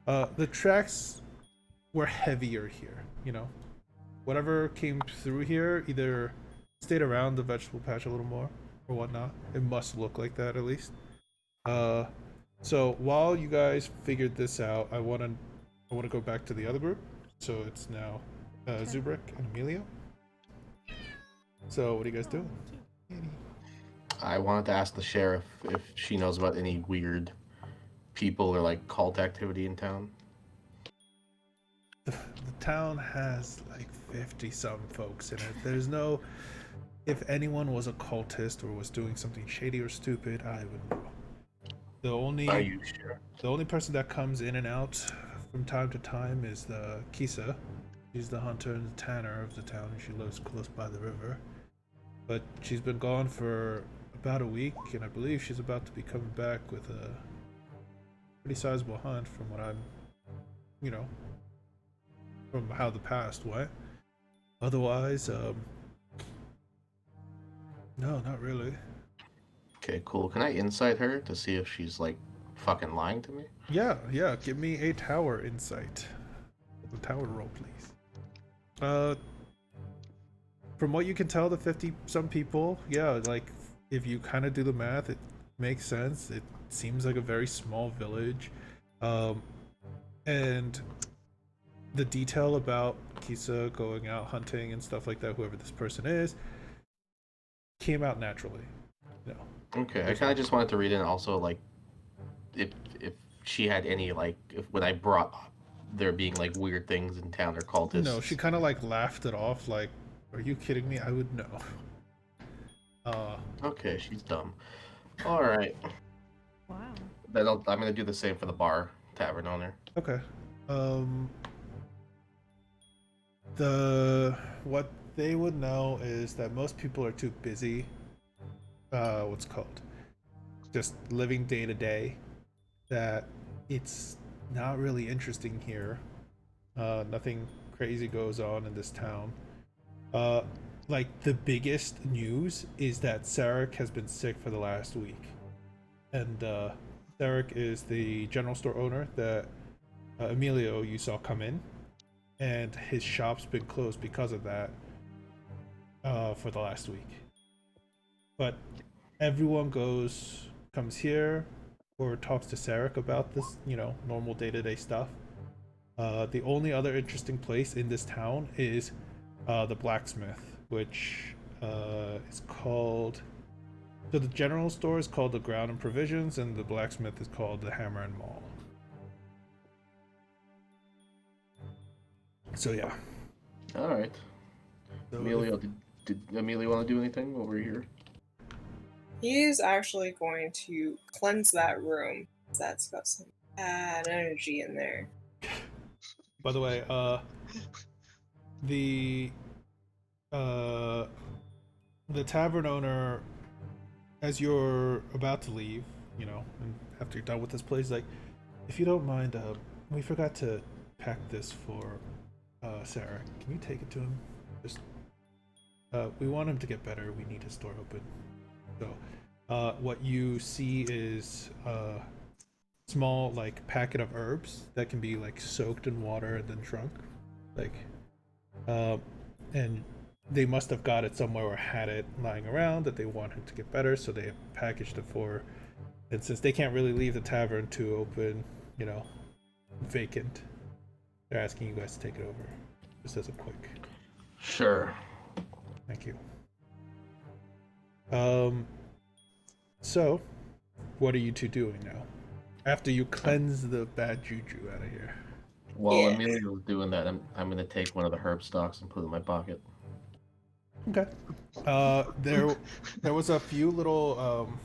the tracks were heavier here. Whatever came through here either stayed around the vegetable patch a little more or whatnot. It must look like that at least. So while you guys figured this out, I want to go back to the other group. So it's now Zubrick and Emilio. So what are you guys doing? I wanted to ask the sheriff if she knows about any weird people or like cult activity in town. The town has like 50 some folks in it. There's no. If anyone was a cultist or was doing something shady or stupid, I would know. Are you sure? The only person that comes in and out from time to time is the Kisa. She's the hunter and the tanner of the town, and she lives close by the river. But she's been gone for about a week, and I believe she's about to be coming back with a pretty sizable hunt from what I'm, from how the past went. Otherwise, no, not really. Okay, cool. Can I insight her to see if she's like fucking lying to me? Yeah. Give me a tower insight. A tower roll, please. From what you can tell, the 50 some people, yeah, like if you kind of do the math, it makes sense. It seems like a very small village, and the detail about Kisa going out hunting and stuff like that, whoever this person is, came out naturally. No. Okay, I kind of just wanted to read in also like if she had any like if when I brought up there being like weird things in town or cultists. No, she kind of like laughed it off. Like, are you kidding me? I would know. Okay, she's dumb. All right. Wow. Then I'm gonna do the same for the bar tavern owner. Okay. What they would know is that most people are too busy. What's called? Just living day to day. That it's not really interesting here. Nothing crazy goes on in this town. Like the biggest news is that Særald has been sick for the last week, and Særald is the general store owner that Emilio you saw come in, and his shop's been closed because of that for the last week. But everyone comes here or talks to Særald about this, normal day-to-day stuff. The only other interesting place in this town is the blacksmith, which is called. So the general store is called the Ground and Provisions, and the blacksmith is called the Hammer and Maul. So yeah. All right. So Emilio, did Emilio want to do anything while we're here? He's actually going to cleanse that room. That's got some bad energy in there. By the way, the tavern owner, as you're about to leave, and after you're done with this place, like, if you don't mind, we forgot to pack this for Sarah. Can you take it to him? Just, we want him to get better. We need his store open. So, what you see is a small, like, packet of herbs that can be, like, soaked in water and then drunk. Like, and they must have got it somewhere or had it lying around that they want him to get better, so they have packaged it for. And since they can't really leave the tavern to open, vacant, they're asking you guys to take it over. Just as a quick. Sure. Thank you. So, what are you two doing now? After you cleanse the bad juju out of here. While Yeah. Emilio's doing that, I'm gonna take one of the herb stalks and put it in my pocket. Okay. There was a few little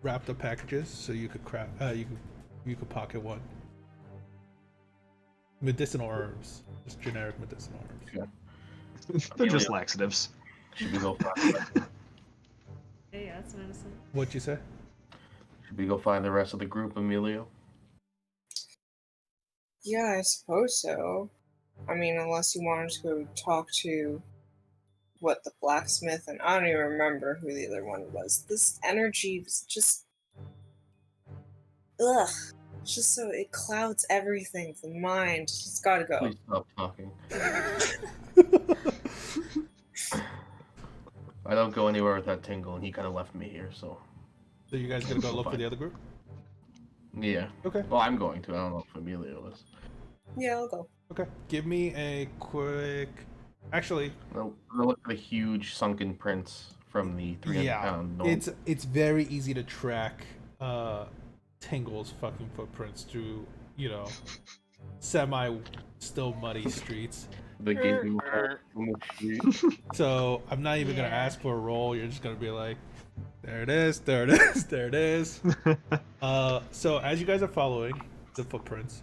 wrapped up packages, so you could you could pocket one. Medicinal herbs, just generic medicinal herbs. They're just Emilio, laxatives. Should we go find Yeah, that's medicine. What'd you say? Should we go find the rest of the group, Emilio? Yeah, I suppose so. I mean, unless you wanted to go talk to the blacksmith, and I don't even remember who the other one was. This energy was just, ugh. It's just so it clouds everything. The mind just gotta go. Please stop talking. I don't go anywhere with that tingle, and he kind of left me here, so. So you guys gonna go look for the other group? Yeah. Okay. Well, I'm going to. I don't know if Emilio is. Yeah, I'll go. Okay. Give me a quick. Actually, I'll look at the huge sunken prints from the 300-pound gnome. it's very easy to track Tingle's fucking footprints through, semi still muddy streets. The gaping hole in the street. So I'm not even gonna Yeah. ask for a roll. You're just gonna be like, there it is, there it is, there it is. So as you guys are following the footprints,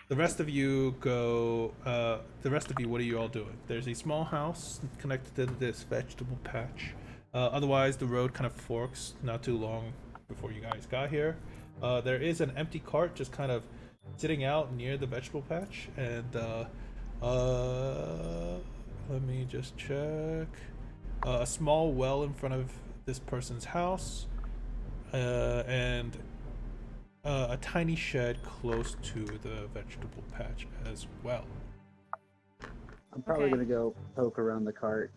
the rest of you go. What are you all doing? There's a small house connected to this vegetable patch. Otherwise, the road kind of forks not too long before you guys got here. There is an empty cart just kind of sitting out near the vegetable patch, and let me just check. A small well in front of this person's house, and a tiny shed close to the vegetable patch as well. I'm probably Okay. gonna go poke around the cart.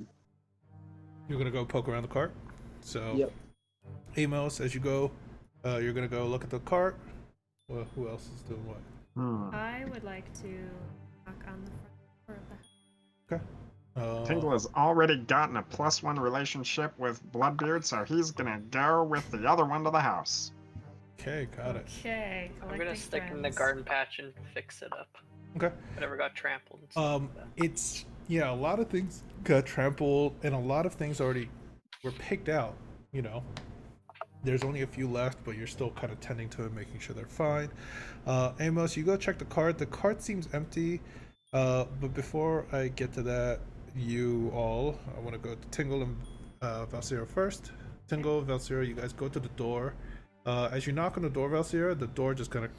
You're gonna go poke around the cart. So, Yep. Amos, as you go, you're gonna go look at the cart. Well, who else is doing what? I would like to knock on the front door of the house. Okay. Tingle has already gotten a +1 relationship with Bloodbeard, so he's gonna go with the other one to the house. Okay, got it. Okay. I'm gonna collecting stick in the friends. garden patch and fix it up. Okay. Whatever got trampled and stuff like that. It's a lot of things got trampled, and a lot of things already were picked out. There's only a few left, but you're still kind of tending to it, making sure they're fine. Amos, you go check the cart. The cart seems empty, but before I get to that, I want to go to Tingle and Valsira first. Tingle, Valsira, you guys go to the door. As you knock on the door, Valsira, the door just kind of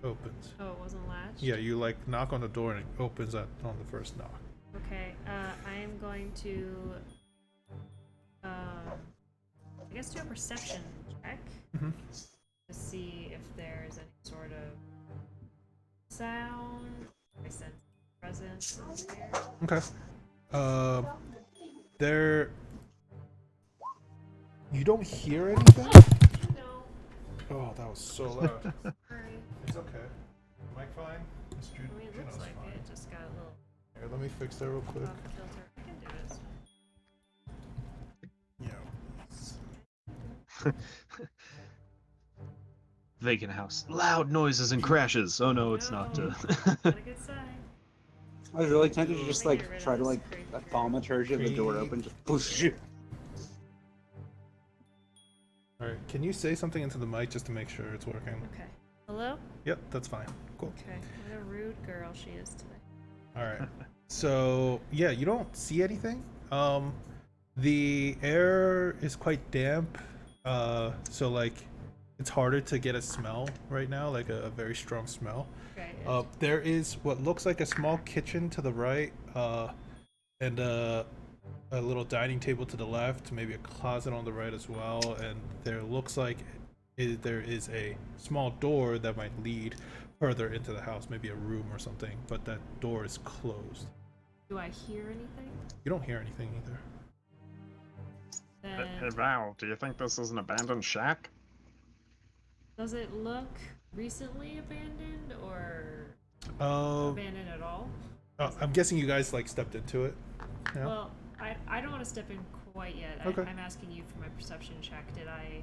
opens. Oh, it wasn't latched? Yeah, you knock on the door and it opens on the first knock. Okay, I am going to, I guess do a perception check Mhm. to see if there's any sort of sound. I sense presence over here. Okay. There. You don't hear anything? No. Oh, that was so loud. Sorry. It's okay. Mic fine? Miss I mean, it looks like it just got a little Here, let me fix that real quick. off kilter. I can do it. Yeah. Vacant house. Loud noises and crashes. Oh no, it's not. No. Not a good sign. I was really tempted to just Let me like get rid of try to this like creepy a crap. thaumaturgy of the door open, just push. Alright, can you say something into the mic just to make sure it's working? Okay. Hello? Yep, that's fine. Cool. Okay. What a rude girl she is today. Alright. So, yeah, you don't see anything. The air is quite damp. So, like, it's harder to get a smell right now, like a very strong smell. Okay. There is what looks like a small kitchen to the right, and a little dining table to the left, maybe a closet on the right as well, and there looks like there is a small door that might lead further into the house, maybe a room or something, but that door is closed. Do I hear anything? You don't hear anything either. Then Hey Val, do you think this is an abandoned shack? does it look recently abandoned or Uh, abandoned at all? I'm guessing you guys like stepped into it. Yeah. Well, I don't want to step in quite yet. Okay. I'm asking you for my perception check. Did I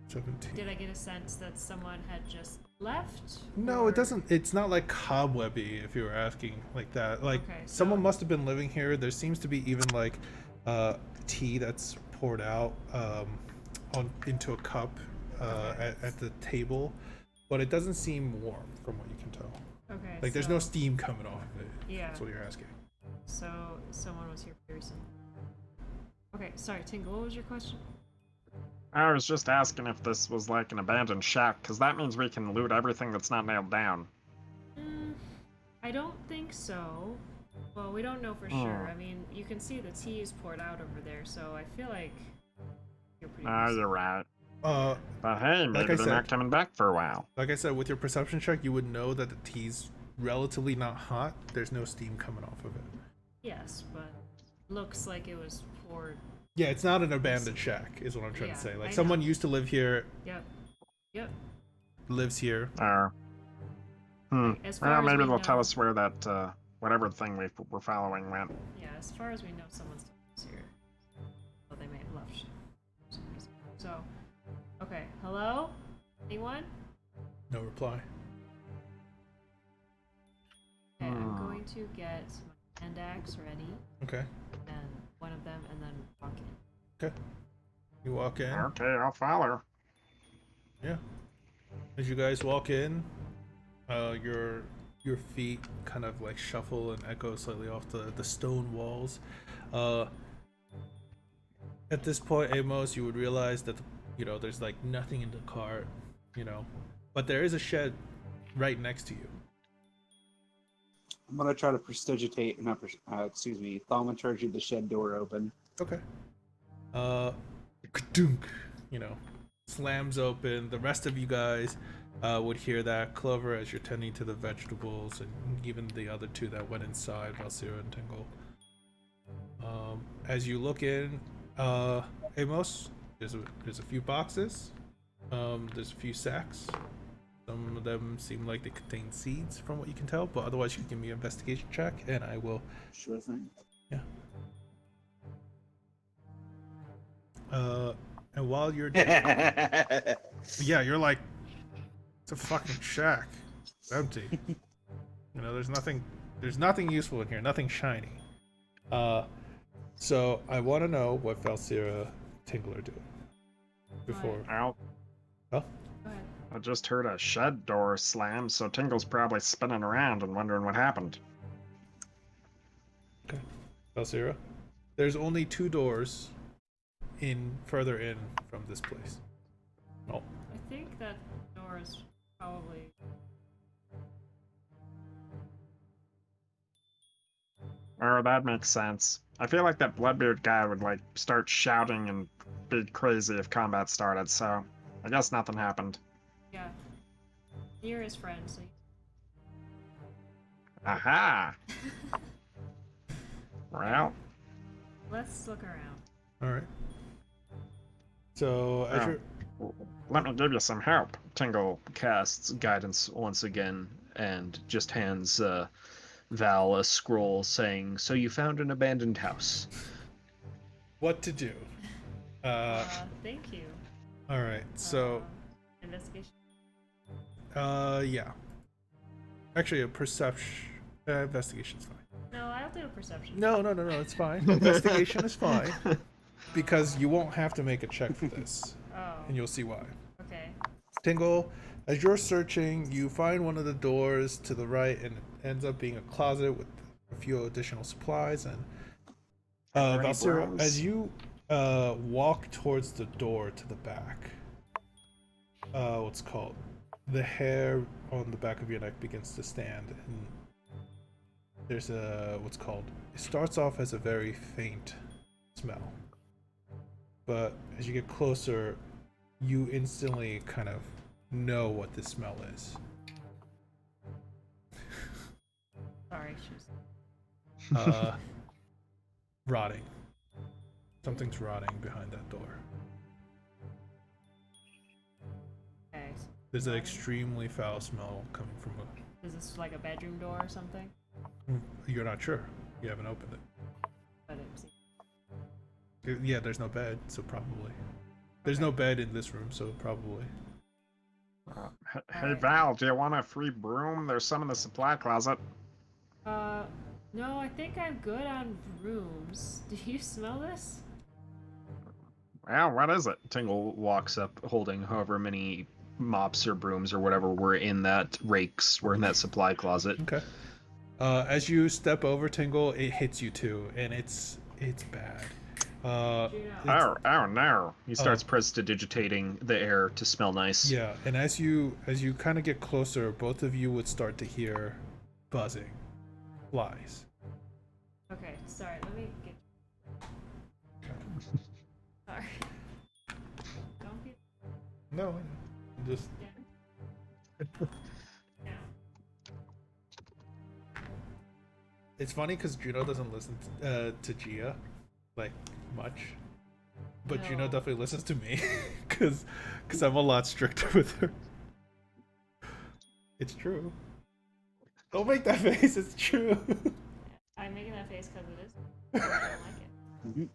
17. get a sense that someone had just left? No, or- it doesn't. It's not like cobwebby. If you were asking like that, like Okay, someone so- must have been living here. There seems to be even like tea that's poured out into a cup at the table, but it doesn't seem warm from what you can tell. Okay. Like there's no so- steam coming off of it. Yeah. That's what you're asking. So someone was here recently. Okay, sorry, Tingle. What was your question? I was just asking if this was like an abandoned shack, because that means we can loot everything that's not nailed down. I don't think so. Well, we don't know for sure. I mean, you can see the tea is poured out over there, so I feel like you're pretty. Ah, decent. you're right. Uh, But hey, Like maybe I they're said- not coming back for a while. like I said, with your perception check, you would know that the tea's relatively not hot. There's no steam coming off of it. Yes, but looks like it was poured. Yeah, it's not an abandoned shack, is what I'm trying Yeah, to say. I Like know. someone used to live here, Yep. Yep. lives here. As far Well, as maybe we they'll know, tell us where that whatever thing we're following went. Yeah, as far as we know, someone's here. Well, they may have left for some reason. So, okay, hello? Anyone? No reply. Okay, I'm going to get my hand axe ready, Okay. and one of them, and then walk in. Okay. You walk in. Okay, I'll follow. Yeah. As you guys walk in, your feet kind of like shuffle and echo slightly off the stone walls. At this point, Amos, you would realize that there's like nothing in the cart, but there is a shed right next to you. I'm gonna try to prestigitate, thaumaturgy the shed door open. Okay. Ka-dunk, slams open. The rest of you guys would hear that. Clover, as you're tending to the vegetables, and even the other two that went inside, Valsira and Tingle. As you look in, Amos, there's a few boxes. There's a few sacks. Some of them seem like they contain seeds, from what you can tell. But otherwise, you can give me an investigation check, and I will. Sure thing. Yeah. And while you're yeah, you're like, it's a fucking shack. It's empty. There's nothing useful in here, nothing shiny. So I want to know what Valsira Tingle are doing before. Well, Go ahead. I just heard a shed door slam, so Tingle's probably spinning around and wondering what happened. Okay, Valsira, there's only 2 doors further in from this place. Oh. I think that door is probably. Oh, that makes sense. I feel like that Bloodbeard guy would like start shouting and be crazy if combat started, so I guess nothing happened. Yeah. You're his friend, so. Aha! Well, Let's look around. All right. So as you're let me give you some help. Tingle casts guidance once again and just hands Val a scroll saying, "So you found an abandoned house." what to do? Thank you. All right. So Investigation. yeah. Actually, a perception. Investigation's fine. No, I'll do a perception. No, it's fine. Investigation is fine. Because you won't have to make a check for this. Oh. And you'll see why. Okay. Tingle, as you're searching, you find one of the doors to the right, and it ends up being a closet with a few additional supplies. And Valsira, as you walk towards the door to the back, the hair on the back of your neck begins to stand, and there's it starts off as a very faint smell. But as you get closer, you instantly kind of know what this smell is. Sorry, she's. Rotting. Something's rotting behind that door. Okay. There's an extremely foul smell coming from Is this like a bedroom door or something? You're not sure. You haven't opened it. But it seems. Yeah, there's no bed, so probably. There's no bed in this room, so probably. Hey Val, do you want a free broom? There's some in the supply closet. No, I think I'm good on rooms. Do you smell this? Well, what is it? Tingle walks up holding however many mops or brooms or whatever were in that supply closet. Okay. As you step over Tingle, it hits you too, and it's bad. Oh no. He starts prestidigitating the air to smell nice. Yeah, and as you kind of get closer, both of you would start to hear buzzing, flies. Okay, sorry, let me get. Sorry. Don't be. No, just. Yeah. It's funny because Juno doesn't listen to Gia, like, much. But Juno No. definitely listens to me, because I'm a lot stricter with her. It's true. Don't make that face. It's true. I'm making that face because it is. I don't like it.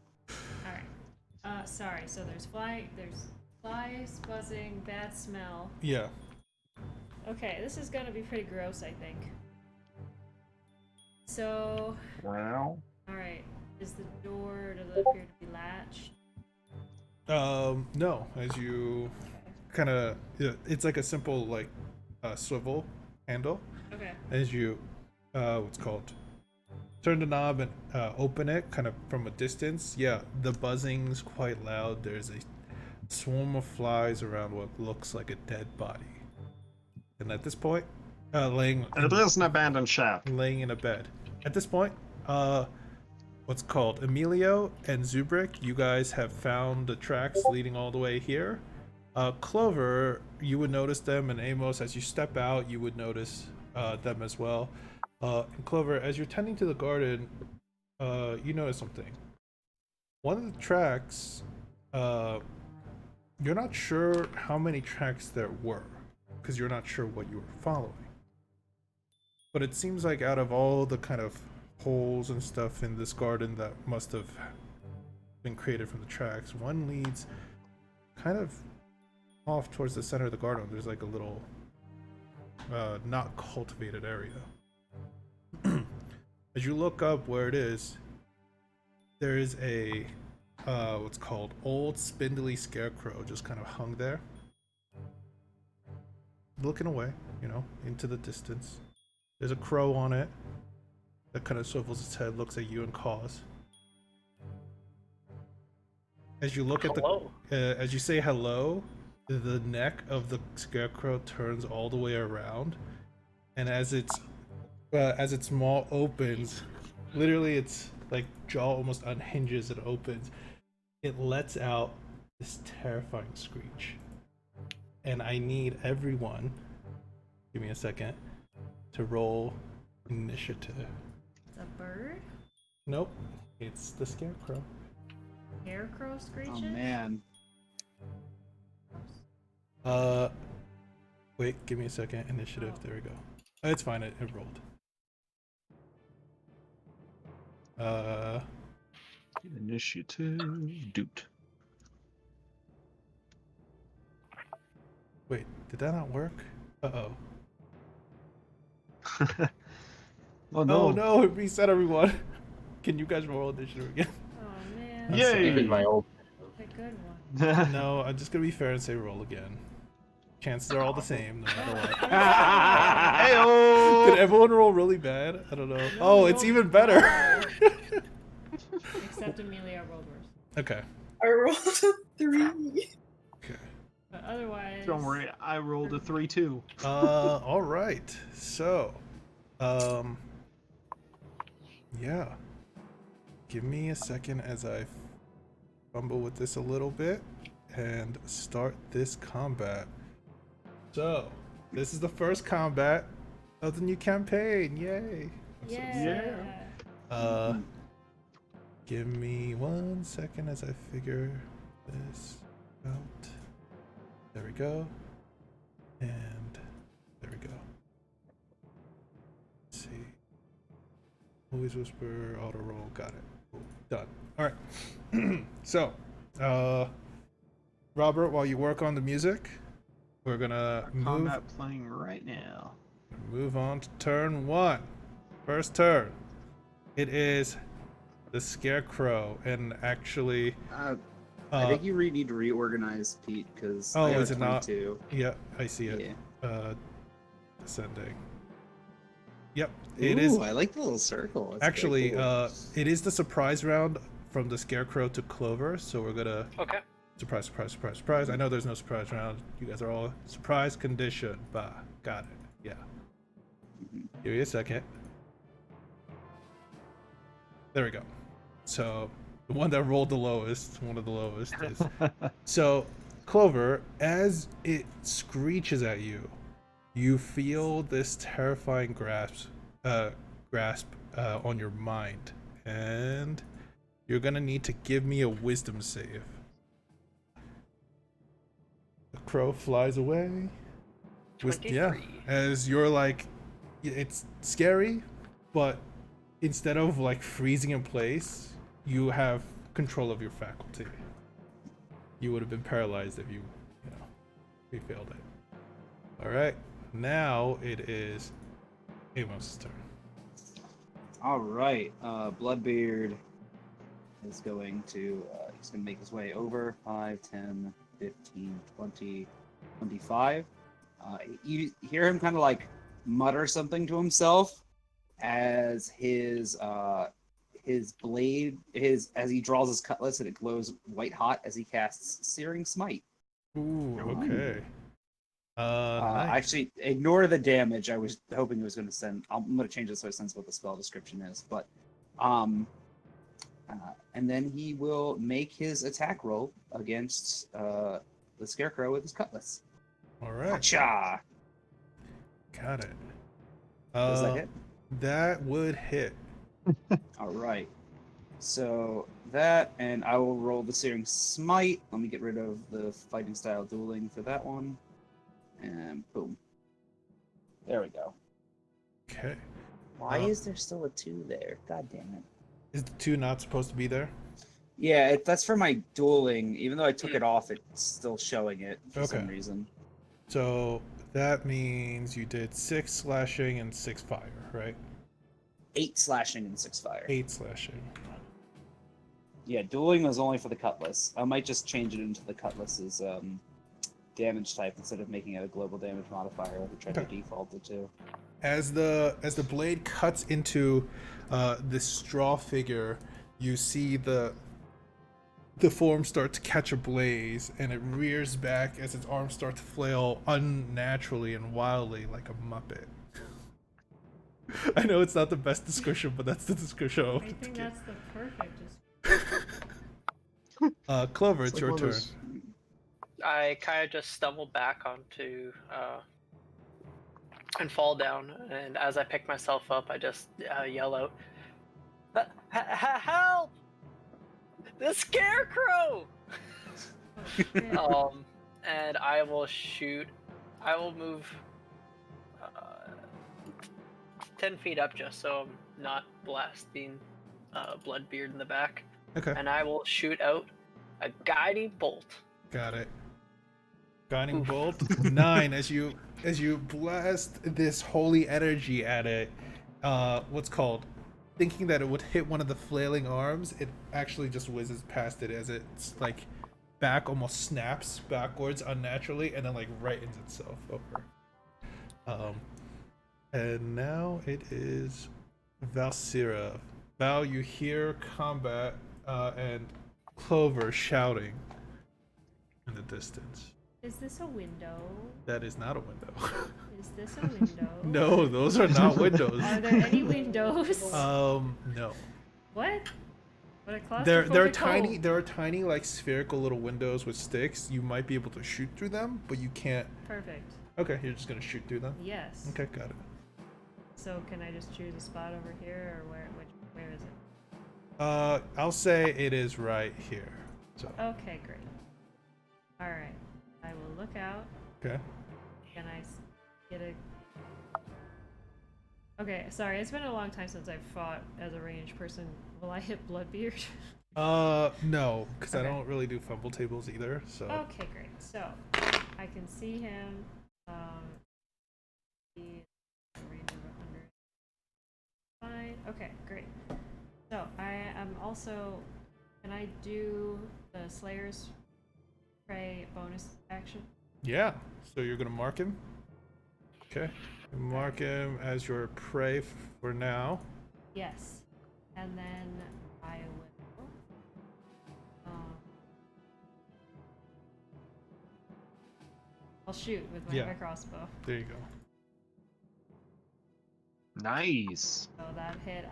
Alright. Sorry, so there's flies, buzzing, bad smell. Yeah. Okay, this is gonna be pretty gross, I think. So, Well, alright. Does it appear to be latched? No. As you kind of, it's like a simple like swivel handle. Okay. As you, what's called, turn the knob and open it, kind of from a distance. Yeah, the buzzing's quite loud. There's a swarm of flies around what looks like a dead body, and at this point, laying it is an abandoned shack. laying in a bed. At this point, what's called Emilio and Zubrik, you guys have found the tracks leading all the way here. Clover, you would notice them, and Amos, as you step out, you would notice them as well. And Clover, as you're tending to the garden, you notice something. One of the tracks, you're not sure how many tracks there were, because you're not sure what you were following. But it seems like out of all the kind of holes and stuff in this garden that must have been created from the tracks, one leads kind of off towards the center of the garden. There's like a little not cultivated area. As you look up where it is, there is a what's called old spindly scarecrow just kind of hung there, looking away, into the distance. There's a crow on it that kind of swivels its head, looks at you, and caws. As you look at as you say hello, the neck of the scarecrow turns all the way around, and as its maw opens, literally its like jaw almost unhinges and opens. It lets out this terrifying screech, and I need everyone. Give me a second. To roll initiative. It's a bird? Nope, it's the scarecrow. Scarecrow screeching? Oh man. Wait, give me a second. Initiative, there we go. It's fine, it rolled. Initiative, doot. Wait, did that not work? Uh-oh. Oh no! Oh no, it reset everyone. Can you guys roll initiative again? Oh man. Yay! Even my old. A good one. No, I'm just gonna be fair and say roll again. Chances are all the same, no matter what. Heyo! Did everyone roll really bad? I don't know. Oh, it's even better. Except Amelia rolled worse. Okay. I rolled a 3. Okay. But otherwise. Don't worry, I rolled a 3 too. All right. So, yeah. Give me a second as I fumble with this a little bit and start this combat. So, this is the first combat of the new campaign. Yay. Yeah. Give me 1 second as I figure this out. There we go. And there we go. Let's see. Always whisper, auto roll, got it. Cool. Done. Alright. So, Robert, while you work on the music, we're gonna Combat playing right now. move on to turn 1. First turn. It is the scarecrow, and actually I think you need to reorganize, Pete, because Oh, I got is it not? 22. yeah, I see it. Yeah. Descending. Yep, it is. Ooh, I like the little circle. That's Actually, very cool. it is the surprise round from the scarecrow to Clover, so we're gonna Okay. surprise, surprise, surprise, surprise. I know there's no surprise round. You guys are all surprise condition. Bah, got it. Yeah. Give me a second. There we go. So the one that rolled the lowest, one of the lowest, is so Clover. As it screeches at you, you feel this terrifying grasp on your mind, and you're gonna need to give me a wisdom save. The crow flies away. Yeah, 23. as you're like it's scary, but instead of like freezing in place, you have control of your faculty. You would have been paralyzed if you failed it. All right, now it is Amos' turn. All right, Bloodbeard is going to he's going to make his way over 5, 10, 15, 20, 25. You hear him kind of like mutter something to himself as his blade as he draws his cutlass and it glows white hot as he casts Searing Smite. Ooh, okay. Nice. Actually, ignore the damage. I was hoping it was going to send. I'm going to change it so it sends what the spell description is. But, and then he will make his attack roll against the Scarecrow with his cutlass. All right. Gotcha! Got it. Does that hit? That would hit. All right. So that, and I will roll the Searing Smite. Let me get rid of the fighting style dueling for that one. And boom. There we go. Okay. Why is there still a 2 there? God damn it. Is the 2 not supposed to be there? Yeah, that's for my dueling. Even though I took it off, it's still showing it for some Okay. reason. So that means you did 6 slashing and 6 fire, right? 8 slashing and 6 fire. 8 slashing. Yeah, dueling was only for the cutlass. I might just change it into the cutlass's damage type instead of making it a global damage modifier like I tried to default it to. As the blade cuts into this straw figure, you see the form start to catch a blaze, and it rears back as its arms start to flail unnaturally and wildly like a muppet. I know it's not the best description, but that's the description. I think that's the perfect description. Clover, it's like your one of turn. those- I kind of just stumble back onto and fall down, and as I pick myself up, I just yell out, "Help! The Scarecrow!" And I will shoot. I will move 10 feet up just so I'm not blasting Bloodbeard in the back. Okay. And I will shoot out a guiding bolt. Got it. Guiding Oof. bolt 9 as you blast this holy energy at it. What's called? Thinking that it would hit one of the flailing arms, it actually just whizzes past it as its like back almost snaps backwards unnaturally and then like rightens itself over. And now it is Valsira. Val, you hear combat and Clover shouting in the distance. Is this a window? That is not a window. Is this a window? No, those are not windows. Are there any windows? No. What? What a They're claustrophobic tiny. hole. There are tiny, like spherical little windows with sticks. You might be able to shoot through them, but you can't. Perfect. Okay, you're just gonna shoot through them. Yes. Okay, got it. So can I just choose a spot over here, or where is it? I'll say it is right here. So. Okay, great. All right. I will look out. Okay. Can I get a... Okay, sorry, it's been a long time since I've fought as a ranged person. Will I hit Bloodbeard? No, because I Okay. don't really do fumble tables either. So. Okay, great. So, I can see him. He's a range of 100. Fine. Okay, great. So, I am also... Can I do the Slayer's Prey bonus action? Yeah. So you're gonna mark him. Okay. Mark him as your prey for now. Yes. And then I will... I'll shoot with my crossbow. There you go. Nice. So that hit,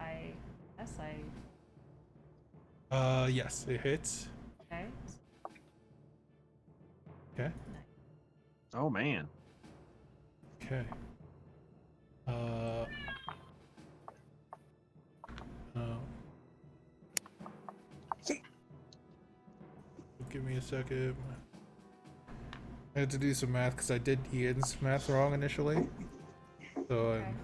Yes, it hits. okay. Okay. Oh man. Okay. Give me a second. I had to do some math because I did Ian's math wrong initially. So Okay.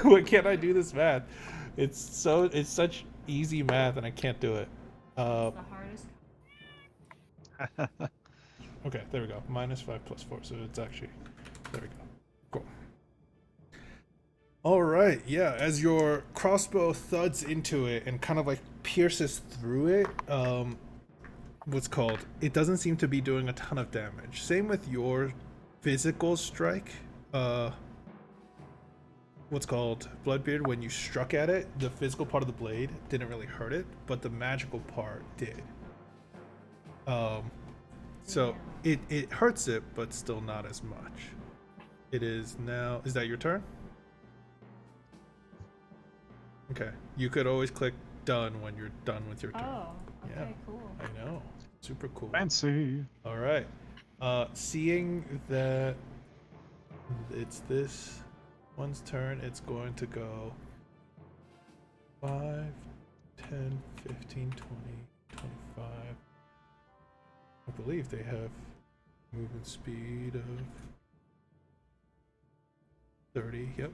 Why can't I do this math? It's such easy math, and I can't do it. It's the hardest. Okay, there we go. -5 + 4, so it's actually, there we go. Cool. All right, yeah. As your crossbow thuds into it and kind of like pierces through it, it doesn't seem to be doing a ton of damage. Same with your physical strike. Bloodbeard, when you struck at it, the physical part of the blade didn't really hurt it, but the magical part did. So it hurts it, but still not as much. It is now. Is that your turn? Okay. You could always click done when you're done with your turn. Oh, okay, Yeah. cool. I know. Super cool. Fancy. All right. Seeing that it's this one's turn, it's going to go 5, 10, 15, 20, 25. I believe they have movement speed of 30. Yep.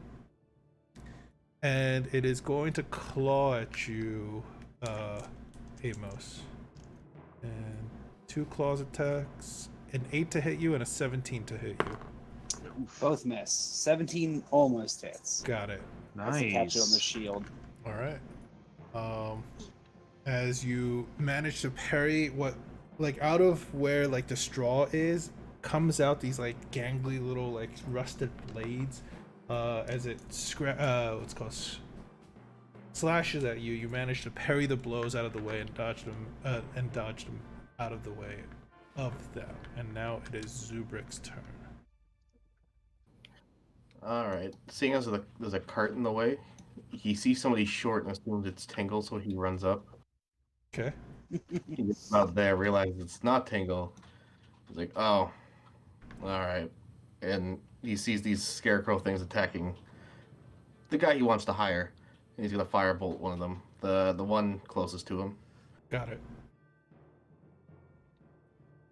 And it is going to claw at you, Amos. And 2 claws attacks, an 8 to hit you and a 17 to hit you. Both miss. 17 almost hits. Got it. That's the catch on the Nice. shield. All right. As you manage to parry what, like, out of where like the straw is, comes out these like gangly little like rusted blades. As it slashes at you, you manage to parry the blows out of the way and dodge them out of the way of them. And now it is Zubrik's turn. Alright. Seeing as there's a cart in the way, he sees somebody short and assumes it's Tingle, so he runs up. Okay. He gets about there, realizes it's not Tingle. He's like, oh, alright. And he sees these scarecrow things attacking the guy he wants to hire. And he's gonna firebolt one of them. The one closest to him. Got it.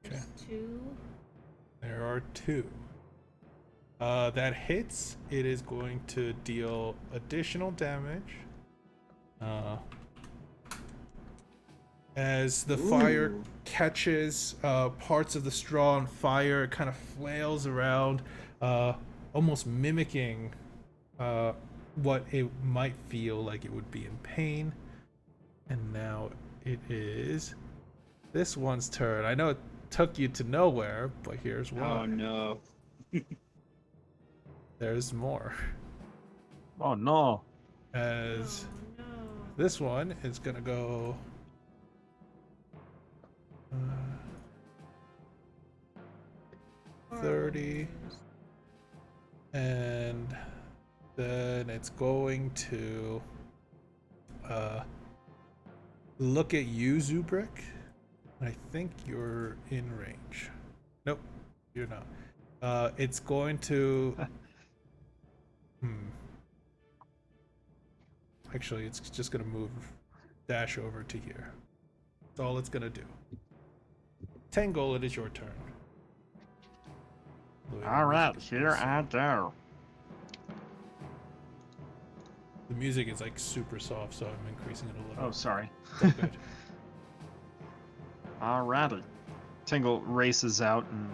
Okay. 2. There are 2. That hits. It is going to deal additional damage. As the fire catches parts of the straw on fire, it kind of flails around, almost mimicking what it might feel like it would be in pain. And now it is this one's turn. I know it took you to nowhere, but here's why. Oh no. There's more. Oh no. As Oh, no. this one is gonna go 30, and then it's going to look at you, Zubrik. I think you're in range. Nope, you're not. It's going to. Actually, it's just gonna dash over to here. That's all it's gonna do. Tangle, it is your turn. All right, here I go. The music is like super soft, so I'm increasing it a little. Oh, sorry. It's all good. Alrighty. Tingle races out and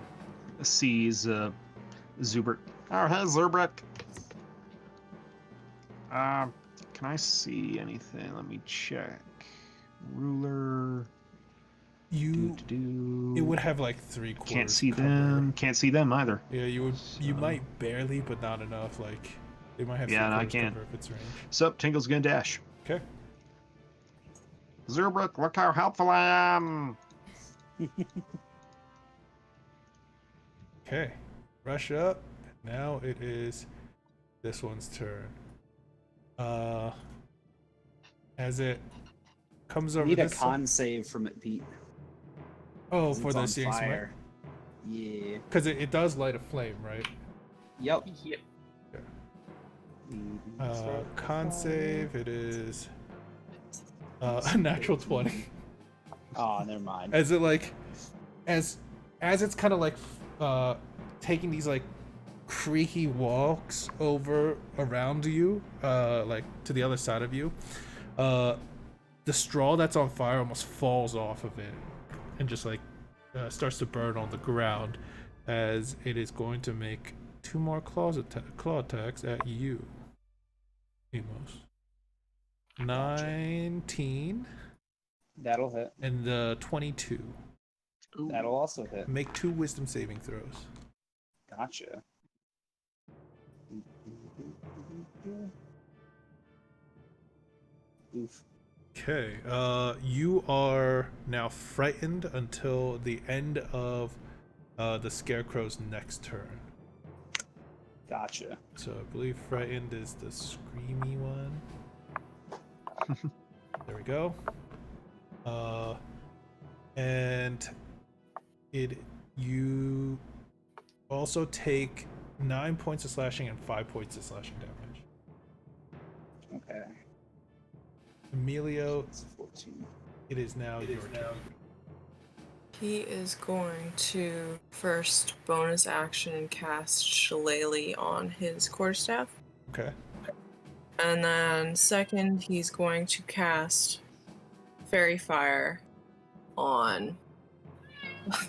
sees Zubrik. Oh, hey, Zubrik. Can I see anything? Let me check. Ruler. It would have like 3/4. Can't see cover. them. Can't see them either. Yeah, you would. You So- might barely, but not enough. Like they might have. Yeah, no, I 3/4 can't. cover if it's range. So Tingle's gonna dash. Okay. Zubrik, look how helpful I am. Okay. Rush up. Now it is this one's turn. As it comes I over need a this. con save from it, Pete. Oh, 'cause for it's the on seeing smite. fire. Yeah. Because it does light a flame, right? Yep. Yep. Con save. It is a natural 20. Oh, never mind. As it like, as it's kind of like taking these like creaky walks over around you, like to the other side of you. The straw that's on fire almost falls off of it and just like starts to burn on the ground as it is going to make 2 more claw attacks at you, Amos. 19 That'll hit. and 22. That'll also hit. Make 2 wisdom saving throws. Gotcha. Oof. Okay, you are now frightened until the end of the Scarecrow's next turn. Gotcha. So I believe frightened is the screamy one. There we go. And you also take 9 points of slashing and 5 points of slashing damage. Okay. Emilio, It's 14. it is now your turn. He is going to first bonus action and cast Shillelagh on his quarterstaff. Okay. And then second, he's going to cast Fairy Fire on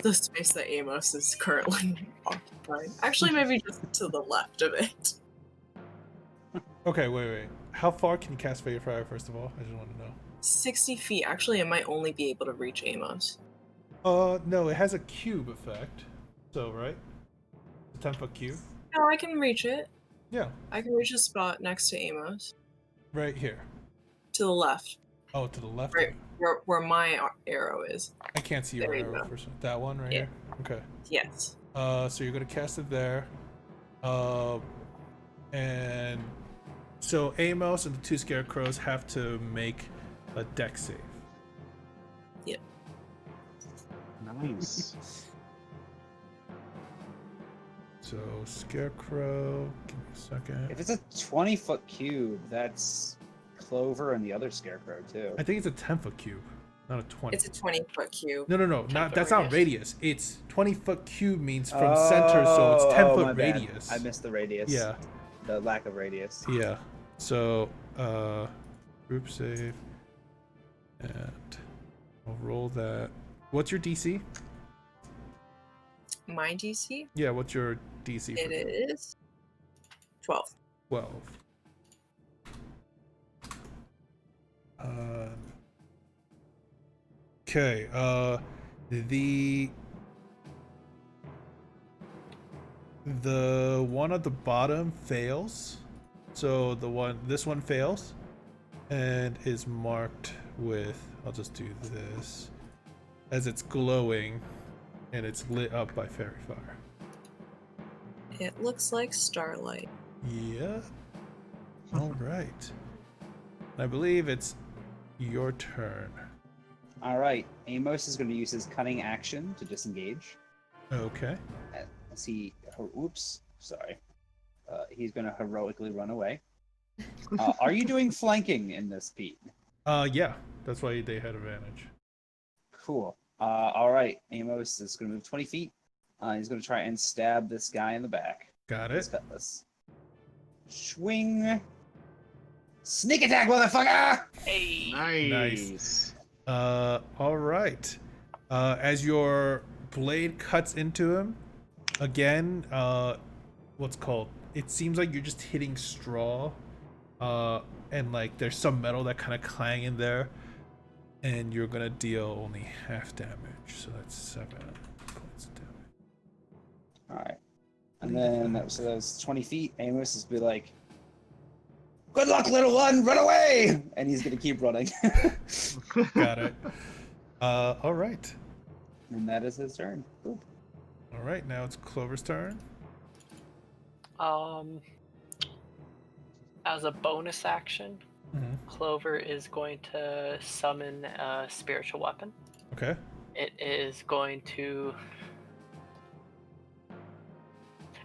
the space that Amos is currently occupying. Actually, maybe just to the left of it. Okay, wait. How far can you cast Fairy Fire, first of all? I just want to know. 60 feet. Actually, it might only be able to reach Amos. No, it has a cube effect. So, right? A 10-foot cube? No, I can reach it. Yeah, I can reach a spot next to Amos. right here. To the left. Oh, to the left? Right where my arrow is. I can't see your There you arrow go. for some. That one right Yeah. here? Okay. Yes. So you're gonna cast it there. And so Amos and the 2 scarecrows have to make a dex save. Yep. Nice. So Scarecrow, give me a second. If it's a 20-foot cube, that's Clover and the other Scarecrow too. I think it's a 10-foot cube, not a 20. It's a 20-foot cube. No, 10-foot that's not radius. radius. It's 20-foot cube means from center, so it's 10-foot my bad. radius. I missed the radius. Yeah. The lack of radius. Yeah. So, group save, and I'll roll that. What's your DC? My DC? Yeah, what's your DC? It is 12. 12. Okay. The one at the bottom fails. So this one fails, and is marked with. I'll just do this, as it's glowing, and it's lit up by fairy fire. It looks like starlight. Yeah. All right. I believe it's your turn. All right. Amos is going to use his cunning action to disengage. Okay. As he, oops, sorry. He's going to heroically run away. Are you doing flanking in this, Pete? Yeah. That's why they had advantage. Cool. All right. Amos is going to move 20 feet. He's going to try and stab this guy in the back. Got This it. cutlass. Swing. Sneak attack, motherfucker! Hey. Nice. All right. As your blade cuts into him, again, what's called? It seems like you're just hitting straw, and like there's some metal that kind of clang in there, and you're gonna deal only half damage, so that's 7 points of damage. All right. And then that was 20 feet. Amos is be like, "Good luck, little one. Run away!" And he's gonna keep running. Got it. All right. And that is his turn. Boop. All right. Now it's Clover's turn. As a bonus action, Mhm. Clover is going to summon a spiritual weapon. Okay. It is going to.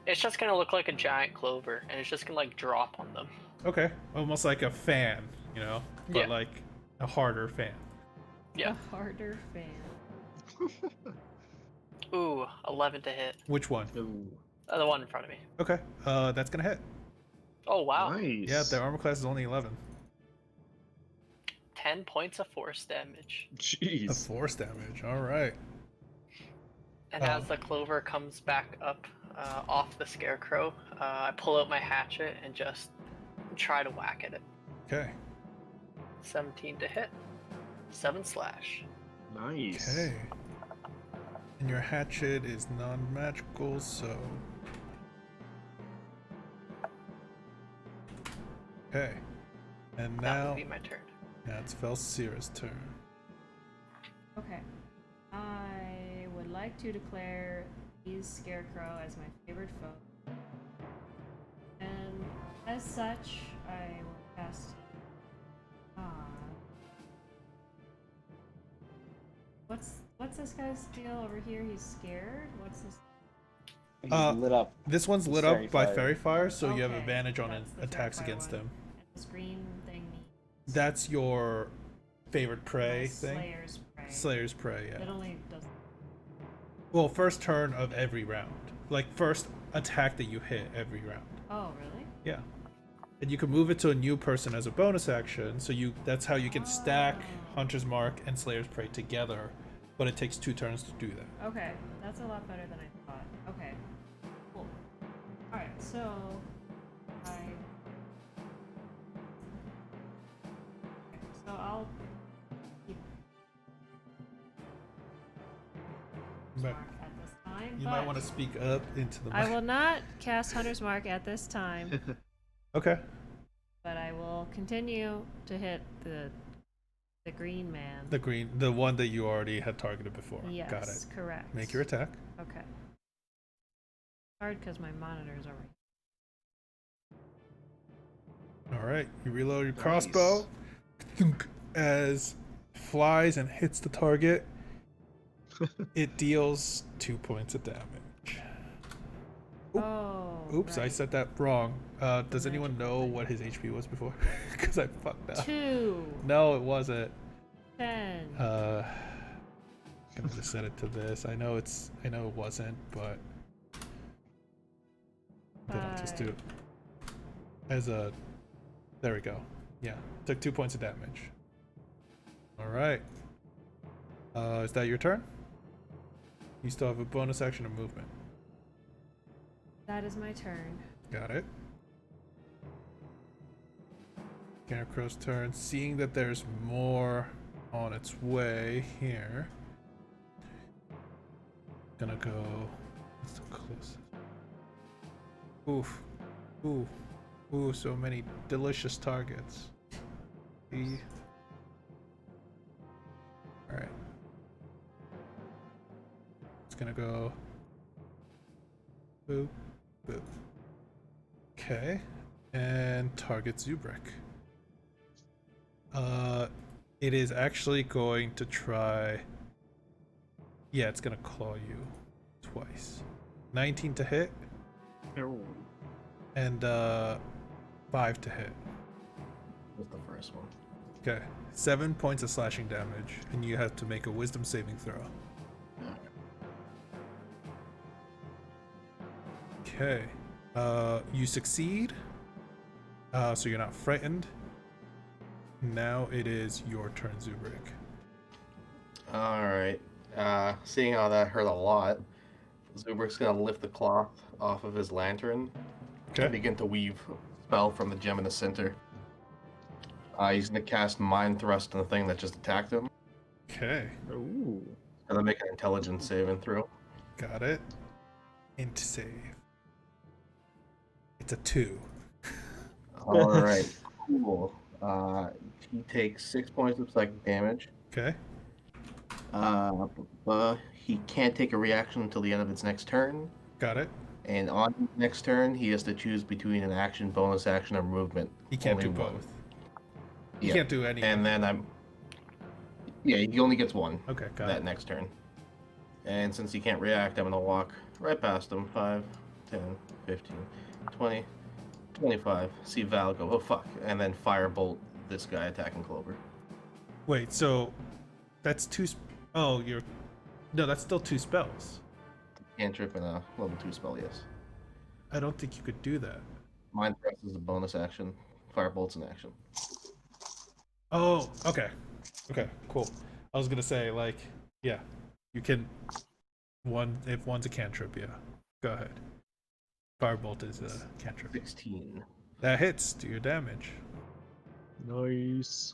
It's just gonna look like a giant clover, and it's just gonna like drop on them. Okay. Almost like a fan, you know, but Yeah. like a harder fan. Yeah. A harder fan. Ooh, 11 to hit. Which one? Ooh. The one in front of me. Okay. That's gonna hit. Oh wow. Nice. Yeah, their armor class is only 11. 10 points of force damage. A Jeez. force damage. All right. And as the clover comes back up off the scarecrow, I pull out my hatchet and just try to whack at it. Okay. 17 to hit. 7 slash. Nice. Okay. And your hatchet is non-magical, so. Okay. And That now would be my turn. it's Velsira's turn. Okay. I would like to declare these Scarecrow as my favorite foe. And as such, I will cast. What's this guy's deal over here? He's scared? What's this? He's Uh, lit up. This one's It's lit up fairy by fire. fairy fire, so you have Okay, advantage on that's the attacks fairy fire against one. him. And this green thing means That's your favorite prey thing. Slayer's prey. Slayer's prey, It yeah. only does. Well, first turn of every round. Like, first attack that you hit every round. Oh, really? Yeah. And you can move it to a new person as a bonus action, so that's how you can stack Oh. Hunter's Mark and Slayer's Prey together, but it takes 2 turns to do that. Okay, that's a lot better than I thought. Okay, cool. Alright, so I'll keep But Mark at this time. you but might want to speak up into the I mic. will not cast Hunter's Mark at this time, Okay. but I will continue to hit the green man. The one that you already had targeted before. Yes, Got it. correct. Make your attack. Okay. Hard because my monitors are right. All right. You reload your crossbow. Thunk, as flies and hits the target. It deals 2 points of damage. Oop. Oh. Oops, I right. said that wrong. Does anyone Magical know thing. what his HP was before? Because I fucked up. 2. No, it wasn't. 10. I'm gonna just set it to this. I know it wasn't, but then I'll just do it as a. There we go. Yeah, took 2 points of damage. All right. Is that your turn? You still have a bonus action of movement. That is my turn. Got it. Scarecrow's turn. Seeing that there's more on its way here. Gonna go. What's the closest? Oof. Ooh. Ooh, so many delicious targets. Alright. It's gonna go. Boop. Boop. Okay. And target Zubrick. It is actually going to try. Yeah, it's gonna claw you twice. 19 to hit and 5 to hit. Was the first one. Okay. 7 points of slashing damage, and you have to make a wisdom saving throw. Okay. You succeed. So you're not frightened. Now it is your turn, Zubrick. Alright. Seeing how that hurt a lot, Zubrick's gonna lift the cloth off of his lantern Okay. and begin to weave a spell from the gem in the center. He's gonna cast Mind Thrust on the thing that just attacked him, Okay. Ooh. and then make an intelligence saving throw. Got it. Int save. It's a 2. Alright, cool. He takes 6 points of psychic damage. Okay. But he can't take a reaction until the end of its next turn. Got it. And on his next turn, he has to choose between an action, bonus action, or movement. He can't Only do one. both. He Yeah. can't do any. And then yeah, he only gets one Okay, got that it. next turn. And since he can't react, I'm going to walk right past him. 5, 10, 15, 20, 25. See Val go, oh fuck. And then firebolt this guy attacking Clover. Wait, so that's 2. Oh, you're. No, that's still 2 spells. Cantrip and a level 2 spell, yes. I don't think you could do that. Mind Thrust is a bonus action. Firebolt's an action. Oh, okay. Okay, cool. I was gonna say, like, yeah, you can if one's a cantrip, yeah. Go ahead. Firebolt is a cantrip. 16. That hits. Do your damage. Nice.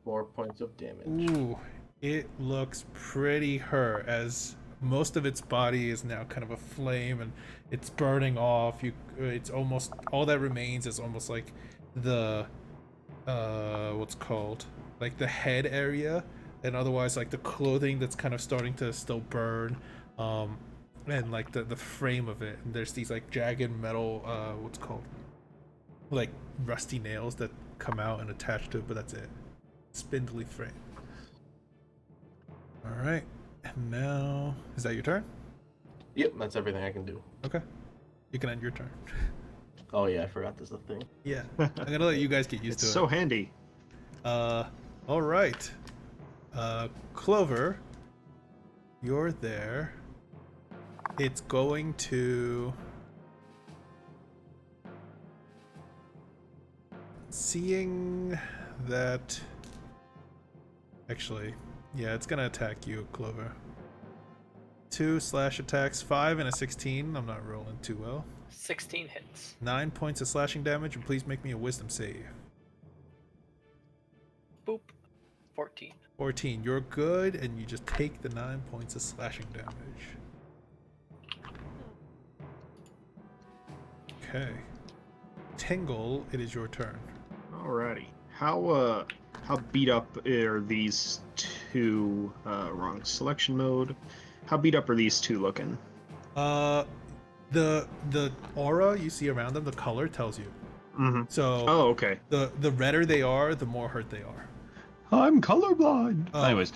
4 points of damage. Ooh, it looks pretty hurt as most of its body is now kind of a flame and it's burning off. It's almost all that remains is almost like the what's called like the head area, and otherwise like the clothing that's kind of starting to still burn, and like the frame of it. And there's these like jagged metal, what's called like rusty nails that come out and attach to it, but that's it. Spindly frame. All right, and now is that your turn? Yep, that's everything I can do. Okay, you can end your turn. Oh yeah, I forgot there's a thing. Yeah, I'm gonna let you guys get used to It's it. so handy. All right. Clover, you're there. It's going to... Seeing that... Actually, yeah, it's gonna attack you, Clover. 2 slash attacks, 5 and a 16. I'm not rolling too well. 16 hits. 9 points of slashing damage, and please make me a wisdom save. Boop. 14. 14. You're good, and you just take the 9 points of slashing damage. Okay. Tingle, it is your turn. Alrighty. How beat up are these two? Wrong selection mode. How beat up are these two looking? The aura you see around them, the color tells you. Mm-hmm. So Oh, okay. the redder they are, the more hurt they are. I'm colorblind. Oh, Anyways,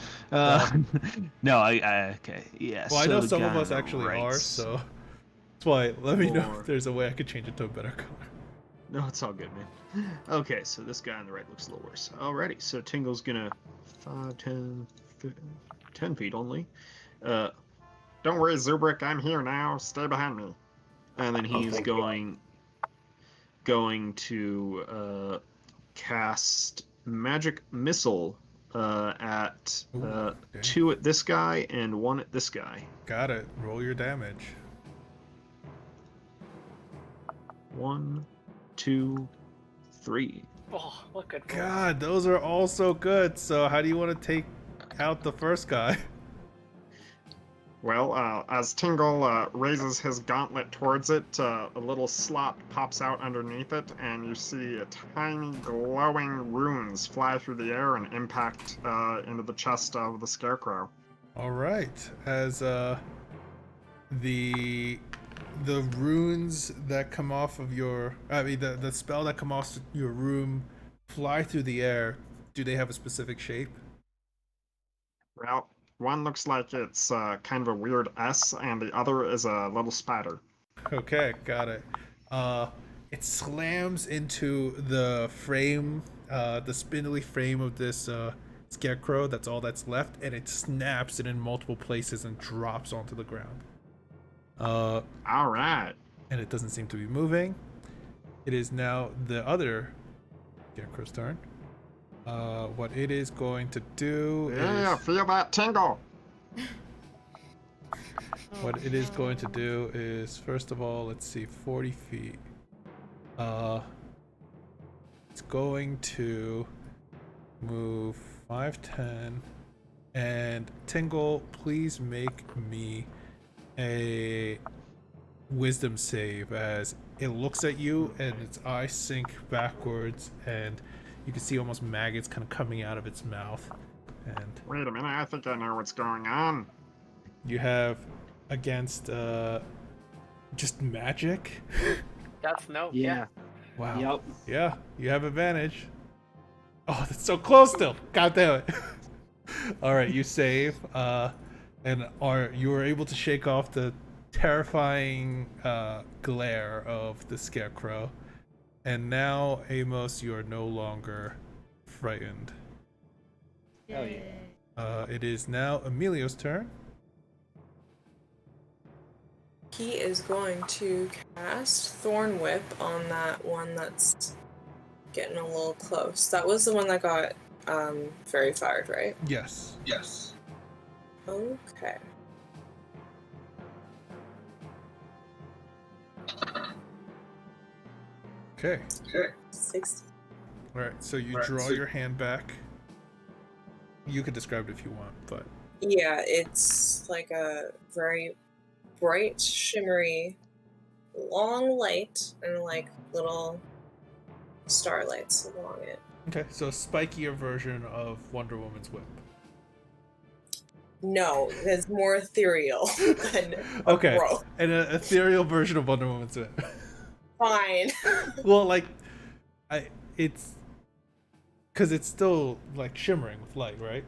no, I okay, yeah. Well, I so know the some of guy us on the actually right are, so that's why. Let me know if there's a way I could change it to a better color. No, it's all good, man. Okay, so this guy on the right looks a little worse. Alrighty, so Tingle's gonna 5, 10, 10 feet only. Don't worry, Zubrick, I'm here now. Stay behind me. And then he's thank going to cast magic missile at Ooh, okay. 2 at this guy and 1 at this guy. Got it. Roll your damage. 1, 2, 3. Oh, what good roll. God, those are all so good. So how do you want to take out the first guy? Well, as Tingle raises his gauntlet towards it, a little slot pops out underneath it, and you see a tiny glowing runes fly through the air and impact into the chest of the Scarecrow. All right. As the runes that come off of your, the spell that come off your room fly through the air. Do they have a specific shape? Well, one looks like it's kind of a weird S, and the other is a little spider. Okay, got it. It slams into the frame, the spindly frame of this scarecrow. That's all that's left, and it snaps it in multiple places and drops onto the ground. All right. And it doesn't seem to be moving. It is now the other scarecrow's turn. What it is going to do Yeah, is... feel that tingle. What it is going to do is, first of all, let's see, 40 feet. It's going to move 5, 10, and Tingle, please make me a wisdom save as it looks at you and its eyes sink backwards, and you can see almost maggots kind of coming out of its mouth. And Wait a minute, I think I know what's going on. you have against just magic. That's no. Yeah. Wow. Yep. Yeah, you have advantage. Oh, that's so close still. God damn it. All right, you save, and you are able to shake off the terrifying glare of the scarecrow. And now, Amos, you are no longer frightened. Hell yeah. It is now Emilio's turn. He is going to cast Thorn Whip on that one that's getting a little close. That was the one that got fairy fired, right? Yes. Yes. Okay. Okay. Okay. 60. All right. So you All right, draw so- your hand back. You could describe it if you want, but Yeah, it's like a very bright, shimmery, long light, and like little starlights along it. okay. So a spikier version of Wonder Woman's whip. No, it's more ethereal than a Okay. growth. And an ethereal version of Wonder Woman's whip. Fine. Well, like, it's because it's still like shimmering with light, right?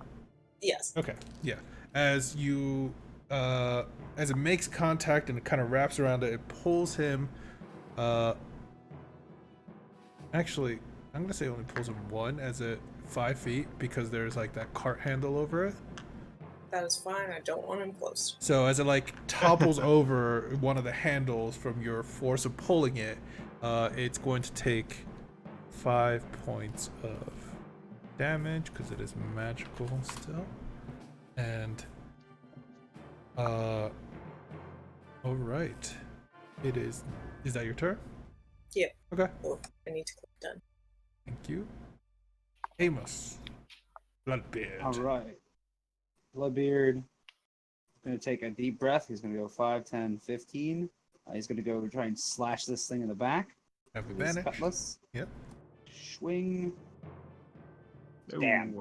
Yes. Okay, yeah. As you, as it makes contact and it kind of wraps around it, it pulls him. Actually, I'm gonna say it only pulls him one, as it 5 feet, because there's like that cart handle over it. That is fine. I don't want him close. So as it like topples over one of the handles from your force of pulling it, it's going to take 5 points of damage because it is magical still. And all right, it is. Is that your turn? Yeah. Okay. Oh, I need to click done. Thank you. Amos. Bloodbeard. All right. Bloodbeard going to take a deep breath. He's going to go 5, 10, 15. He's going to go try and slash this thing in the back. Have with his advantage. cutlass. Yep. Swing. Ooh. Damn.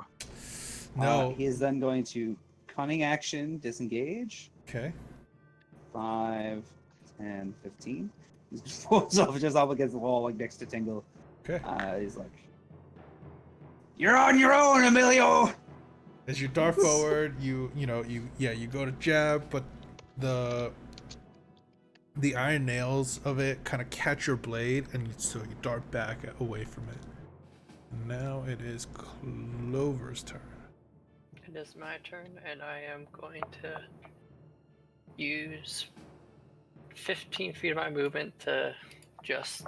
No. He is then going to cunning action disengage. Okay. 5, 10, 15. He just pulls off just up against the wall, like next to Tingle. Okay. He's like, "You're on your own, Emilio." As you dart forward, you go to jab, but the iron nails of it kind of catch your blade, and so you dart back away from it. Now it is Clover's turn. It is my turn, and I am going to use 15 feet of my movement to just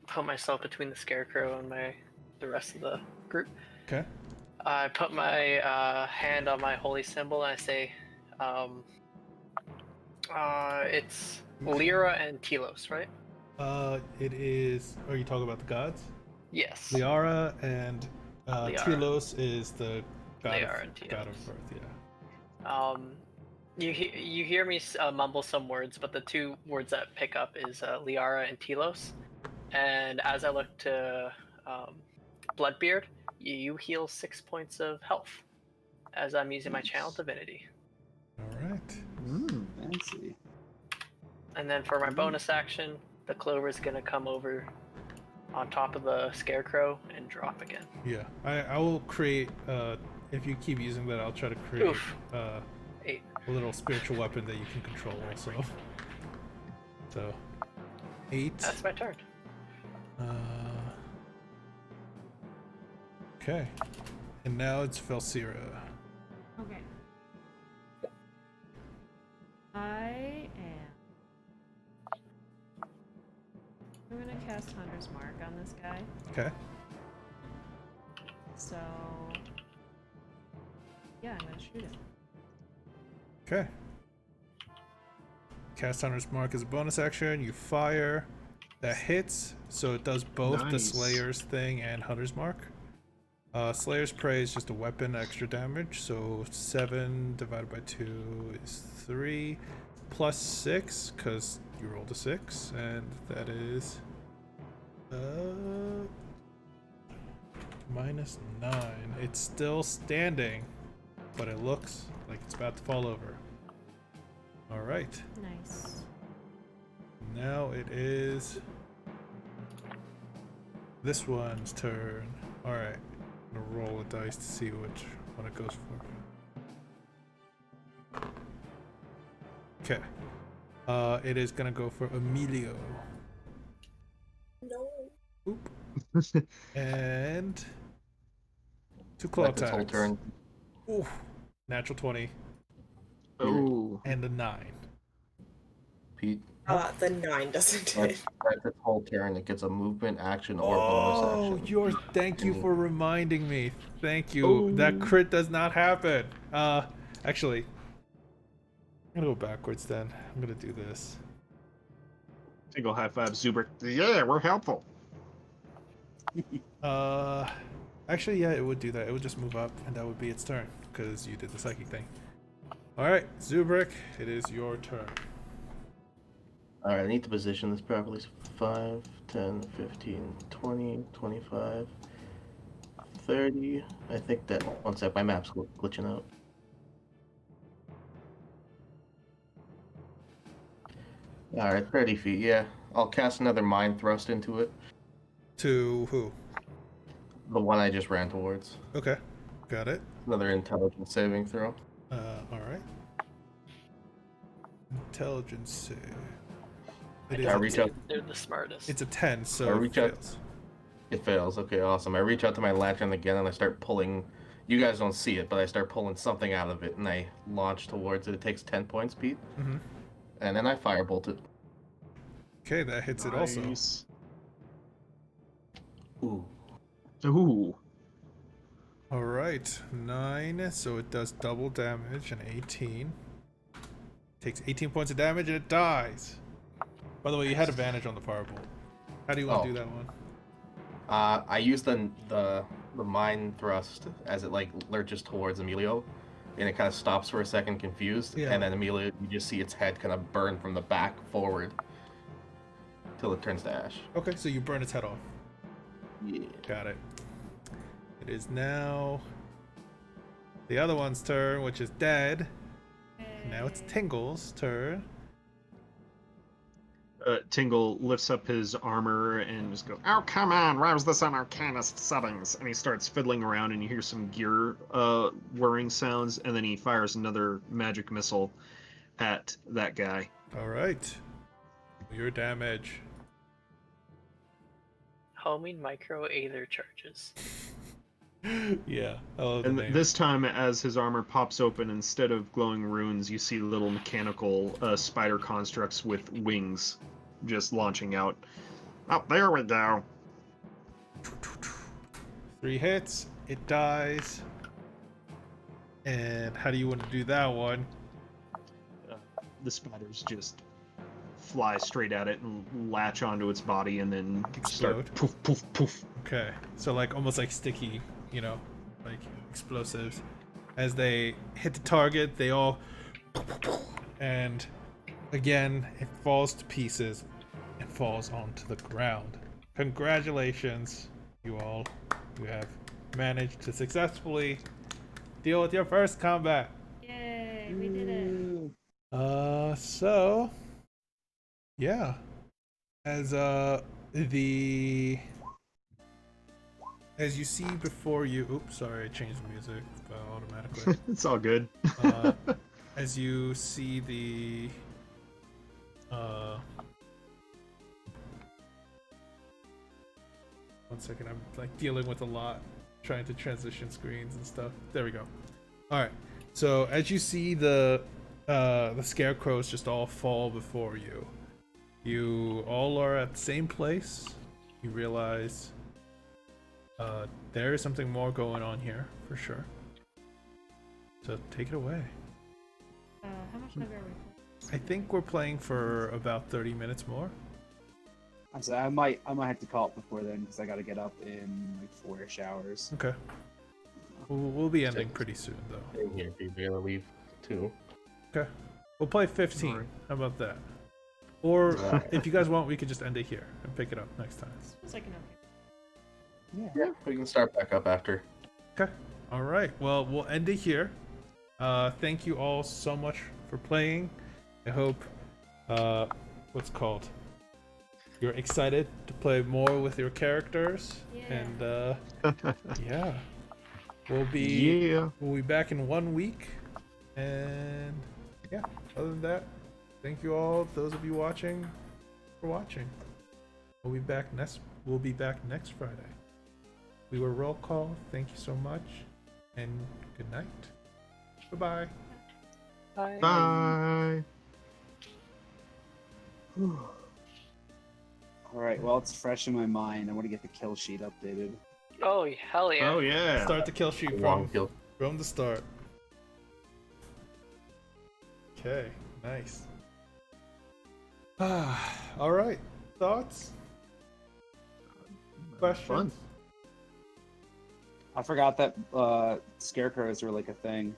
put myself between the scarecrow and the rest of the group. Okay. I put my hand on my holy symbol and I say, it's Lyra and Telos, right? It is. Are you talking about the gods? Yes. Liara and Liara. Telos is the god, Liara and god of Telos. birth. Yeah. You hear me mumble some words, but the two words that pick up is Liara and Telos. And as I look to Bloodbeard, you heal 6 points of health as I'm using my channel divinity. All right. Fancy. And then for my bonus action, the clover is going to come over on top of the scarecrow and drop again. Yeah. I will create. If you keep using that, I'll try to create Oof. 8. a little spiritual weapon that you can control also. So, 8. That's my turn. Okay. And now it's Velsira. Okay. I am. I'm gonna cast Hunter's Mark on this guy. Okay. So. Yeah, I'm gonna shoot him. Okay. Cast Hunter's Mark as a bonus action. You fire. That hits, so it does both the Nice. Slayer's thing and Hunter's Mark. Slayer's Prey is just a weapon, extra damage, so 7 divided by 2 is 3, plus 6, because you rolled a 6, and that is minus 9. It's still standing, but it looks like it's about to fall over. Alright, Nice. now it is this one's turn. Alright. I'm gonna roll a dice to see which one it goes for. Okay. It is gonna go for Emilio. No. Oop. And 2 claw Like this whole attacks. turn. Oof. Natural 20 Oh. and a 9. Pete, The 9 doesn't hit. That's its whole turn. It gets a movement action or bonus Oh, action. thank you And for reminding me. Thank you. That crit does not happen. Actually, I'm gonna go backwards then. I'm gonna do this. Single high five, Zubrick. Yeah, we're helpful. Actually, yeah, it would do that. It would just move up, and that would be its turn, because you did the psychic thing. Alright, Zubrick, it is your turn. Alright, I need to position this properly. So 5, 10, 15, 20, 25, 30. I think that. One sec, my map's glitching out. Alright, 30 feet, yeah. I'll cast another Mind Thrust into it. To who? The one I just ran towards. Okay, got it. Another intelligence saving throw. Alright. Intelligence save. I It is I a reach t- out. They're the smartest. It's a 10, so I it reach out. fails. It fails. Okay, awesome. I reach out to my lantern again and I start pulling. You guys don't see it, but I start pulling something out of it and I launch towards it. It takes 10 points, Pete. Mm-hmm. And then I firebolt it. Okay, that hits it also. Nice. Ooh. Ooh. Alright, 9, so it does double damage, and 18. Takes 18 points of damage and it dies. By the way, you had advantage on the firebolt. How do you want to do that one? I use the mind thrust as it like lurches towards Emilio, and it kind of stops for a second, confused, Yeah. and then Emilio, you just see its head kind of burn from the back forward till it turns to ash. Okay, so you burn its head off. Yeah. Got it. It is now the other one's turn, which is dead. Now it's Tingle's turn. Tingle lifts up his armor and just goes, Oh, come on. Why was this on Arcanist settings? and he starts fiddling around, and you hear some gear whirring sounds, and then he fires another magic missile at that guy. Alright. Your damage. Homing micro Aether charges. Yeah, I love the And name. this time, as his armor pops open, instead of glowing runes, you see little mechanical spider constructs with wings just launching out. Oh, there we go. 3 hits, it dies. And how do you want to do that one? The spiders just fly straight at it and latch onto its body, and then Explode. start poof, poof, poof. Okay, so like almost like sticky, you know, like explosives. As they hit the target, they all, and again, it falls to pieces and falls onto the ground. Congratulations, you all. You have managed to successfully deal with your first combat. Yay, we did it. So, yeah. As as you see before you, oops, sorry, I changed the music automatically. It's all good. As you see the one second, I'm like dealing with a lot, trying to transition screens and stuff. There we go. All right. So as you see the scarecrows just all fall before you, you all are at the same place. You realize there is something more going on here for sure. So take it away. How much longer are we? I think we're playing for about 30 minutes more. So I might have to call it before then because I got to get up in like 4-ish hours. Okay. We'll be ending pretty soon though. Same here, Pete. We're gonna leave too. Okay. We'll play 15. Alright. How about that? Or if you guys want, we could just end it here and pick it up next time. It's like an okay. Yeah, we can start back up after. Okay. All right. Well, we'll end it here. Thank you all so much for playing. I hope what's it called? You're excited to play more with your characters. Yeah. And yeah. We'll be Yeah. back in 1 week. And yeah, other than that, thank you all, those of you watching, for watching. We'll be back next Friday. We were Roll Call. Thank you so much, and good night. Bye-bye. Bye. Bye. All right. Well, it's fresh in my mind. I want to get the kill sheet updated. Oh, hell yeah. Oh yeah. Start the kill sheet Long kill. from the start. Okay, nice. All right. Thoughts? Questions? Fun. I forgot that scarecrows were like a thing.